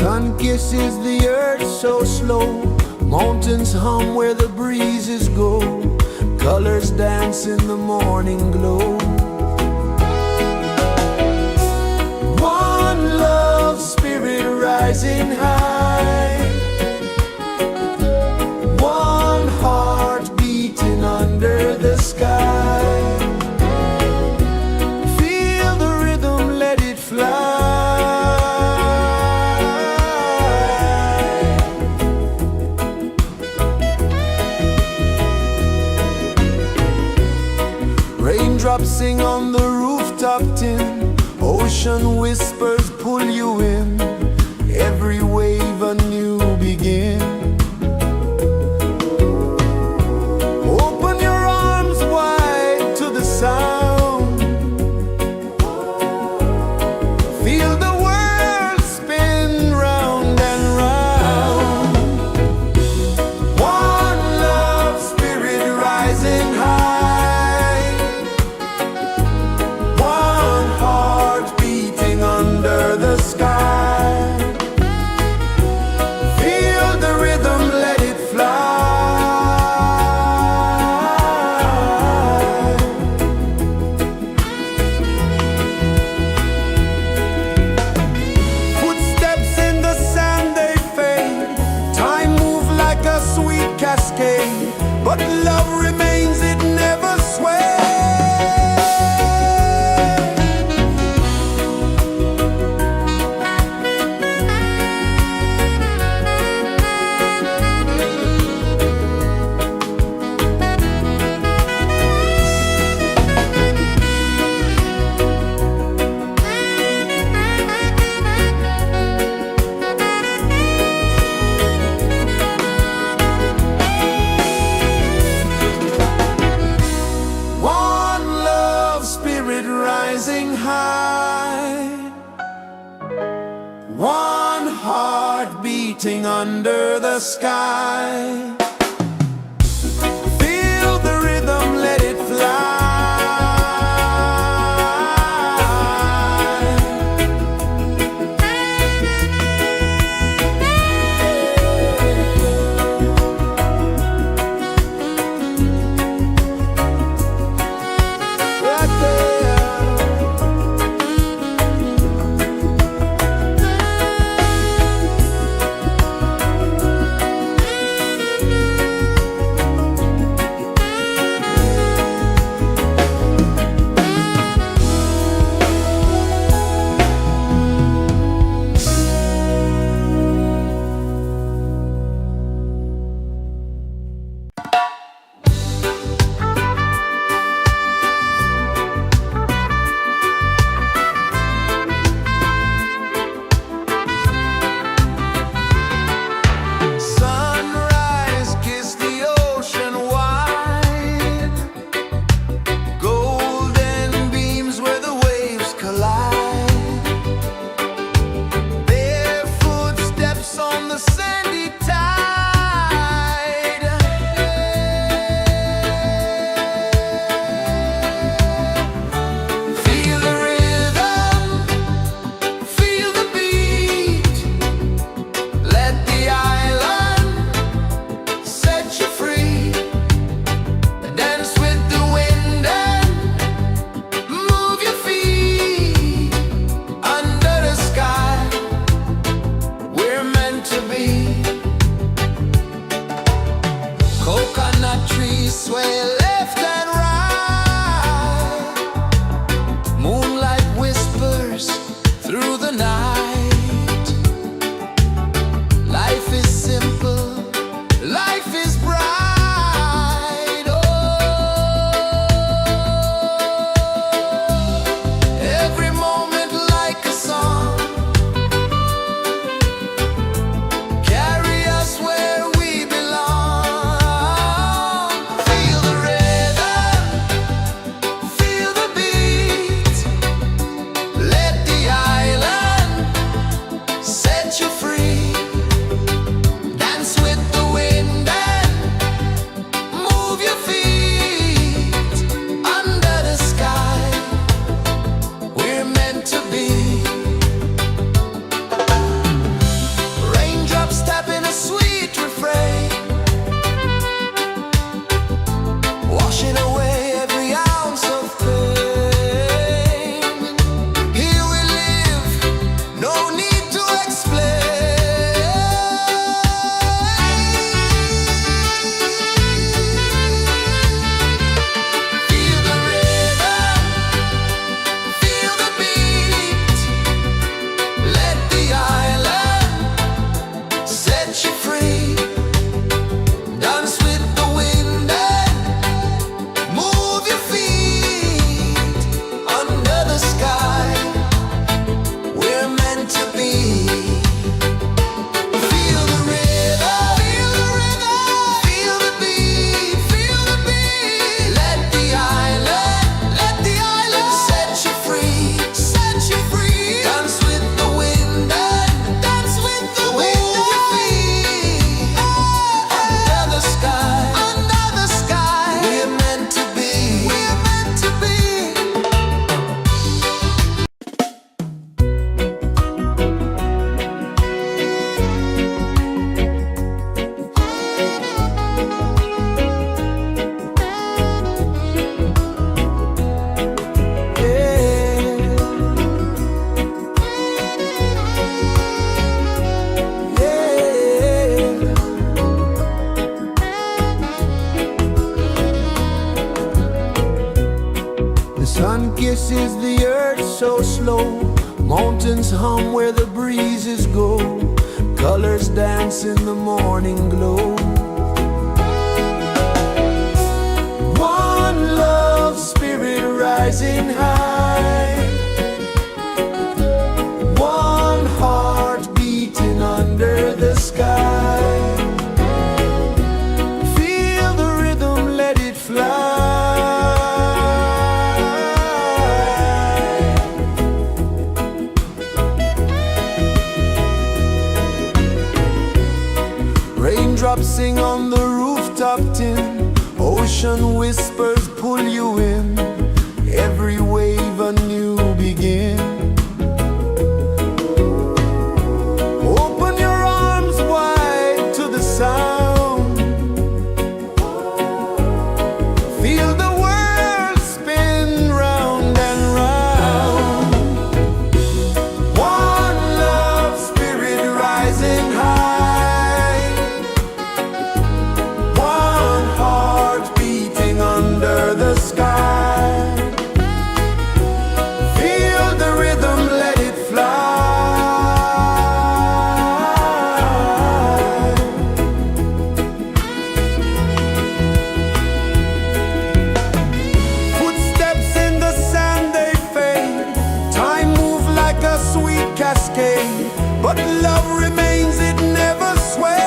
Sun kisses the earth so slow, mountains hum where the breezes go, colors dance in the morning glow. One love spirit rising high, one heart beating under the sky. Feel the rhythm, let it fly. Raindrops sing on the rooftop tin, ocean whispers pull you in, every wave a new begin. Open your arms wide to the sound, feel the world spin round and round. One love spirit rising high, under the sky. Feel the rhythm, let it fly. Footsteps in the sand, they fade. Time moves like a sweet cascade, but love remains, it never sways. Rising high, one heart beating under the sky. Feel the rhythm, let it fly. pulses the earth so slow. Mountains hum where the breezes go. Colors dance in the morning glow. One love, spirit rising high. One heart beating under the sky. Feel the rhythm, let it fly. Raindrops sing on the rooftop tin. Ocean whispers pull you in. Every wave a new begin. Open your arms wide to the sound. Feel the world spin round and round. One love, spirit rising high. One heart beating under the sky. Feel the rhythm, let it fly. Footsteps in the sand, they fade. Time moves like a sweet cascade, but love remains, it never sways.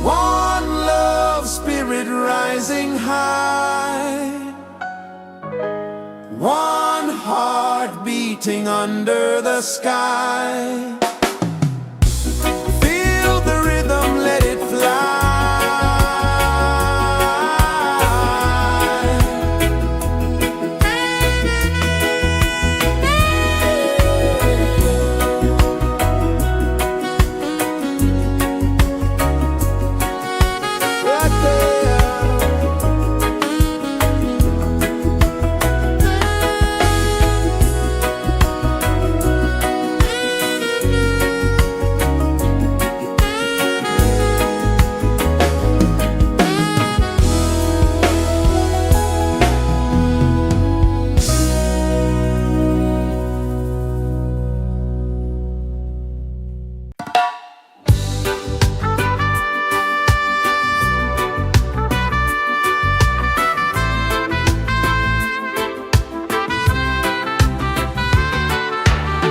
One love, spirit rising high. One heart beating under the sky. Feel the rhythm, let it fly. Right there.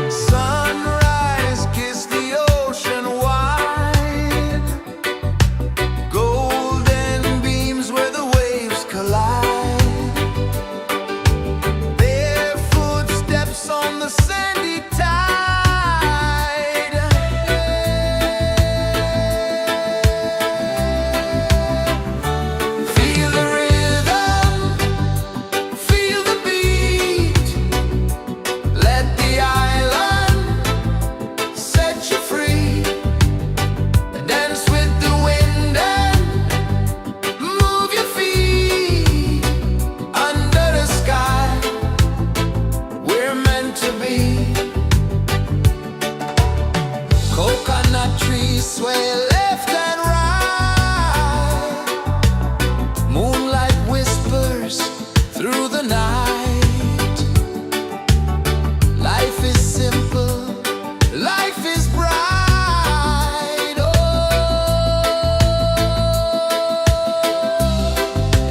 Sunrise, kiss the ocean wide. Golden beams where the waves collide. Their footsteps on the sandy tide. Feel the rhythm, feel the beat. Let the island set you free. Dance with the wind and move your feet. Under the sky, we're meant to be. Coconut trees sway left and right. Moonlight whispers through the night. Life is simple, life is bright. Oh,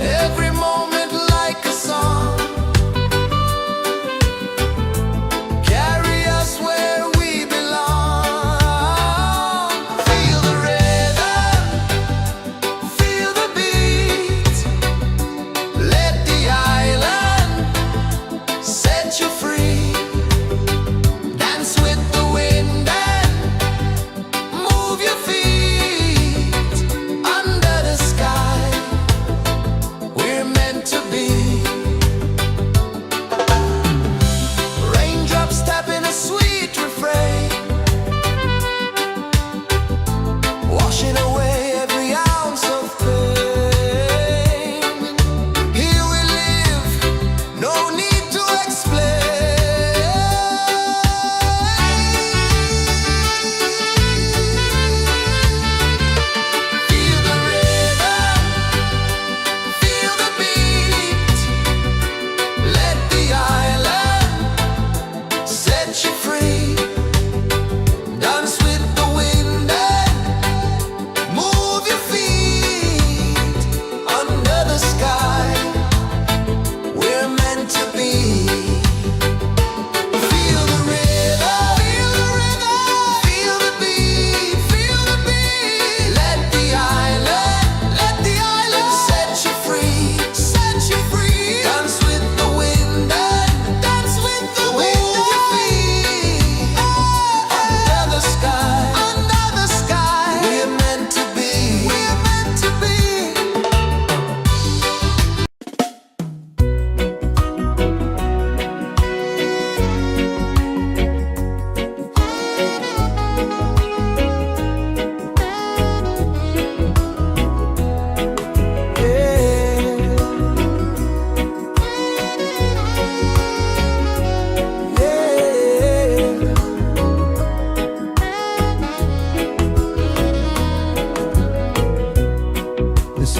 every moment like a song. Carry us where we belong. Feel the rhythm,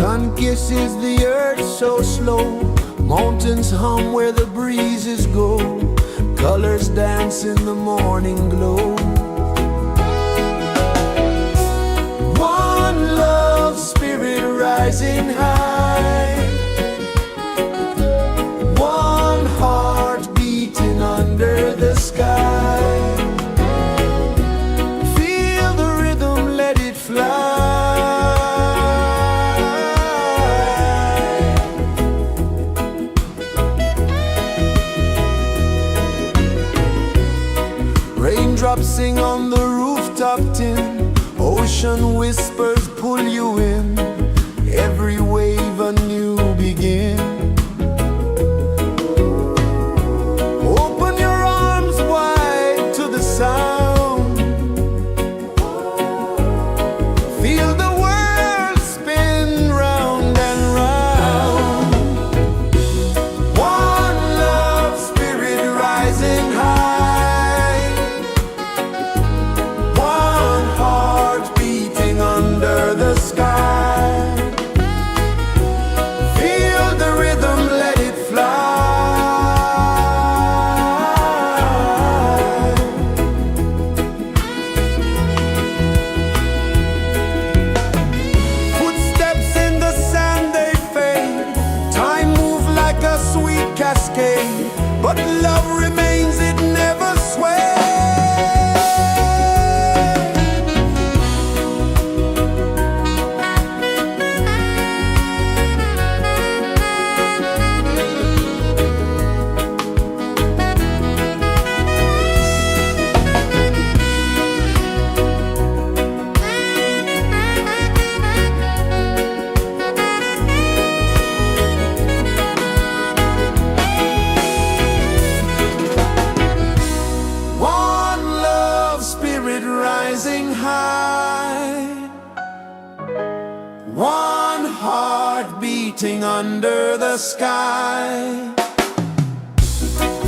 Sun kisses the earth so slow, mountains hum where the breezes go, colors dance in the morning glow. One love spirit rising high, one heart beating under the sky. Feel the rhythm, let it fly. Raindrops sing on the rooftop tin, ocean whispers pull you in, every wave a new begin. Open your arms wide to the sound, feel the world spin round and round. One love spirit rising high, one heart beating under the sky. Feel the rhythm, let it fly. Footsteps in the sand, they fade, time moves like a sweet cascade, but love remains, it never sways. One love spirit rising high, one heart beating under the sky.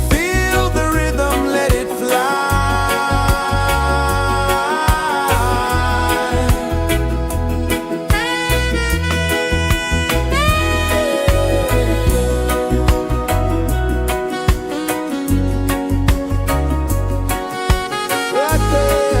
Feel the rhythm, let it fly. Right there.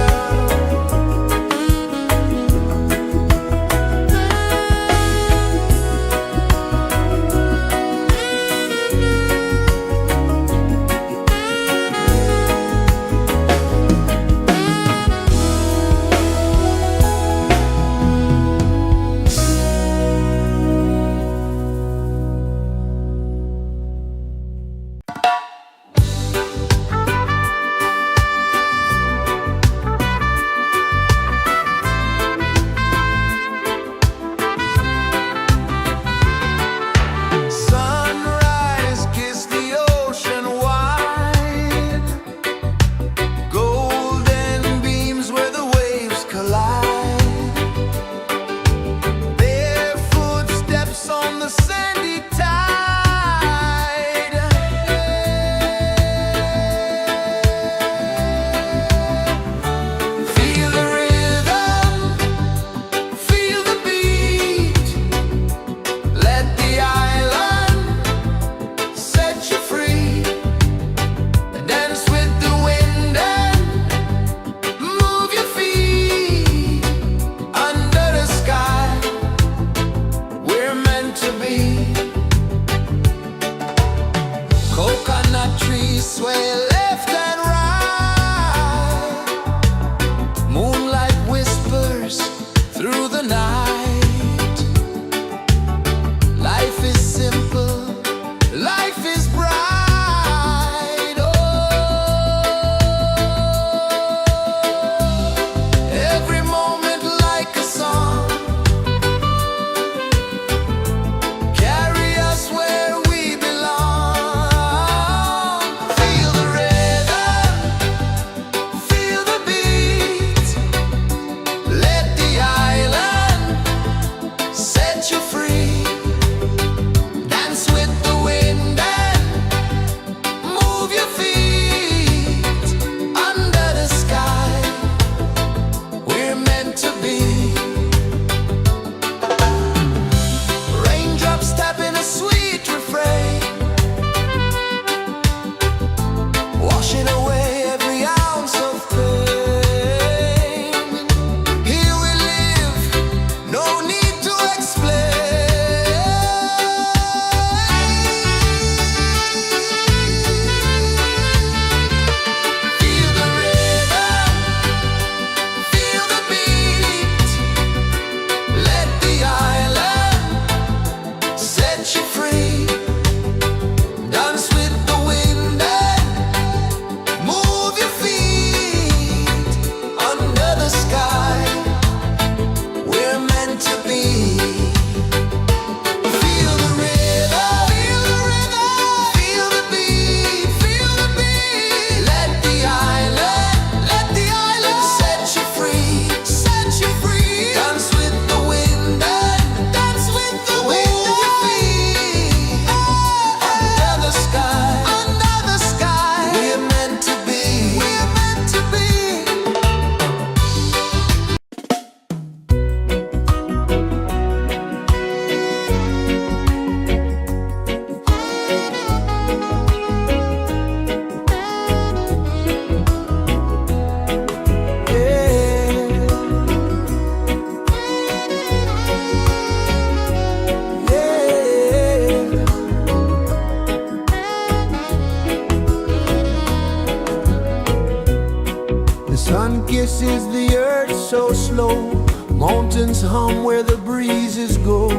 is the earth so slow. Mountains hum where the breezes go.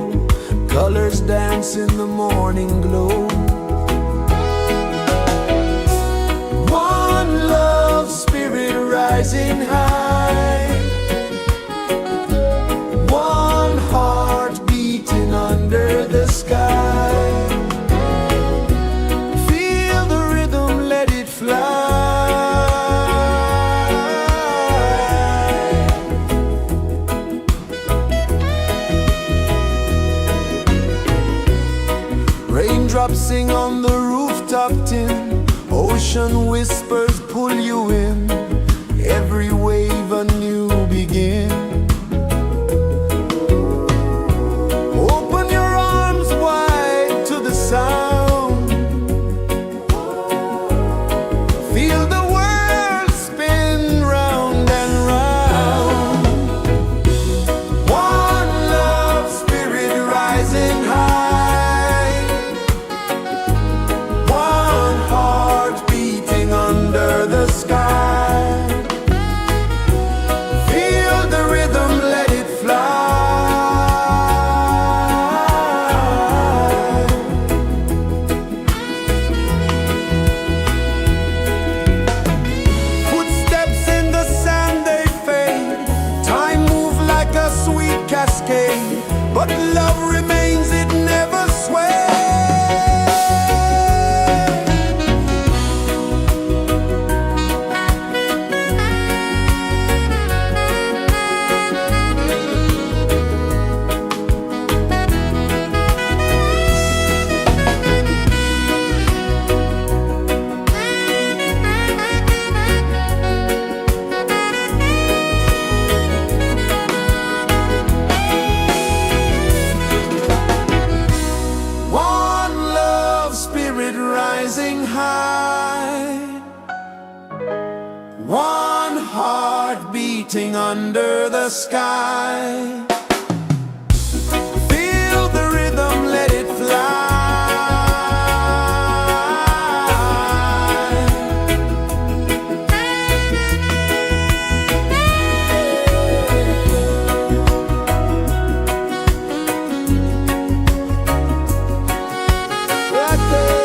Colors dance in the morning glow. One love spirit rising high. One heart beating under the sky. Feel the rhythm, let it fly. Raindrops sing on the rooftop tin. Ocean whispers pull you in. Every wave a new begin. Open your arms wide to the sound. Feel the world spin round and round. One love spirit rising high. One heart beating under the sky. Feel the rhythm, let it fly. Footsteps in the sand, they fade. Time moves like a sweet cascade, but love remains, it never sways. One love spirit rising high. One heart beating under the sky. Feel the rhythm, let it fly. Right there.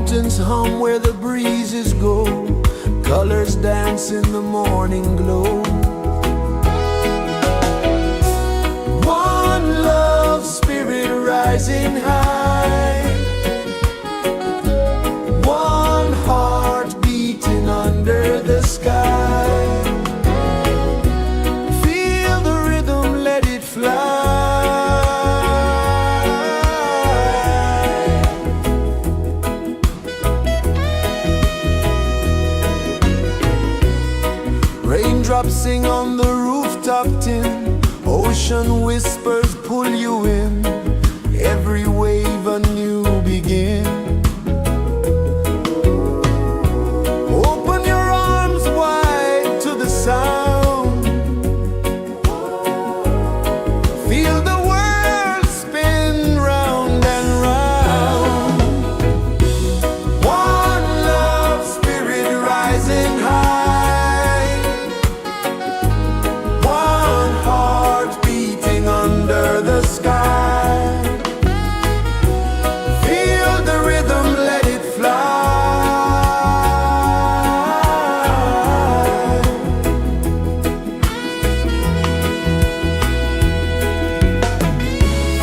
Mountains hum where the breezes go, colors dance in the morning glow. One love spirit rising high, one heart beating under the sky. Feel the rhythm, let it fly. Raindrops sing on the rooftop tin, ocean whispers pull you in, every wave a new begin. Open your arms wide to the sound, feel the world spin round and round. One love spirit rising high, one heart beating under the sky. Feel the rhythm, let it fly.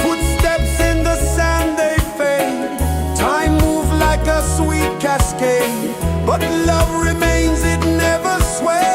Footsteps in the sand, they fade. Time moves like a sweet cascade, but love remains, it never sways.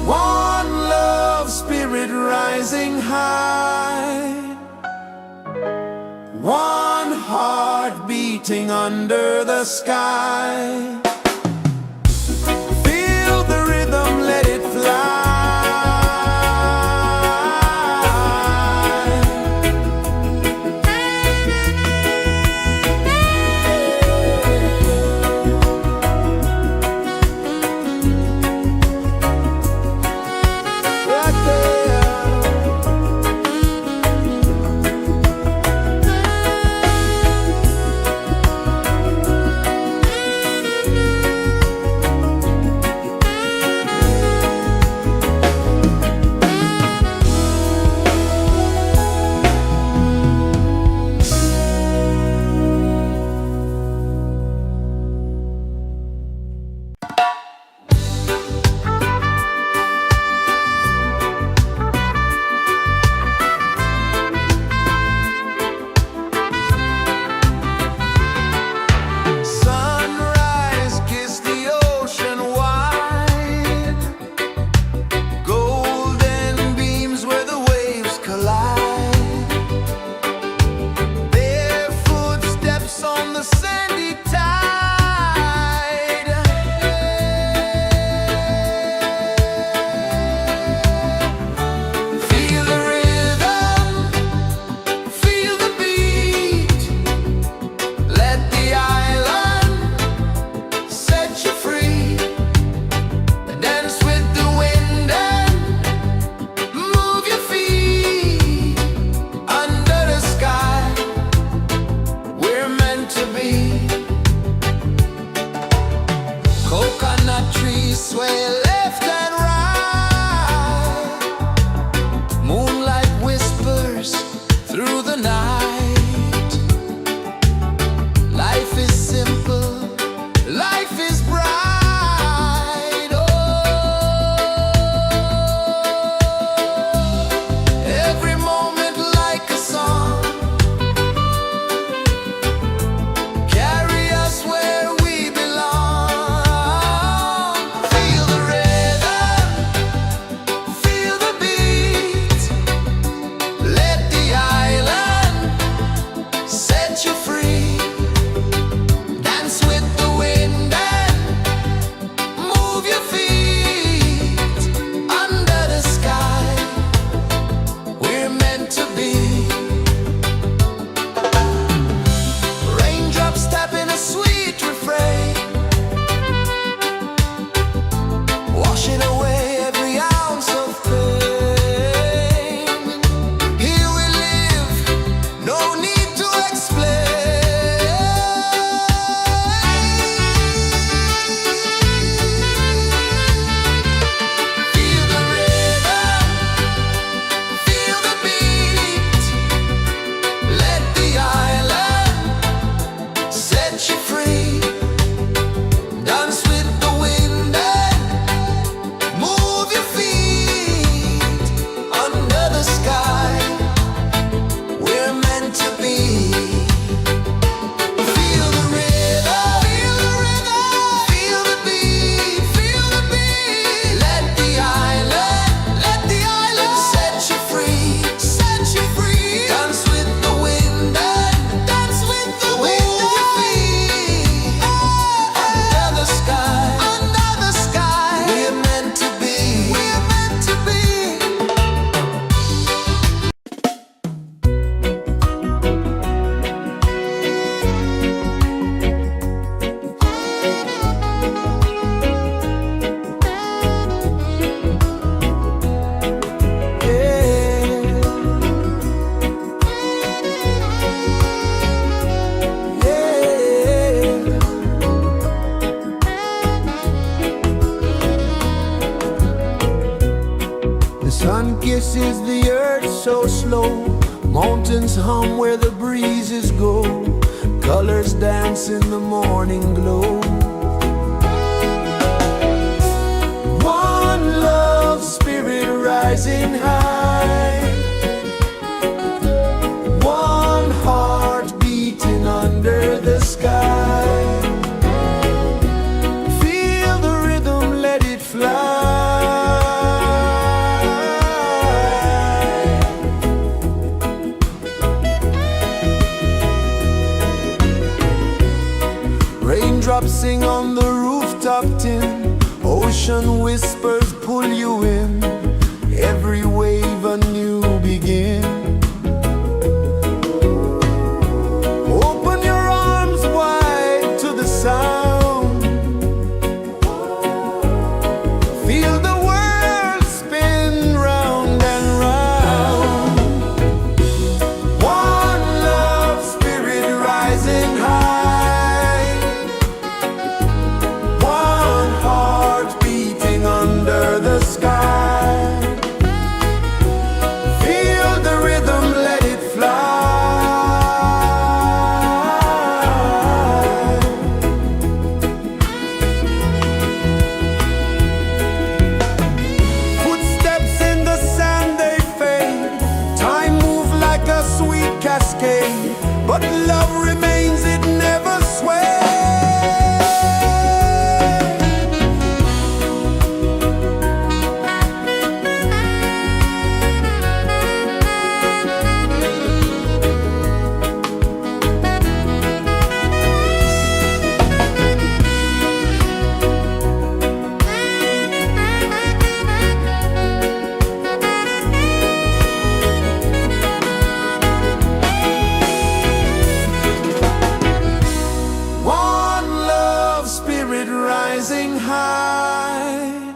One love spirit rising high, one heart beating under the sky. Feel the rhythm, let it fly. Right there. Sun kisses the earth so slow, mountains hum where the breezes go, colors dance in the morning glow. One love spirit rising high, one heart beating under the sky. Feel the rhythm, let it fly. Raindrops sing on the rooftop tin, ocean whispers pull you in, every wave a new begin. Open your arms wide to the sound, feel the world spin round and round. One love spirit rising high, one heart beating under the sky. Feel the rhythm, let it fly. Footsteps in the sand, they fade, time move like a sweet cascade, but love remains, it never sways. One love spirit rising high,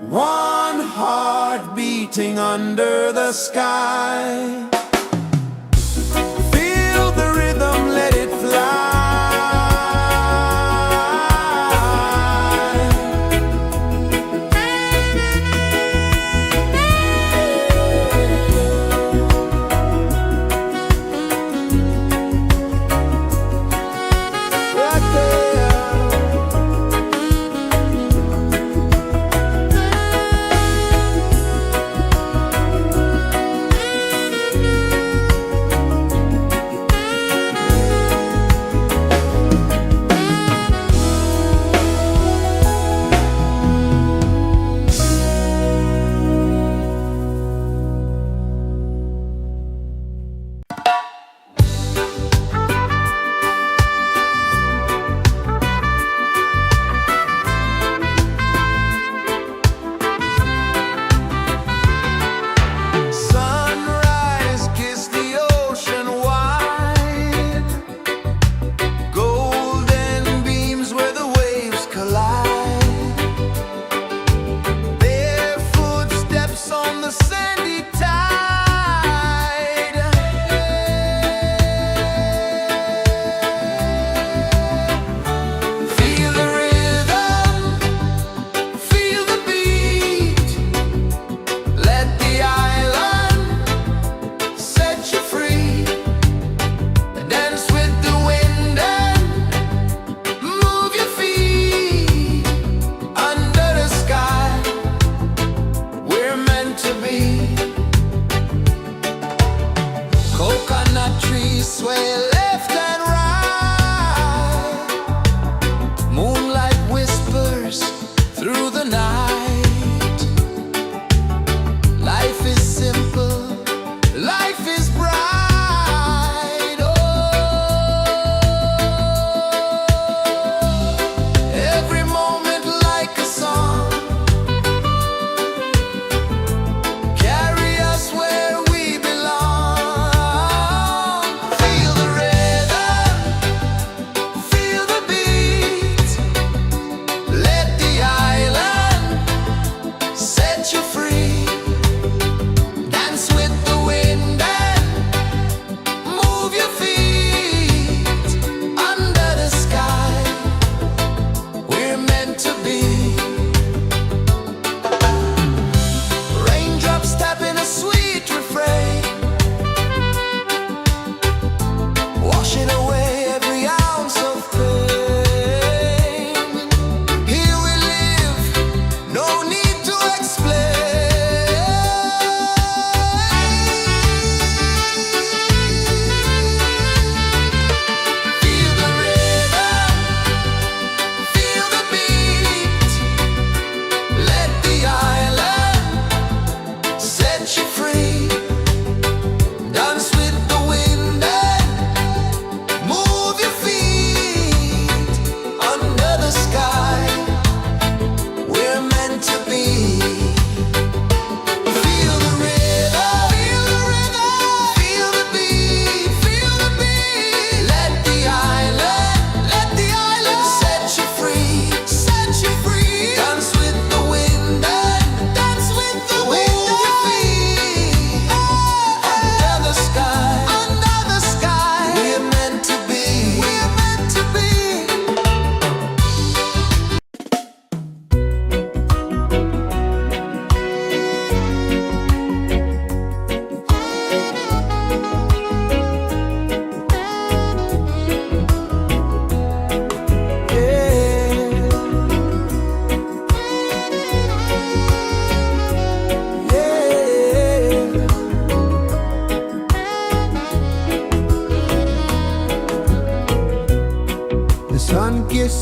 one heart beating under the sky. Feel the rhythm, let it fly. Right there.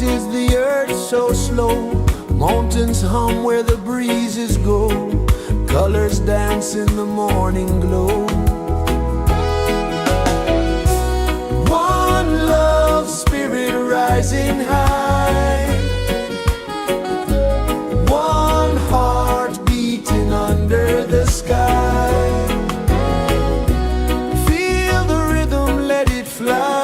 pulses the earth so slow. Mountains hum where the breezes go. Colors dance in the morning glow. One love, spirit rising high. One heart beating under the sky. Feel the rhythm, let it fly.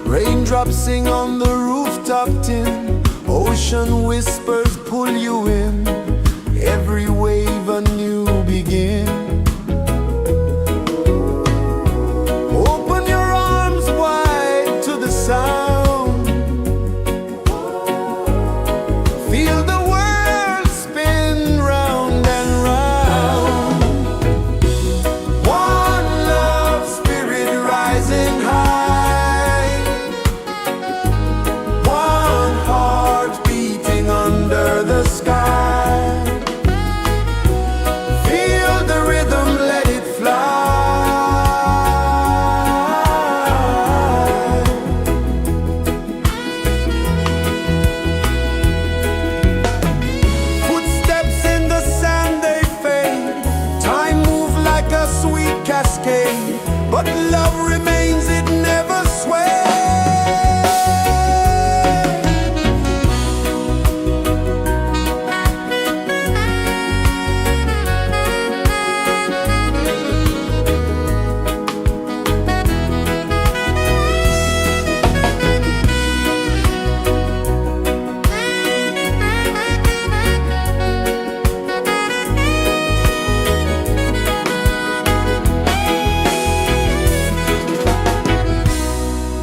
Raindrops sing on the rooftop tin. Ocean whispers pull you in. Every wave a new begin. Open your arms wide to the sound. Feel the world spin round and round. One love, spirit rising high. One heart beating under the sky. Feel the rhythm, let it fly. Footsteps in the sand, they fade. Time moves like a sweet cascade, but love remains, it never sways.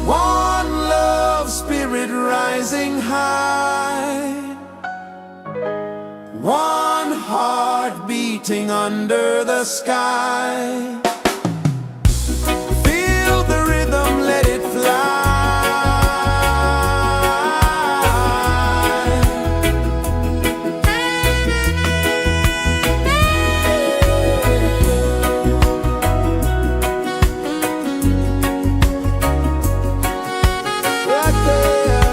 One love, spirit rising high. One heart beating under the sky. Feel the rhythm, let it fly. Right there.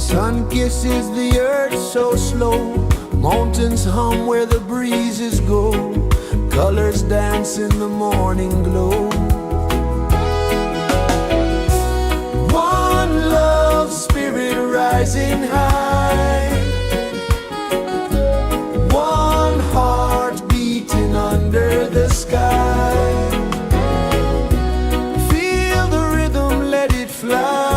Sun kisses the earth so slow, mountains hum where the breezes go, colors dance in the morning glow. One love spirit rising high, one heart beating under the sky. Feel the rhythm, let it fly.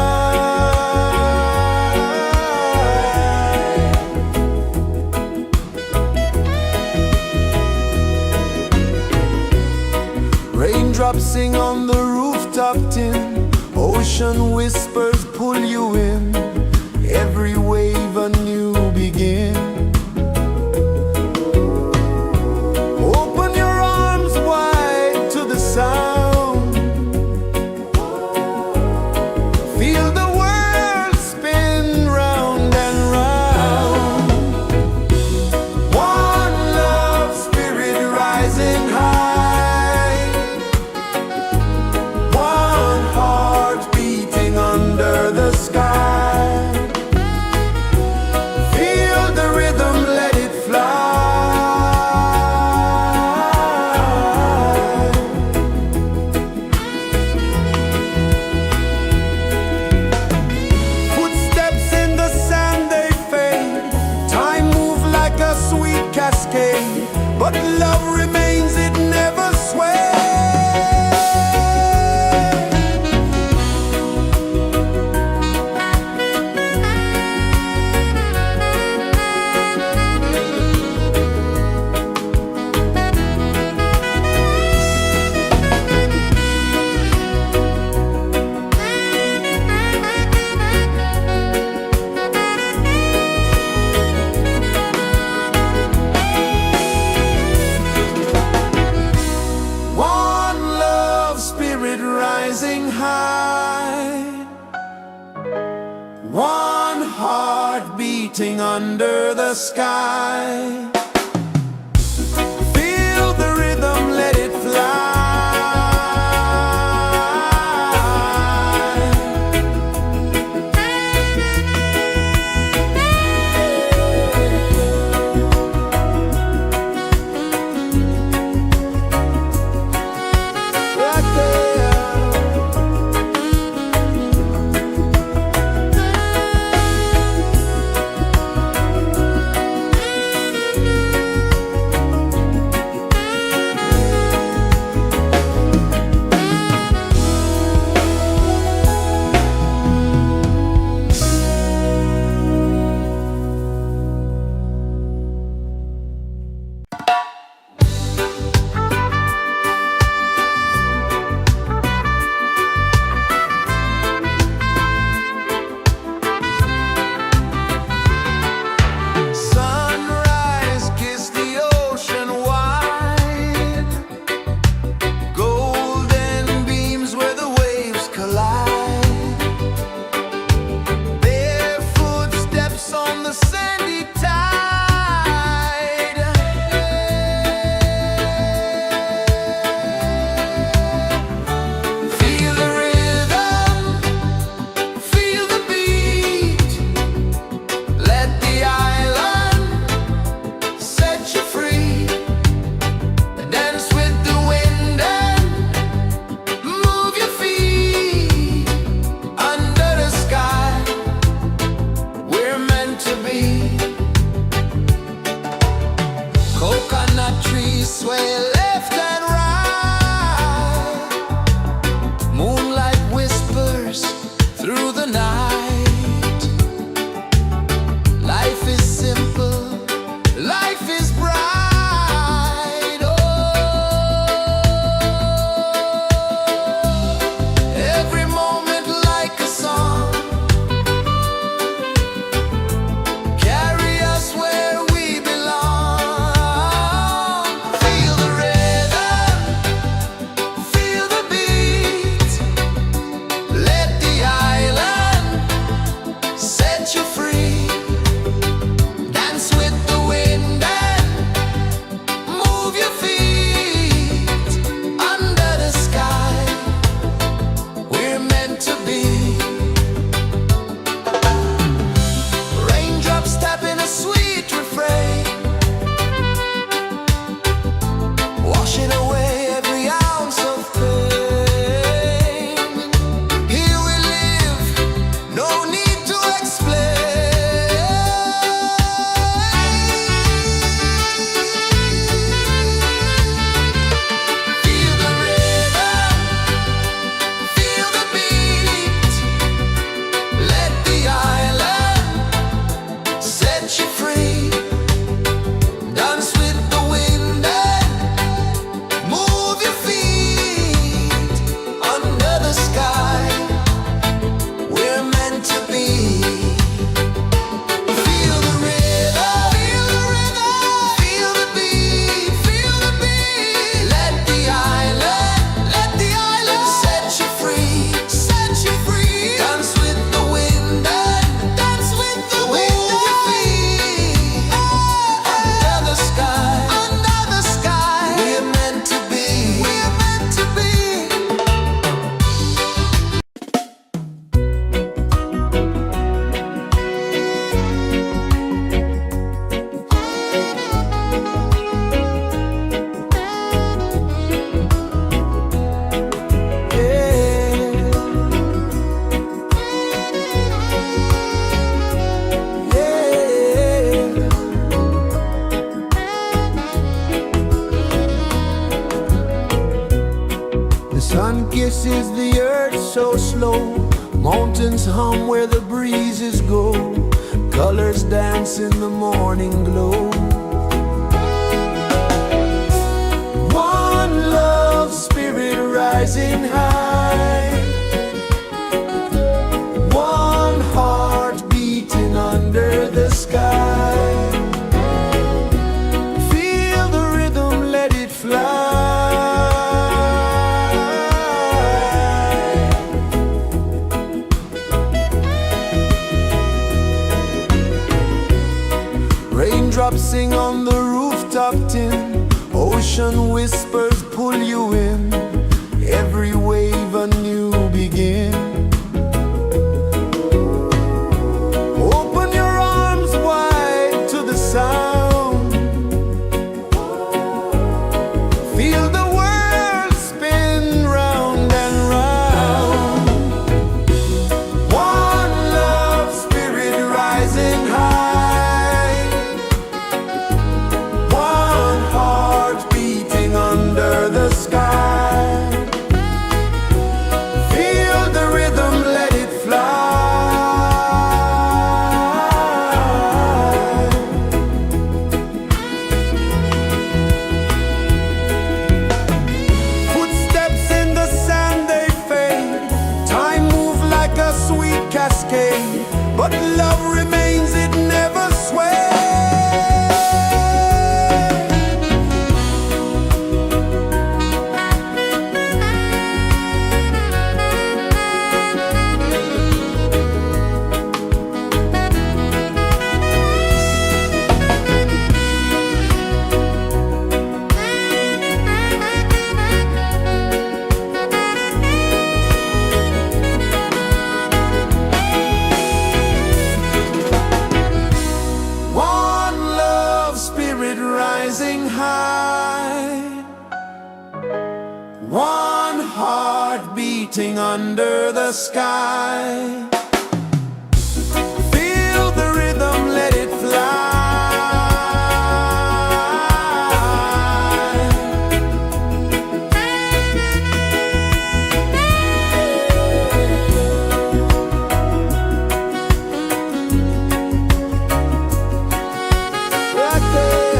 Raindrops sing on the rooftop tin, ocean whispers pull you in, every wave a new begin. Open your arms wide to the sound, feel the world spin round and round. One love spirit rising high, one heart beating under the sky. Feel the rhythm, let it fly. Footsteps in the sand, they fade. Time moves like a sweet cascade, but love remains, it never sways. One love spirit rising high, one heart beating under the sky. Feel the rhythm, let it fly. Right there. Sunrise, kiss the ocean wide, golden beams where the waves collide, bare footsteps on the sandy tide. Feel the rhythm, feel the beat, let the island set you free. Dance with the wind and move your feet under the sky. We're meant to be. Coconut trees sway left and right, moonlight whispers through the night. Life is simple, life is bright. Oh, every moment like a song, carry us where we belong. Feel the rhythm, feel the beat, let the island pulses the earth so slow. Mountains hum where the breezes go. Colors dance in the morning glow. One love spirit rising high. One heart beating under the sky. Feel the rhythm, let it fly. Raindrops sing on the rooftop tin. Ocean whispers pull you in. Every wave a new begin. Open your arms wide to the sound. Feel the world spin round and round. One love spirit rising high. One heart beating under the sky. Feel the rhythm, let it fly. Footsteps in the sand, they fade. Time moves like a sweet cascade. But love remains, it never sways. One love spirit rising high. One heart beating under the sky. Feel the rhythm, let it fly. Right there.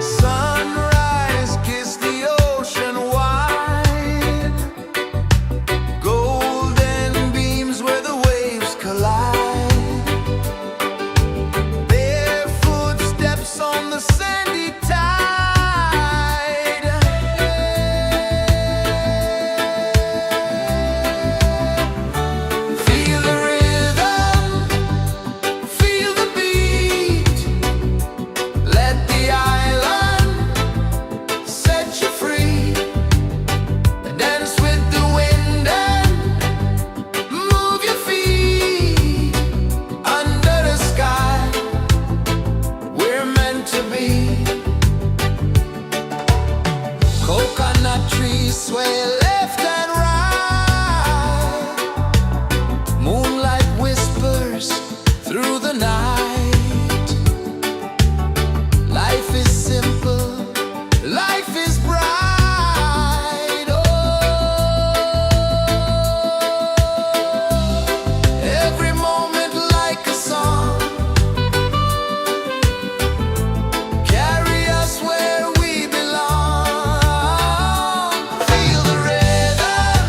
Sunrise, kiss the ocean wide. Golden beams where the waves collide. Bare footsteps on the sandy tide. Feel the rhythm, feel the beat. Let the island set you free. Dance with the wind and move your feet. Under the sky, we're meant to be. Coconut trees sway left and right. Moonlight whispers through the night. Life is simple, life is bright. Oh, every moment like a song. Carry us where we belong. Feel the rhythm,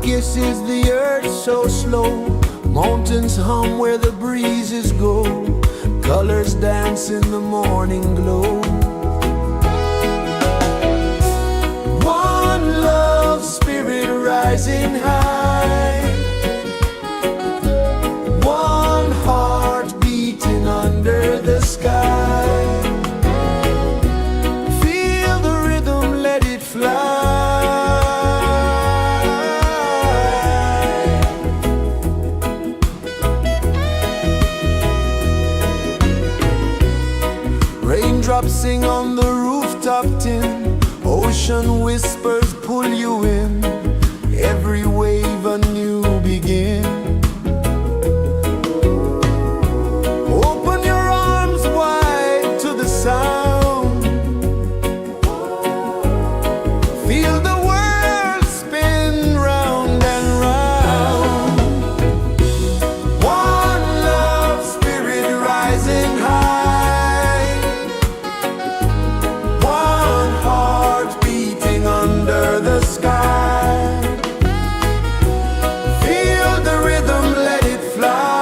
kisses the earth so slow. Mountains hum where the breezes go. Colors dance in the morning glow. One love spirit rising high. One heart beating under the sky. Feel the rhythm, let it fly. Raindrops sing on the rooftop tin. Ocean whispers pull you in. Every wave a new begin. Open your arms wide to the sound. Feel the world spin round and round. One love spirit rising high. One heart beating under the sky. Feel the rhythm, let it fly.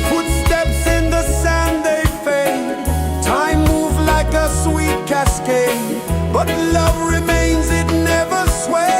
Footsteps in the sand, they fade. Time moves like a sweet cascade, but love remains, it never sways.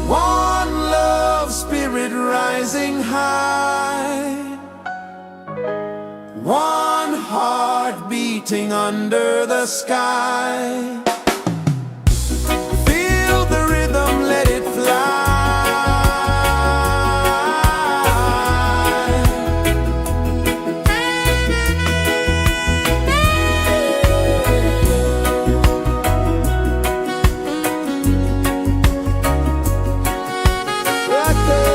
One love spirit rising high. One heart beating under the sky. Feel the rhythm, let it fly. Right there.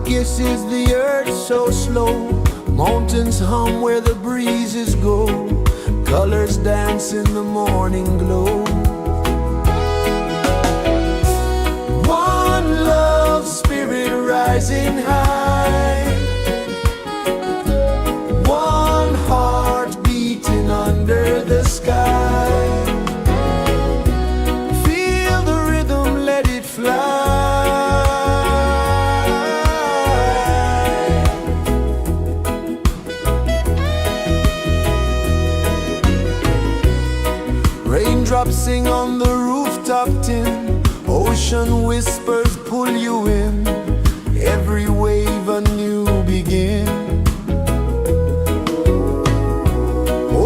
kisses the earth so slow. Mountains hum where the breezes go. Colors dance in the morning glow. One love spirit rising high. One heart beating under the sky. Feel the rhythm, let it fly. Raindrops sing on the rooftop tin. Ocean whispers pull you in. Every wave a new begin.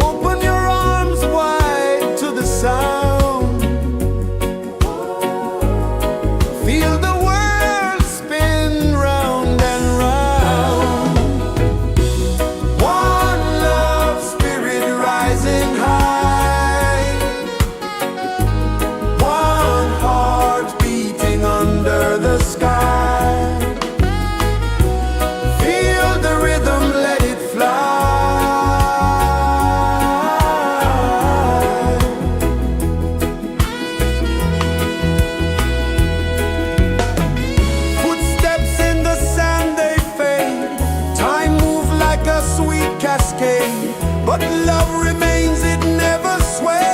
Open your arms wide to the sound. Feel the world spin round and round. One love spirit rising high. One heart beating under the sky. Feel the rhythm, let it fly. Footsteps in the sand, they fade. Time moves like a sweet cascade, but love remains, it never sways.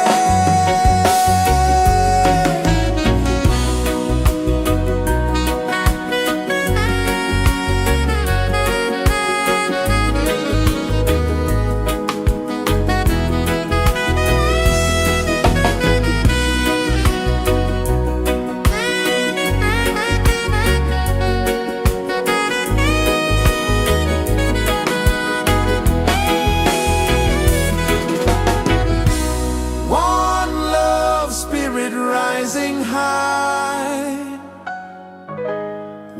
One love spirit rising high.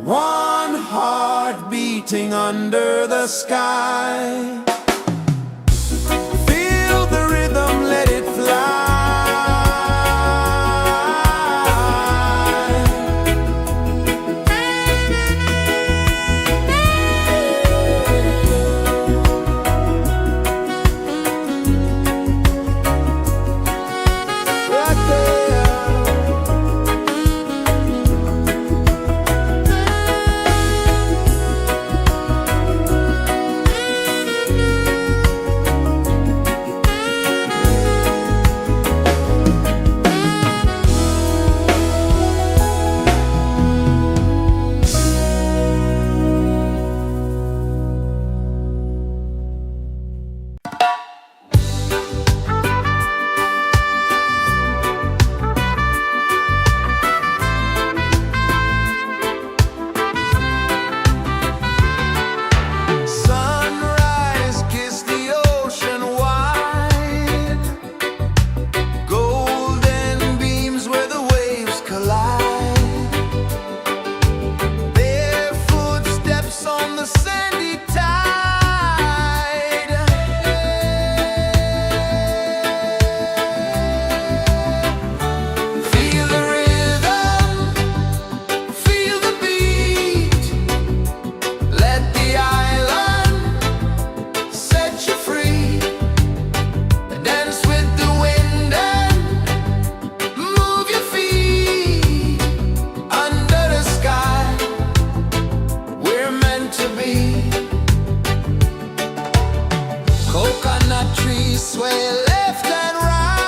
One heart beating under the sky. Feel the rhythm, let it fly. Right there. Sunrise, kiss the ocean wide. Golden beams where the waves collide. Bare footsteps on the sandy tide. Feel the rhythm, feel the beat. Let the island set you free. Dance with the wind and move your feet. Under the sky, we're meant to be. Coconut trees sway left and right.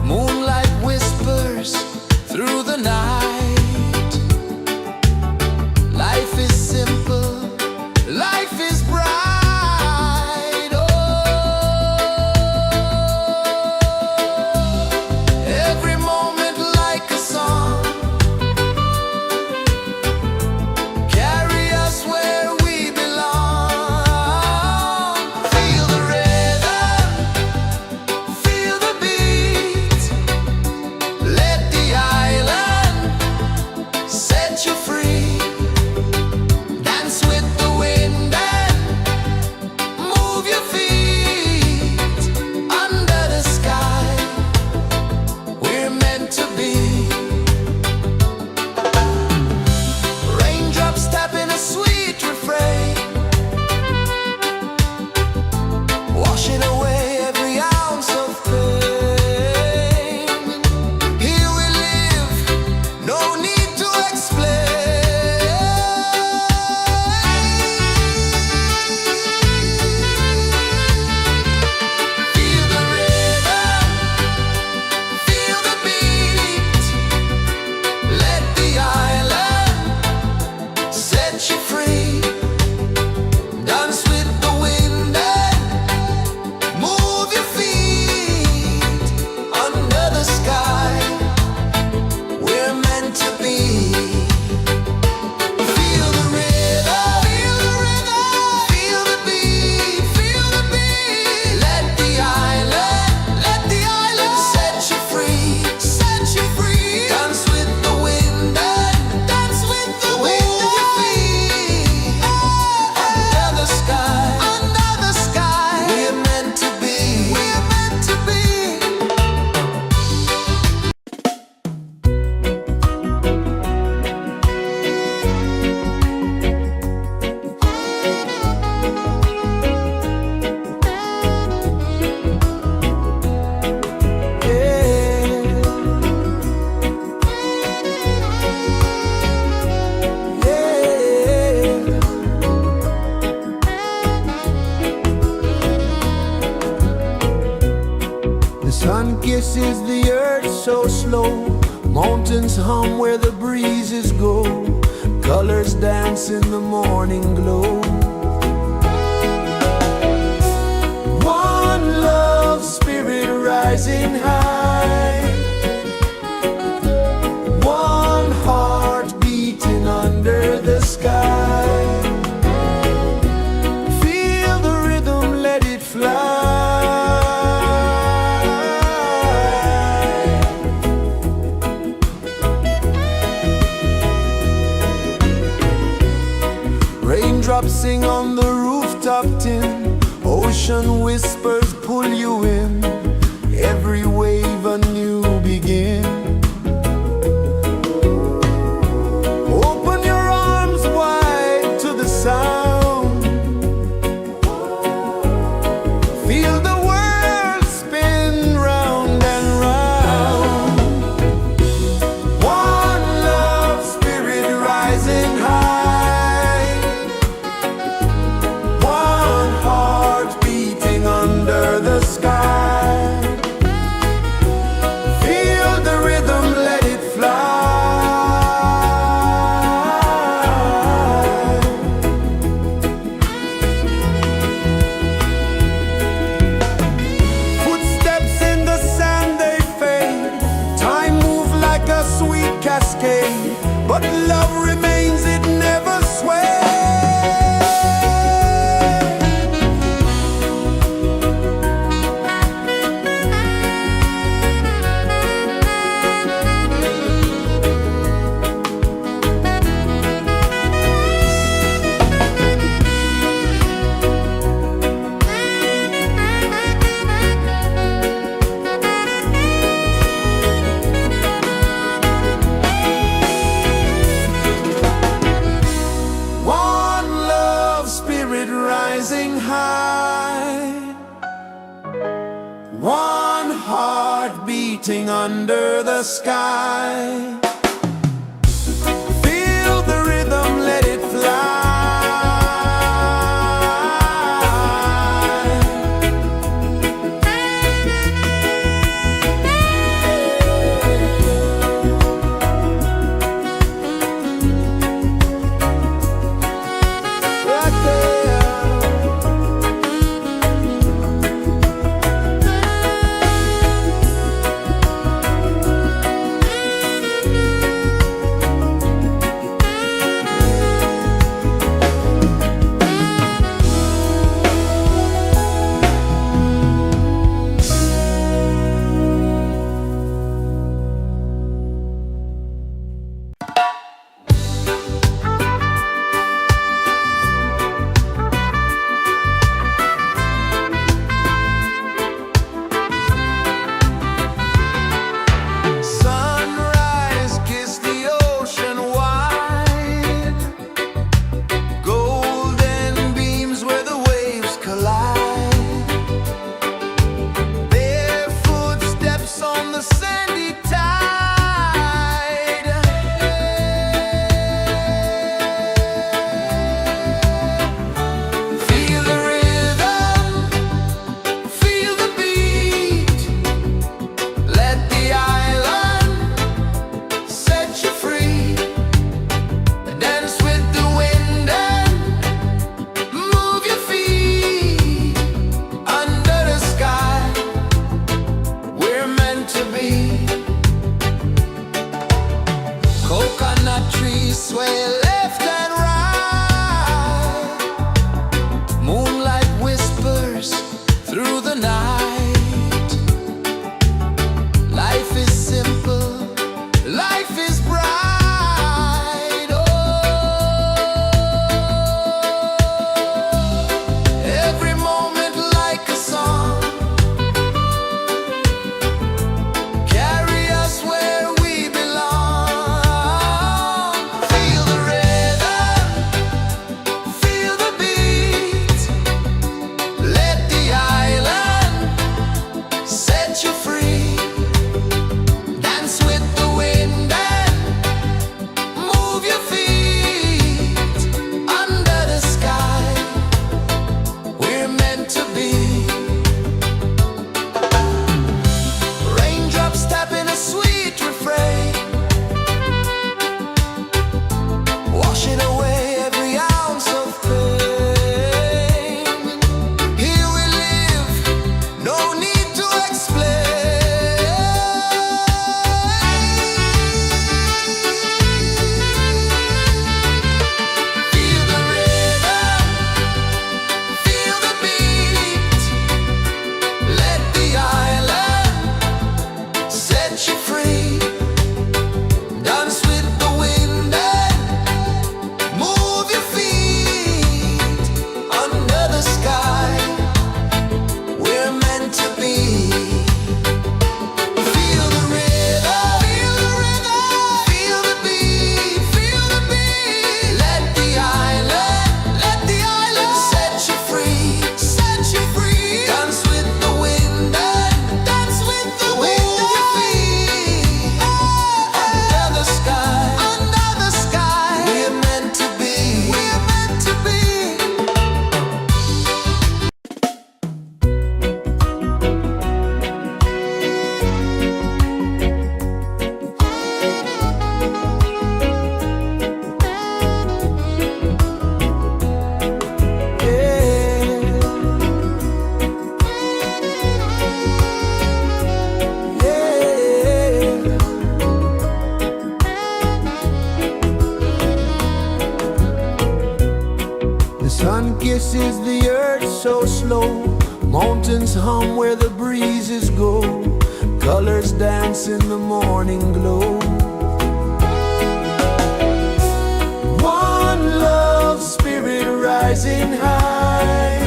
Moonlight whispers through the night. Life is simple, life is bright. Oh, every moment like a song. set you free. Dance with the wind and move your feet under the sky. We're meant to be. Feel the rhythm, feel the rhythm, feel the beat, feel the beat. Let the island set you free, set you free. Dance with the wind and dance with the wind. Move your feet under the sky, under the sky. We're meant to be, we're meant to be. The sun kisses the earth so slow. Mountains hum where the breezes go. Colors dance in the morning glow. One love spirit rising high. One heart beating under the sky. Feel the rhythm, let it fly. Raindrops sing on the rooftop tin. Ocean whispers pull you in. Every wave a new begin. Open your arms wide to the sound. Feel the world spin round and round. One love spirit rising high. One heart beating under the sky. Feel the rhythm, let it fly. Footsteps in the sand, they fade. Time moves like a sweet cascade, but love remains, it never sways. One love spirit rising high. One heart beating under the sky. Feel the rhythm, let it fly. Right there. Sun kisses the earth so slow, mountains hum where the breezes go, colors dance in the morning glow. One love spirit rising high,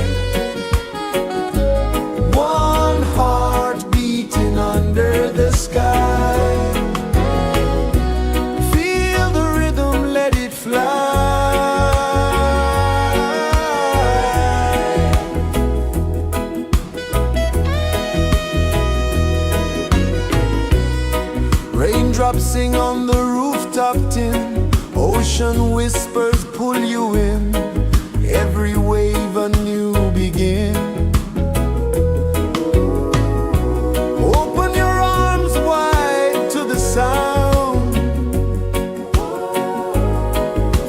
one heart beating under the sky. Feel the rhythm, let it fly. Raindrops sing on the rooftop tin, ocean whispers pull you in, every wave a new begin. Open your arms wide to the sound,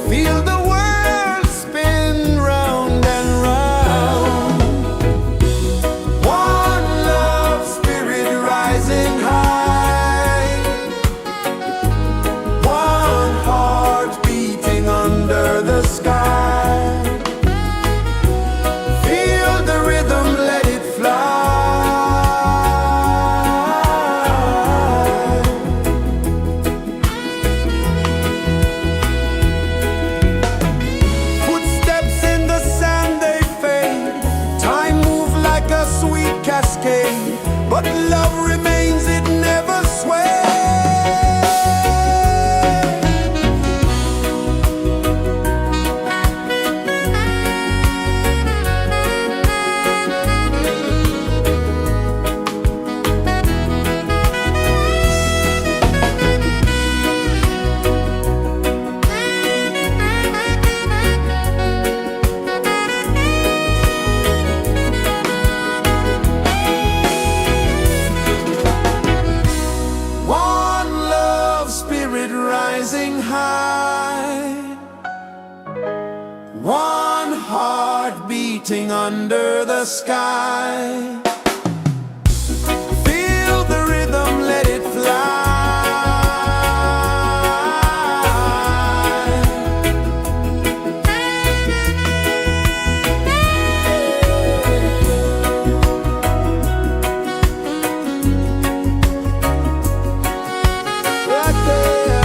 feel the world spin round and round. One love spirit rising high, one heart beating under the sky. Feel the rhythm, let it fly. Footsteps in the sand, they fade, time moves like a sweet cascade, but love remains, it never sways. One love spirit rising high, one heart beating under the sky. Feel the rhythm, let it fly. Right there.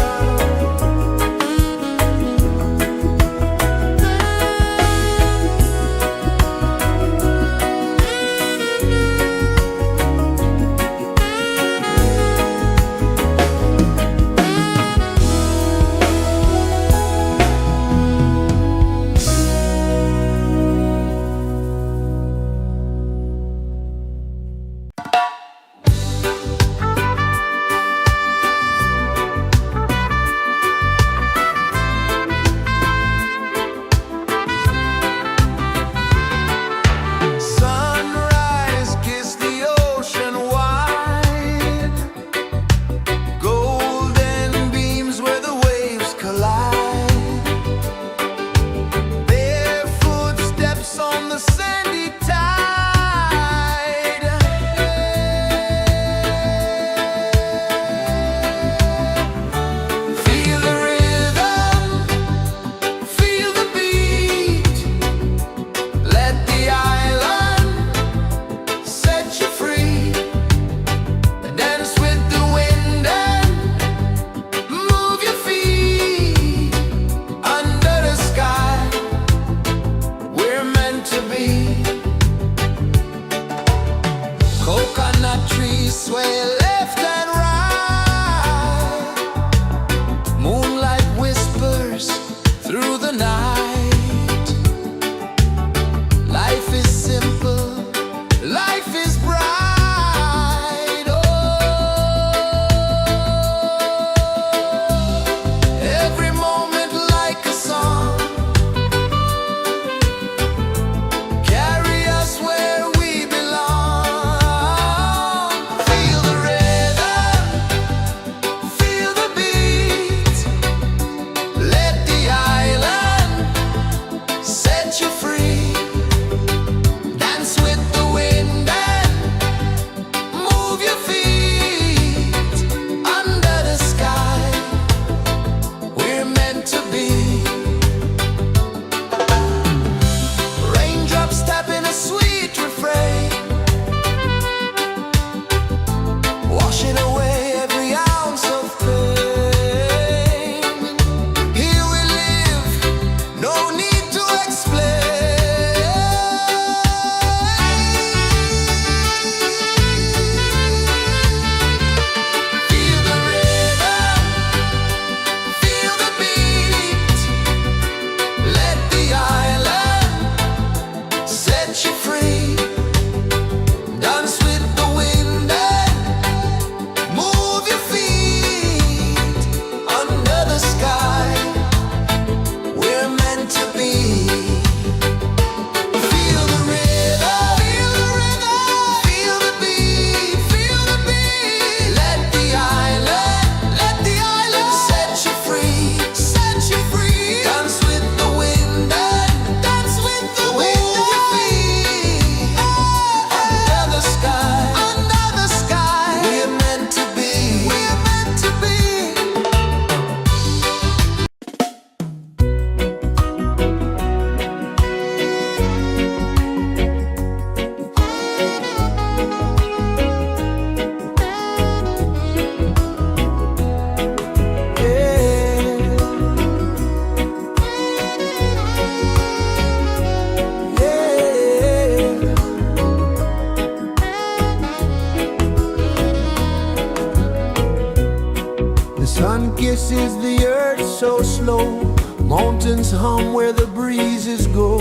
is the earth so slow? Mountains hum where the breezes go.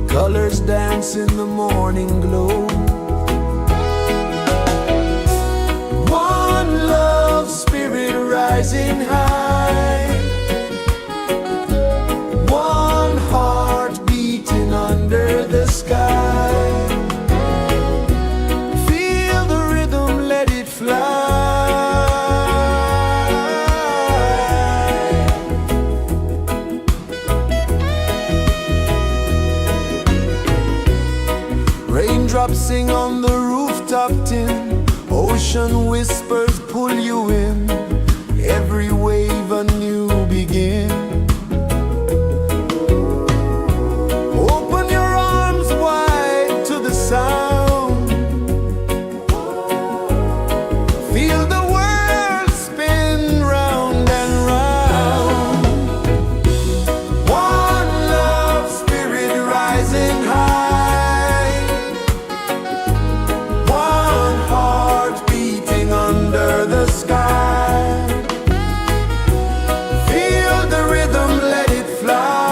Colors dance in the morning glow. One love spirit rising high. One heart beating under the sky. Feel the rhythm, let it fly. Raindrops sing on the rooftop tin. Ocean whispers pull you in. Every wave a new begin. Open your arms wide to the sound. Feel the world spin round and round. One love spirit rising high. One heart beating under the sky. Feel the rhythm, let it fly.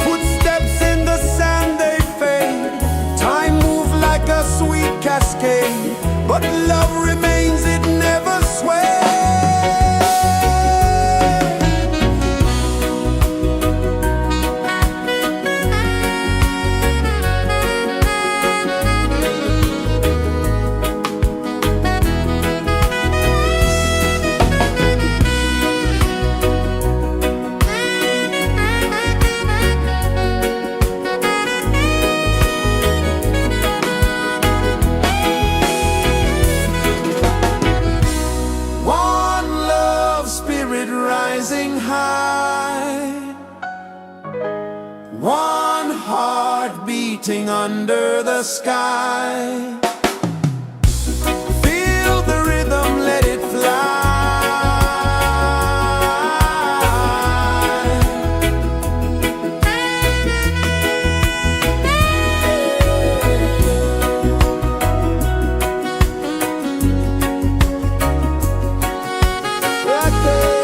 Footsteps in the sand, they fade. Time moves like a sweet cascade, but love remains, it never sways. One love spirit rising high. One heart beating under the sky. Feel the rhythm, let it fly. Right there.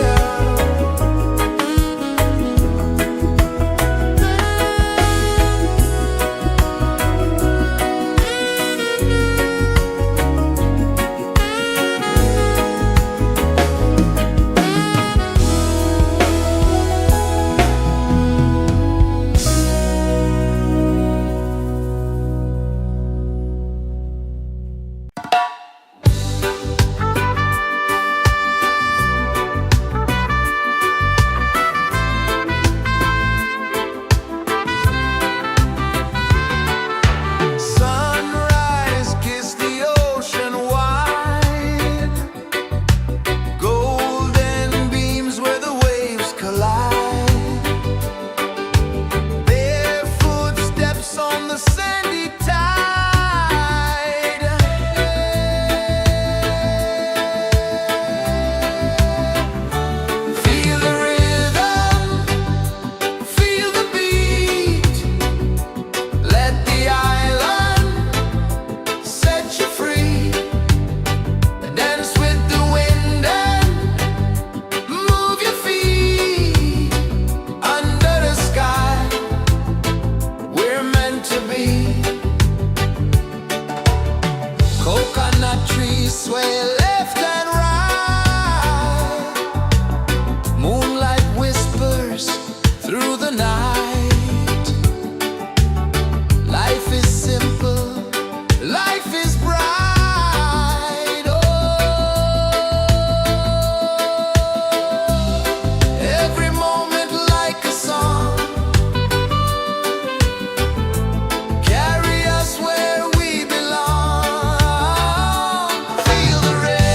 Sunrise, kiss the ocean wide. Golden beams where the waves collide. Bare footsteps on the sandy tide. Feel the rhythm, feel the beat. Let the island set you free. Dance with the wind and move your feet. Under the sky, we're meant to be. Coconut trees sway left and right. Moonlight whispers through the night. Life is simple, life is bright. Oh, every moment like a song. Carry us where we belong. Feel the rhythm.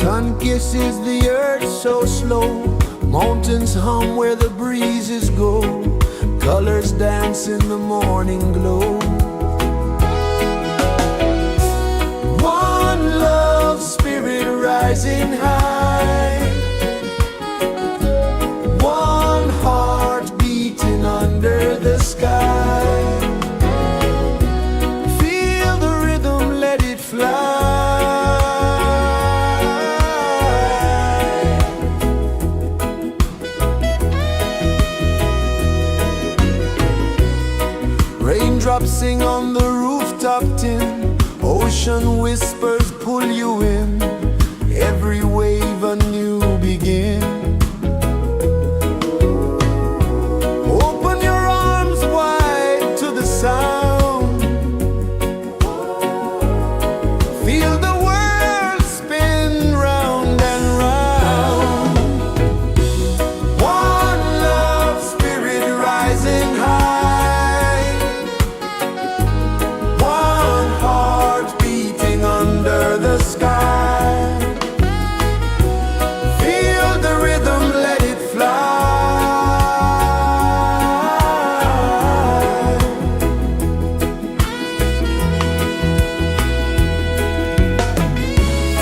Sun kisses the earth so slow, mountains hum where the breezes go, colors dance in the morning glow. One love spirit rising high, one heart beating under the sky. Feel the rhythm, let it fly. Raindrops sing on the rooftop tin, ocean whispers pull you in, every wave a new begin. Open your arms wide to the sound, feel the world spin round and round. One love spirit rising high, one heart beating under the sky. Feel the rhythm, let it fly.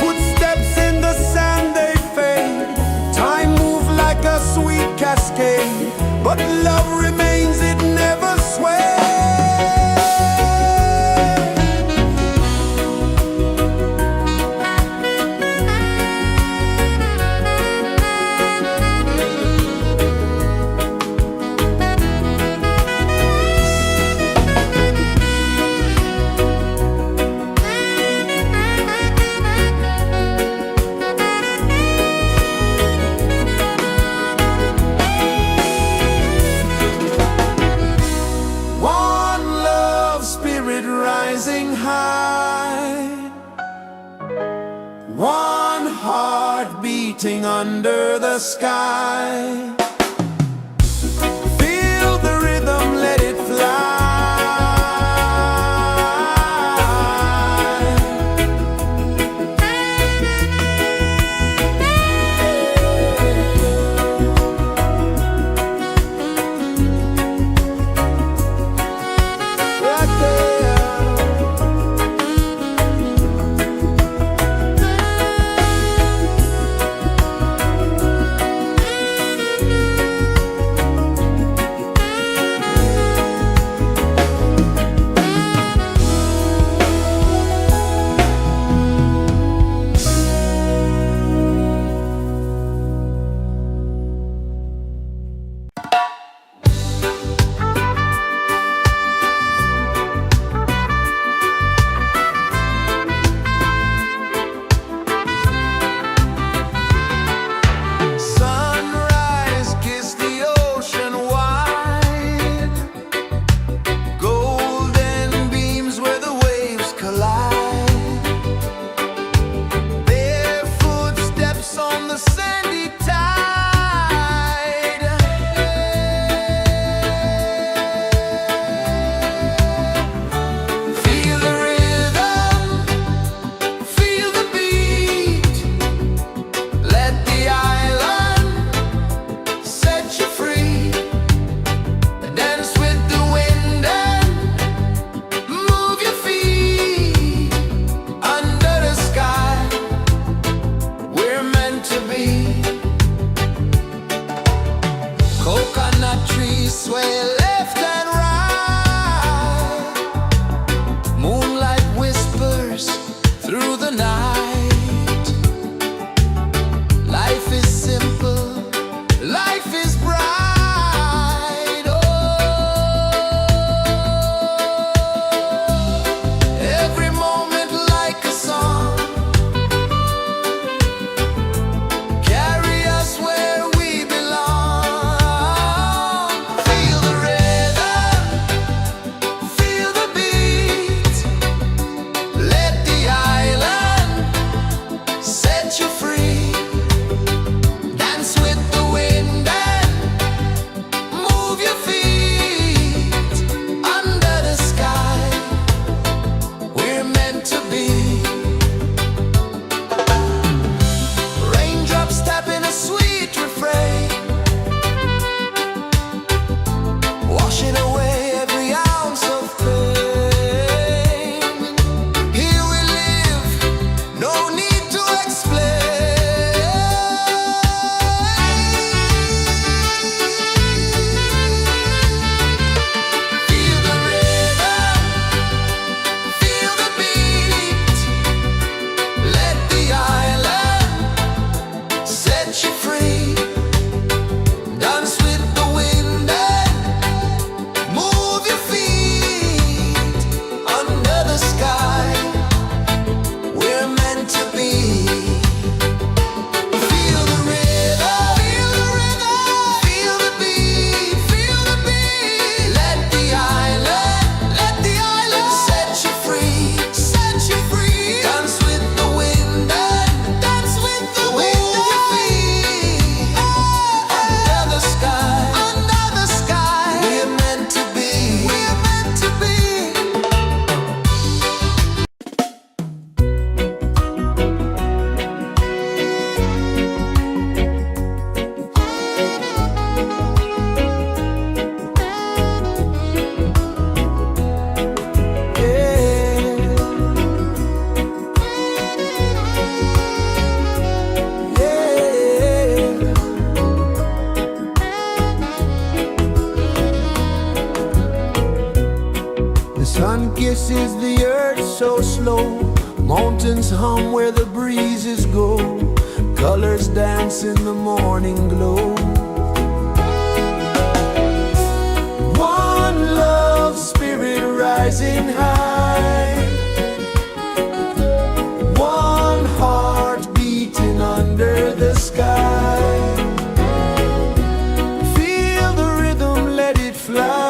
Footsteps in the sand, they fade. Time moves like a sweet cascade, but love remains, it never sways. One love spirit rising high, one heart beating under the sky. Feel the rhythm, let it fly. Right there. Sunrise, kiss the ocean wide, golden beams where the waves collide, bare footsteps on the sandy tide. Feel the rhythm, feel the beat, let the island set you free. Dance with the wind and move your feet under the sky. We're meant to be. Coconut trees sway left and right, moonlight whispers through the night. Life is simple, life is bright. Oh, every moment like a song, carry us where we belong. Feel the rhythm, feel the beat, let the island set you free. Dance with the wind and move your feet under the sky. We're meant to be. so slow. Mountains hum where the breezes go. Colors dance in the morning glow. One love spirit rising high. One heart beating under the sky. Feel the rhythm, let it fly.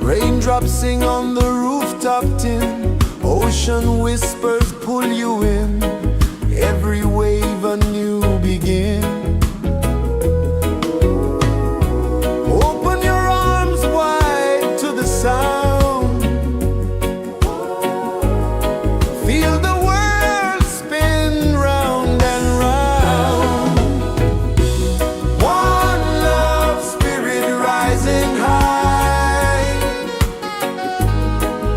Raindrops sing on the rooftop tin. Ocean whispers pull you in. Every wave a new begin. Open your arms wide to the sound. Feel the world spin round and round. One love spirit rising high.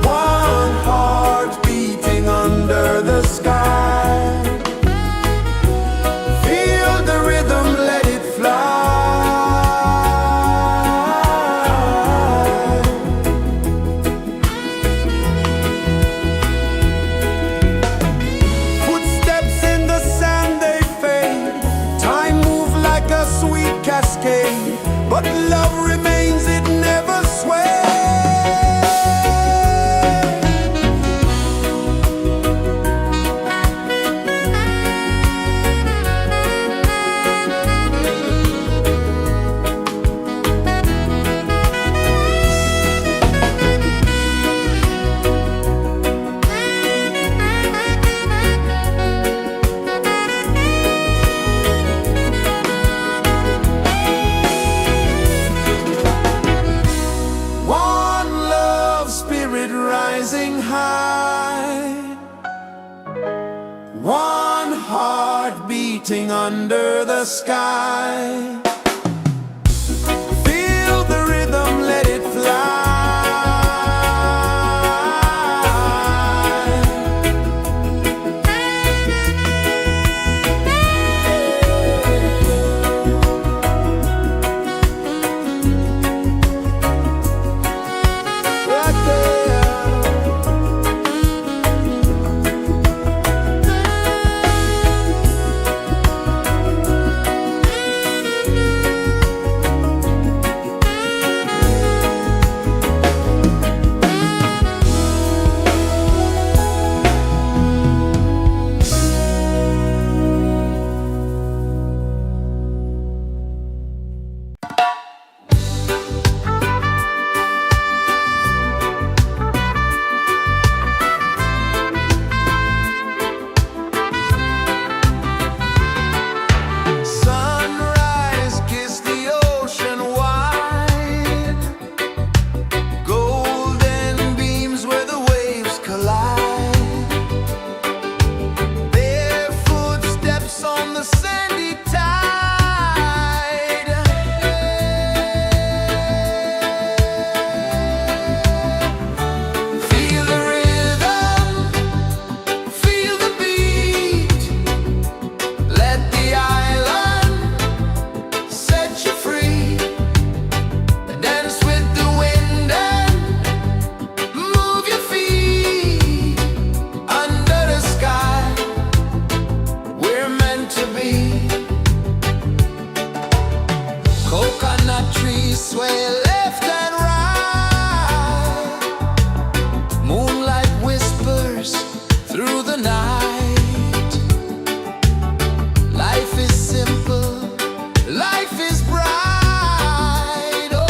One heart beating under the sky. Feel the rhythm, let it fly. Footsteps in the sand, they fade. Time moves like a sweet cascade, but love remains, it never sways. One love spirit rising high. One heart beating under the sky. Feel the rhythm, let it fly. Right there. Sunrise, kiss the ocean wide. Golden beams where the waves collide. Bare footsteps on the sandy tide. Feel the rhythm, feel the beat. Let the island set you free. Dance with the wind and move your feet. Under the sky, we're meant to be. Coconut trees sway left and right. Moonlight whispers through the night. Life is simple, life is bright. Oh,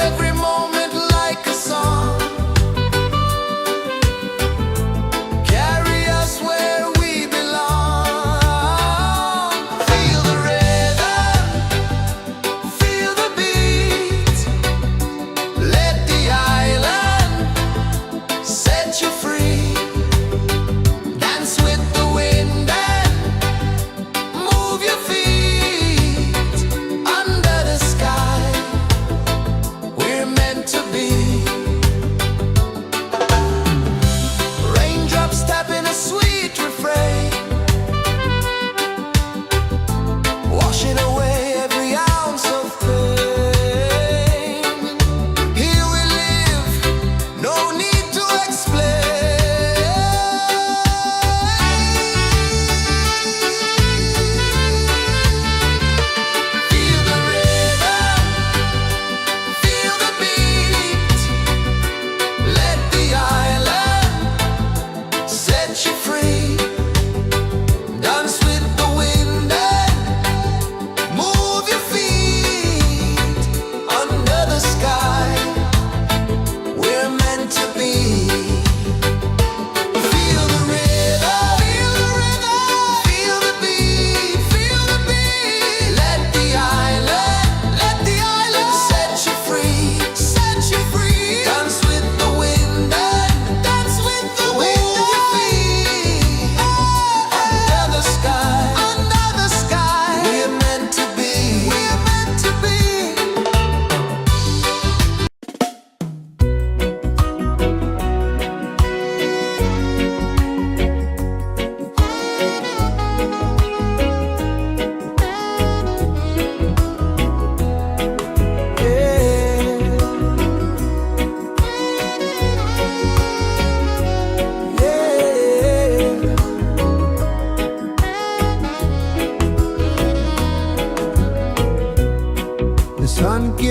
every moment like a song. Carry us where we belong. Feel the rhythm.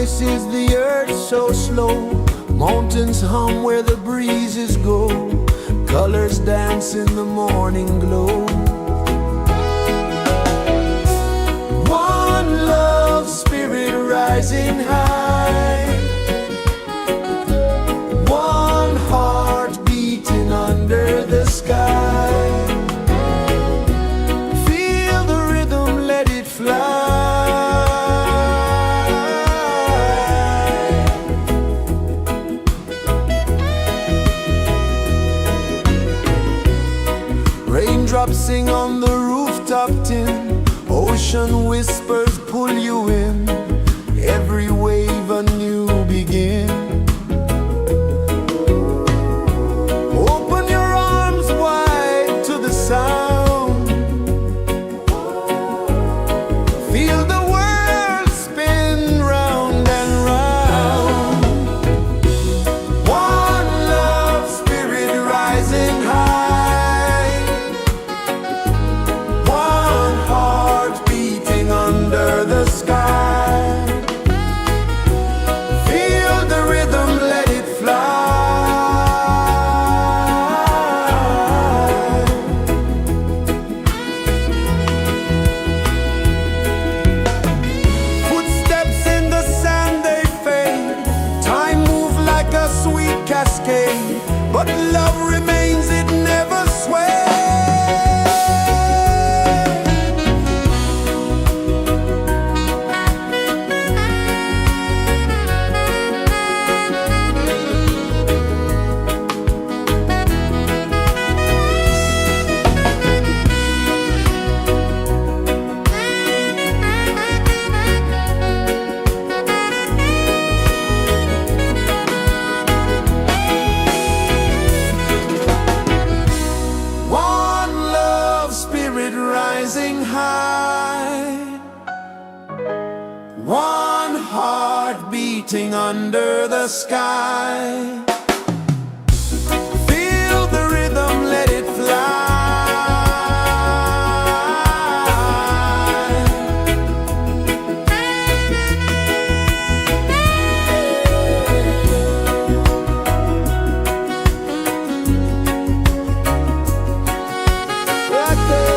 kisses the earth so slow. Mountains hum where the breezes go. Colors dance in the morning glow. One love spirit rising high. One heart beating under the sky. Feel the rhythm, let it fly. Raindrops sing on the rooftop tin. Ocean whispers pull you in. Every wave a new begin. Open your arms wide to the sound. Feel the world spin round and round. One love spirit rising high. One heart beating under the sky. Feel the rhythm, let it fly. Footsteps in the sand, they fade. Time moves like a sweet cascade, but love remains, it never sways. One love spirit rising high. One heart beating under the sky. Feel the rhythm, let it fly. Right there.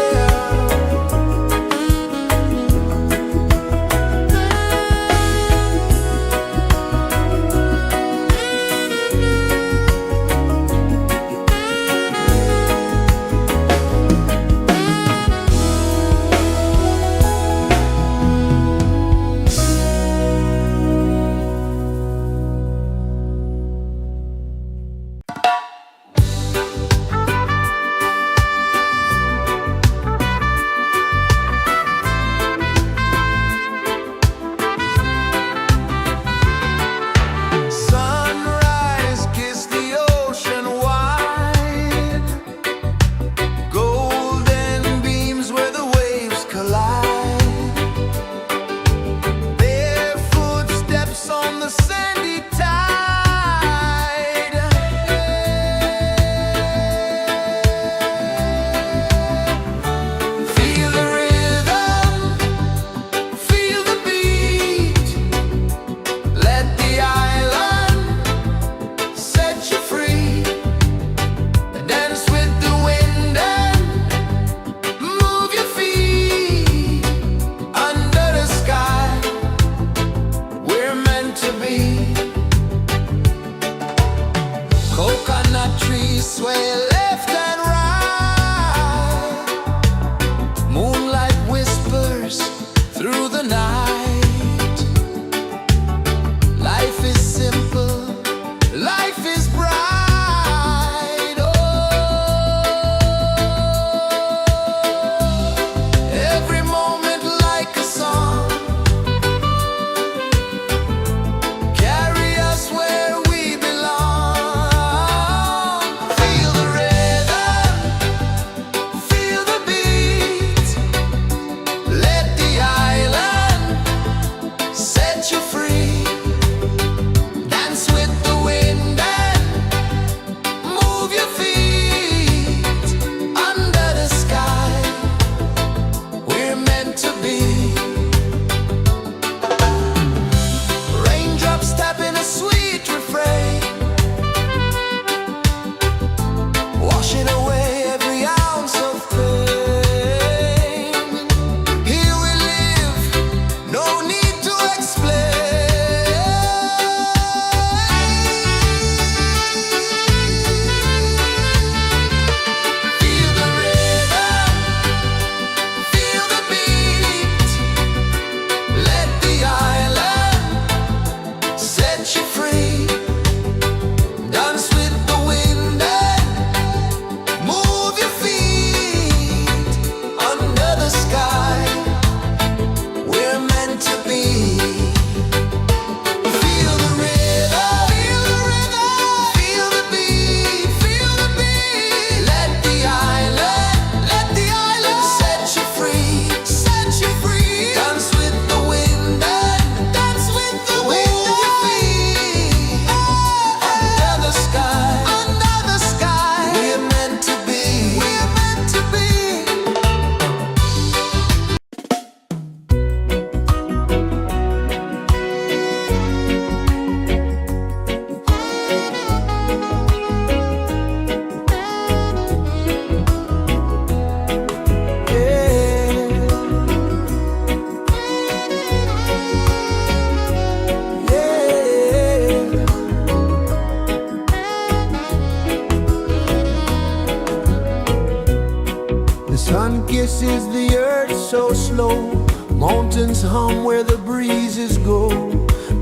The sun kisses the earth so slow, mountains hum where the breezes go,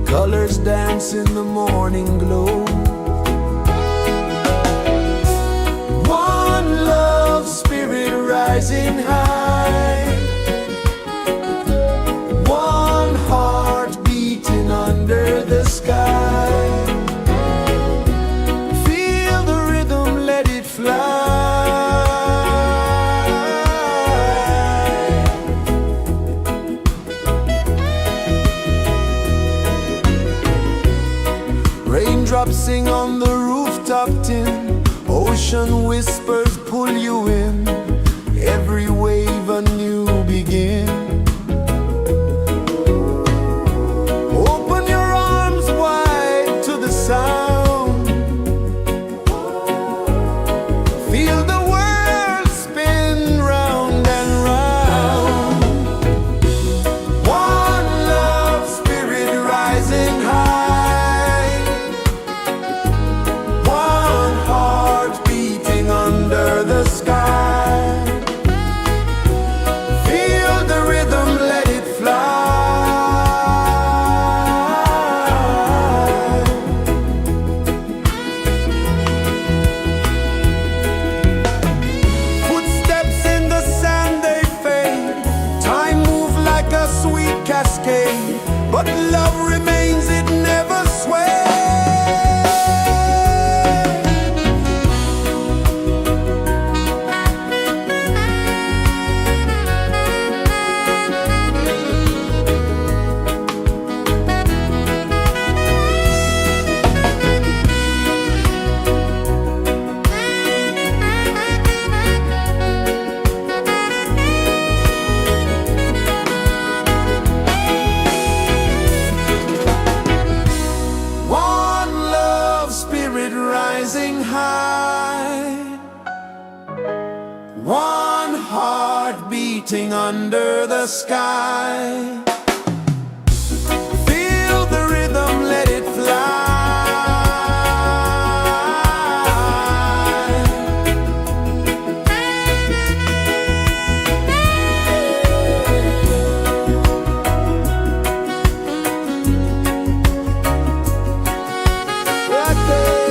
colors dance in the morning glow. One love spirit rising high, one heart beating under the sky. Feel the rhythm, let it fly. Raindrops sing on the rooftop tin, ocean whispers pull you in, every wave a new begin. Open your arms wide to the sound, feel the world spin round and round. One love spirit rising high, one heart beating under the sky. Feel the rhythm, let it fly. Footsteps in the sand, they fade. Time moves like a sweet cascade, but love remains, it never sways. One love spirit rising high, one heart beating under the sky. Feel the rhythm, let it fly. Right there.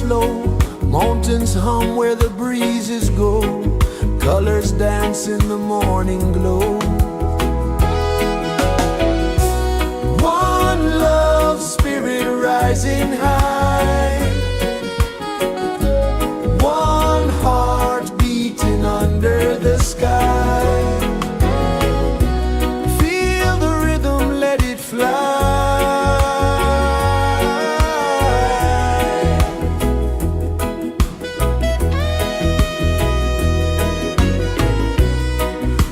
flow, mountains hum where the breezes go, colors dance in the morning glow. One love, spirit rising high, one heart beating under the sky. Feel the rhythm, let it fly.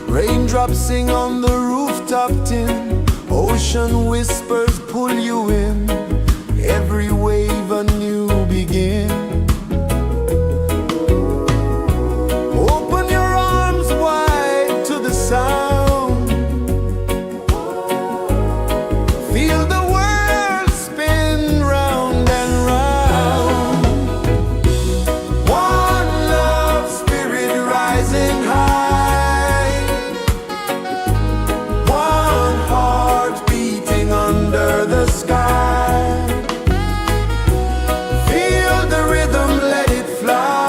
Raindrops sing on the rooftop tin, ocean whispers pull you in, every wave a new begin. Open your arms wide to the sound, feel the world spin round and round. One love, spirit rising high, one heart beating under the sky. Feel the rhythm, let it fly.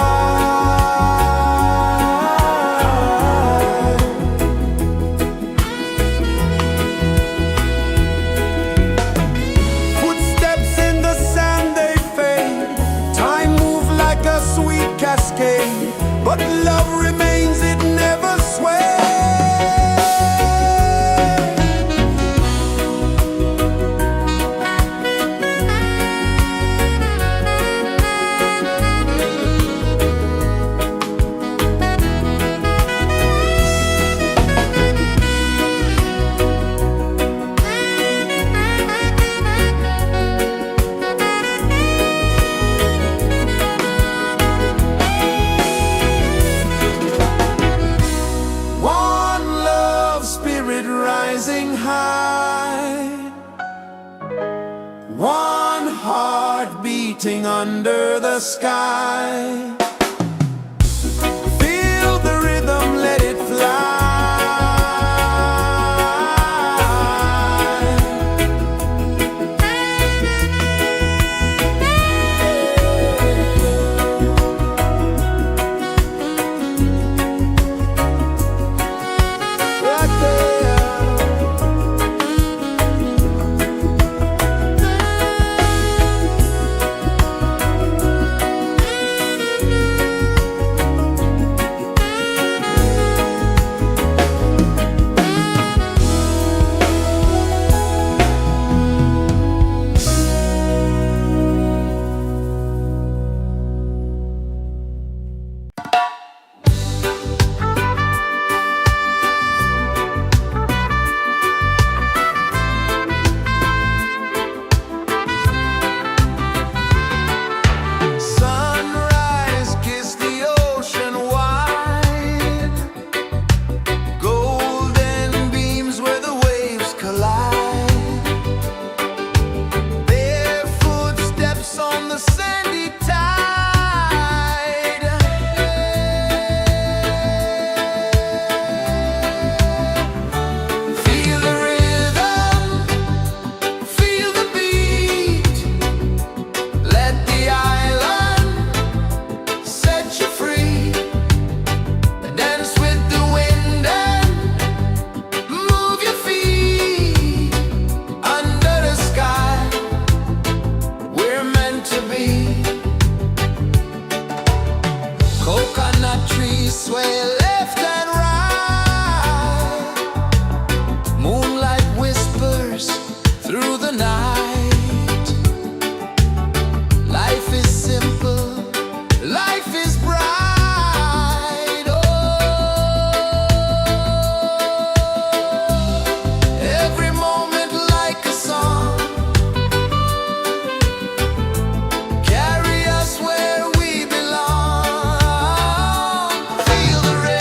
Footsteps in the sand, they fade, time moves like a sweet cascade, but love remains, it never sways. One love, spirit rising high, one heart beating under the sky. Feel the rhythm, let it fly. Right there. Sunrise, kiss the ocean wide, golden beams where the waves collide, bare footsteps on the sandy tide. Feel the rhythm, feel the beat, let the island set you free. Dance with the wind and move your feet under the sky. We're meant to be. Coconut trees sway left and right, moonlight whispers through the night. Life is simple, life is bright. Oh, every moment like a song, carry us where we belong. Feel the rhythm.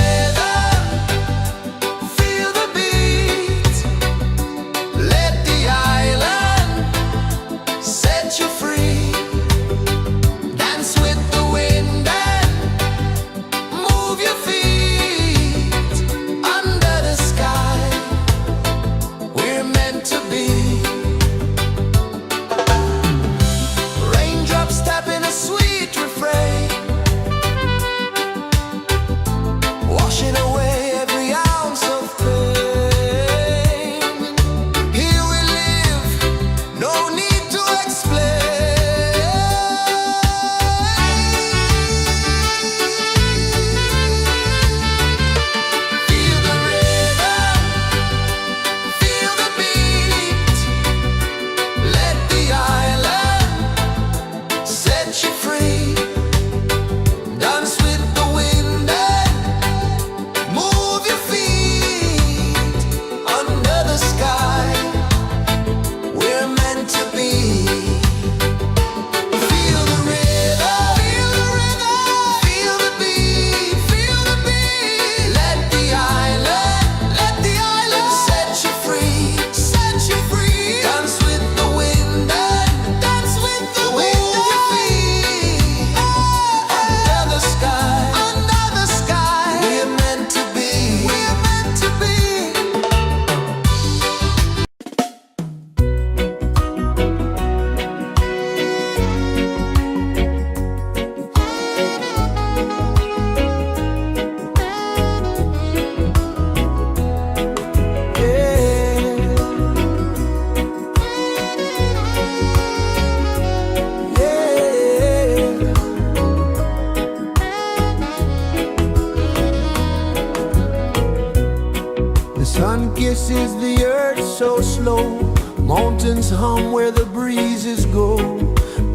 Sun kisses the earth so slow, mountains hum where the breezes go,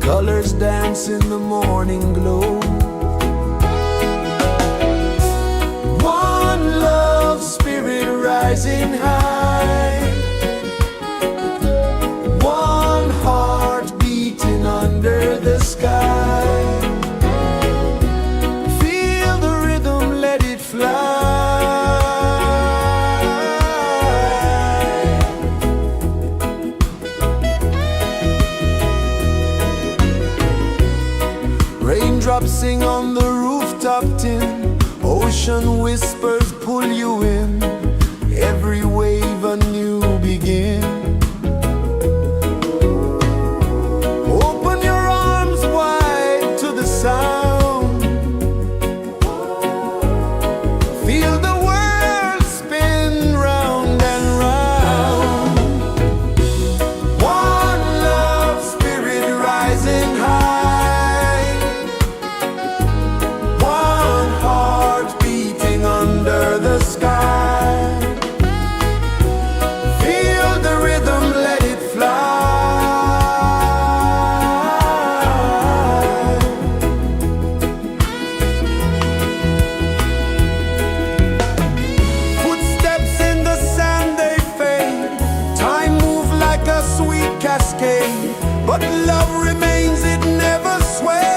colors dance in the morning glow. One love spirit rising high, one heart beating under the sky. Feel the rhythm, let it fly. Raindrops sing on the rooftop tin, ocean whispers pull you in, every wave a new begin. Open your arms wide to the sound, feel the world spin round and round. One love spirit rising high, one heart beating under the sky. Feel the rhythm, let it fly. Footsteps in the sand, they fade, time moves like a sweet cascade, but love remains, it never sways.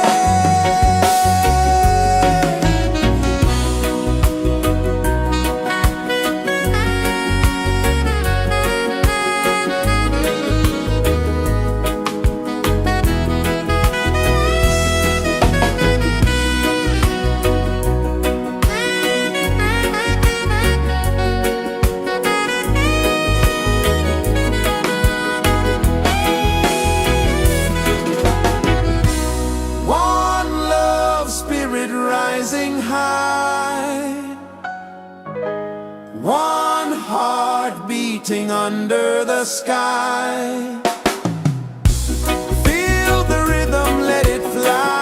One love spirit rising high, one heart beating under the sky. Feel the rhythm, let it fly.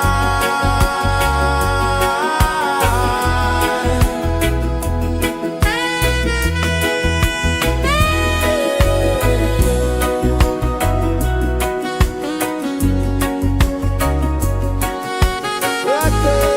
Right there.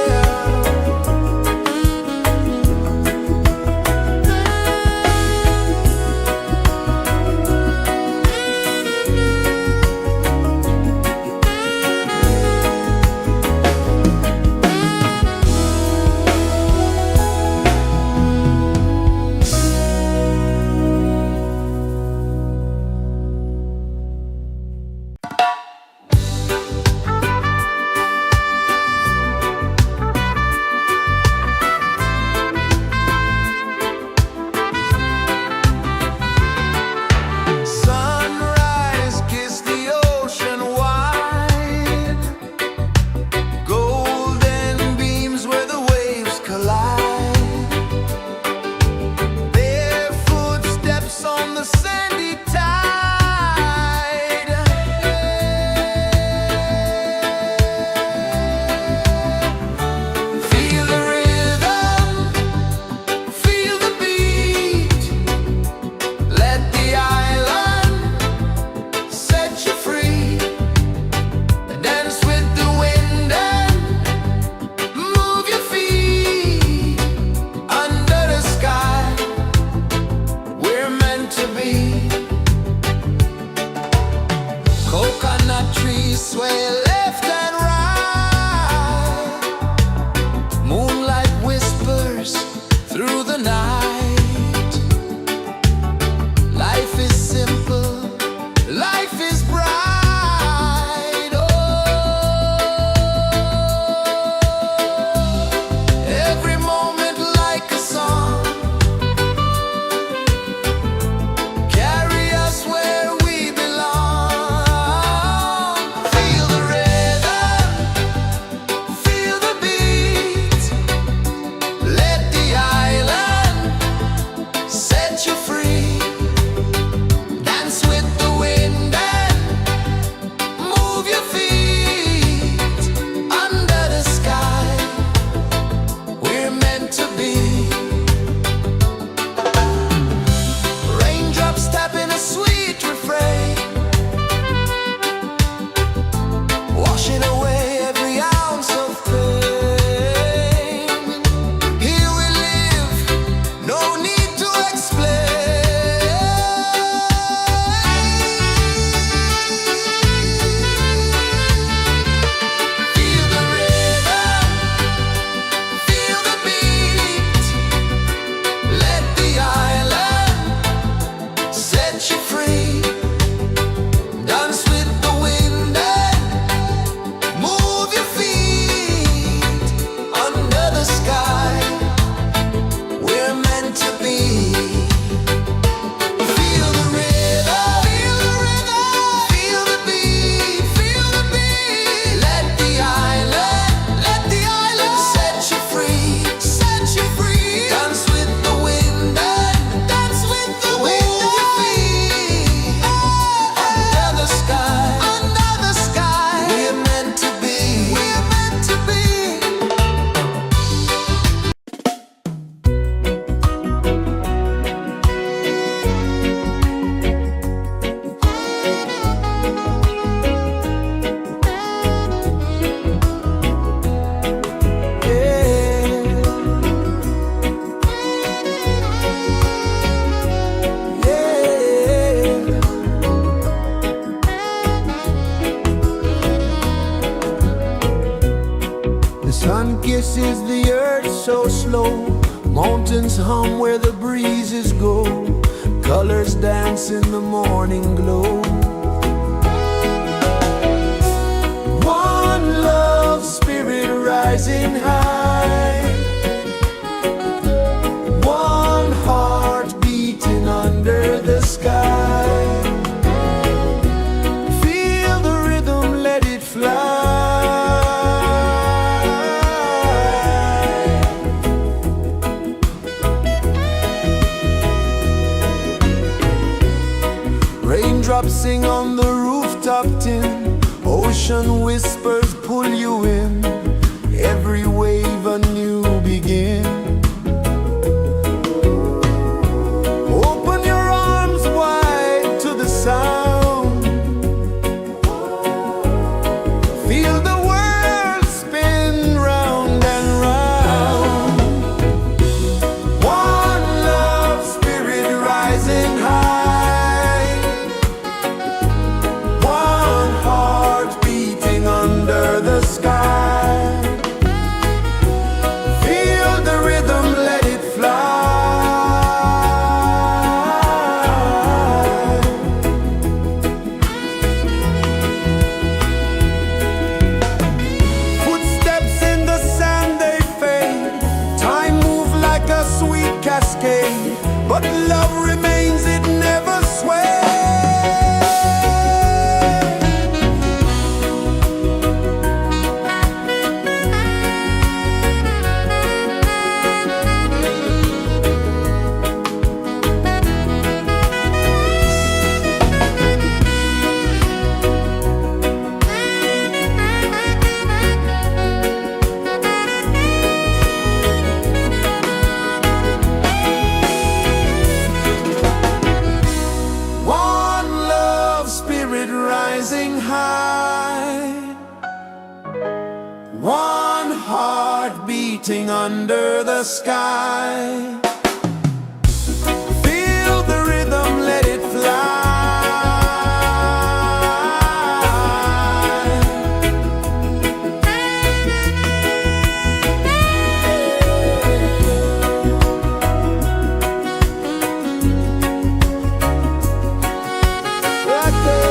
slow. Mountains hum where the breezes go. Colors dance in the morning glow. One love spirit rising high. One heart beating under the sky. Feel the rhythm, let it fly. Raindrops sing on the rooftop tin. Ocean whispers pull you in. Every wave a new begin. Open your arms wide to the sound. Feel the world spin round and round. One love spirit rising high. One heart beating under the sky. Feel the rhythm, let it fly. Footsteps in the sand, they fade. Time moves like a sweet cascade, but love remains, it never sways. One love spirit rising high. One heart beating under the sky. Feel the rhythm, let it fly. Right there.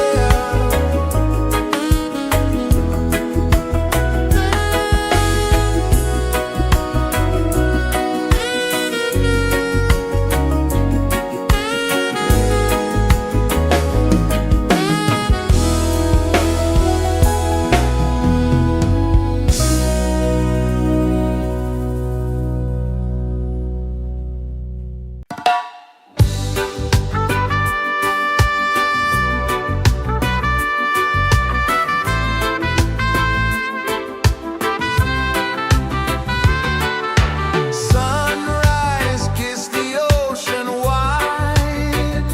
Sunrise, kiss the ocean wide.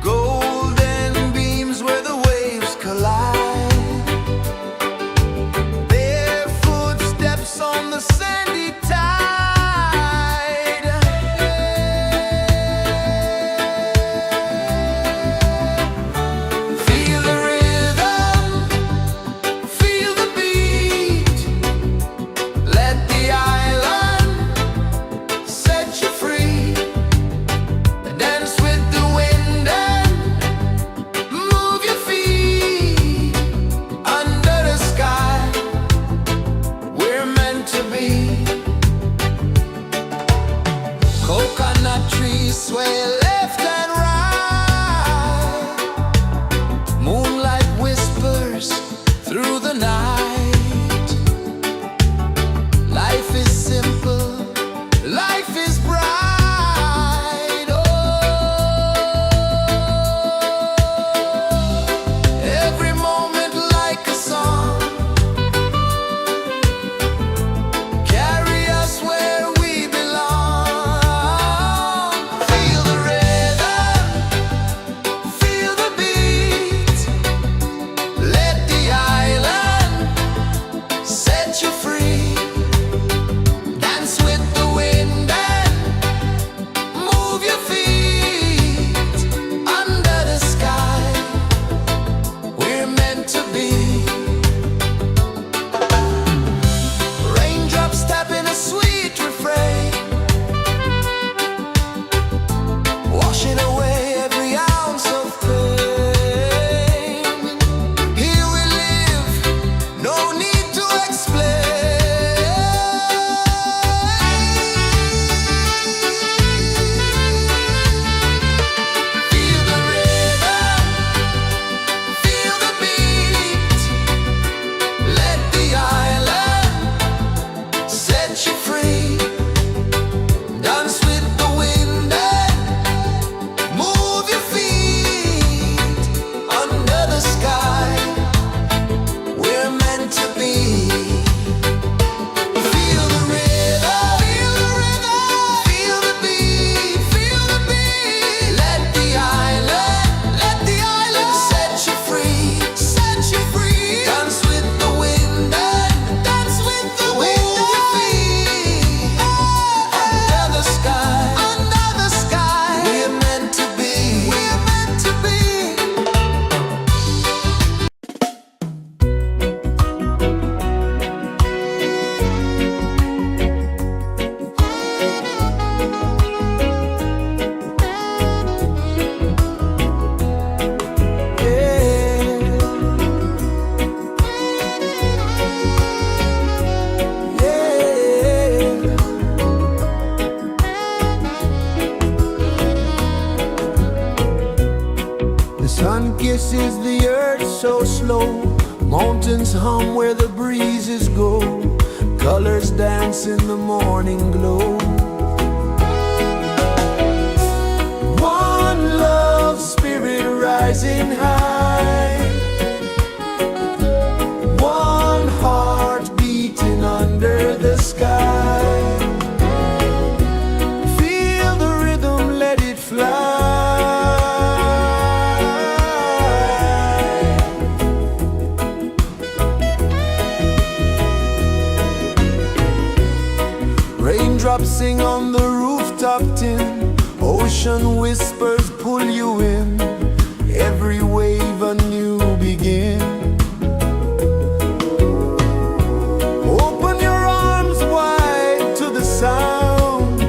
Golden beams where the waves collide. Their footsteps on the sandy tide. Feel the rhythm, feel the beat. Let the island set you free. Dance with the wind and move your feet. Under the sky, we're meant to be. Coconut trees sway left and right. Moonlight whispers through the night. Life is simple, life is bright. Oh, every moment like a song. Carry us where we belong. Feel the rhythm. kisses the earth so slow. Mountains hum where the breezes go. Colors dance in the morning glow. One love spirit rising high. One heart beating under the sky. Feel the rhythm, let it fly. Raindrops sing on the rooftop tin. Ocean whispers pull you in. Every wave a new begin. Open your arms wide to the sound.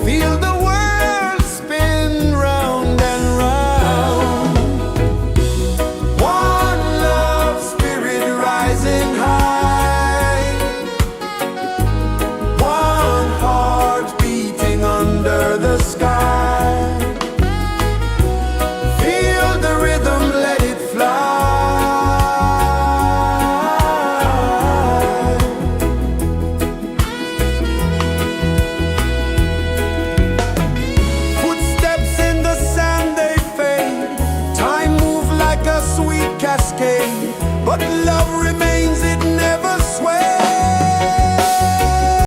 Feel the world spin round and round. One love spirit rising high. One heart beating under the sky. Feel the rhythm, let it fly. Footsteps in the sand, they fade. Time moves like a sweet cascade, but love remains.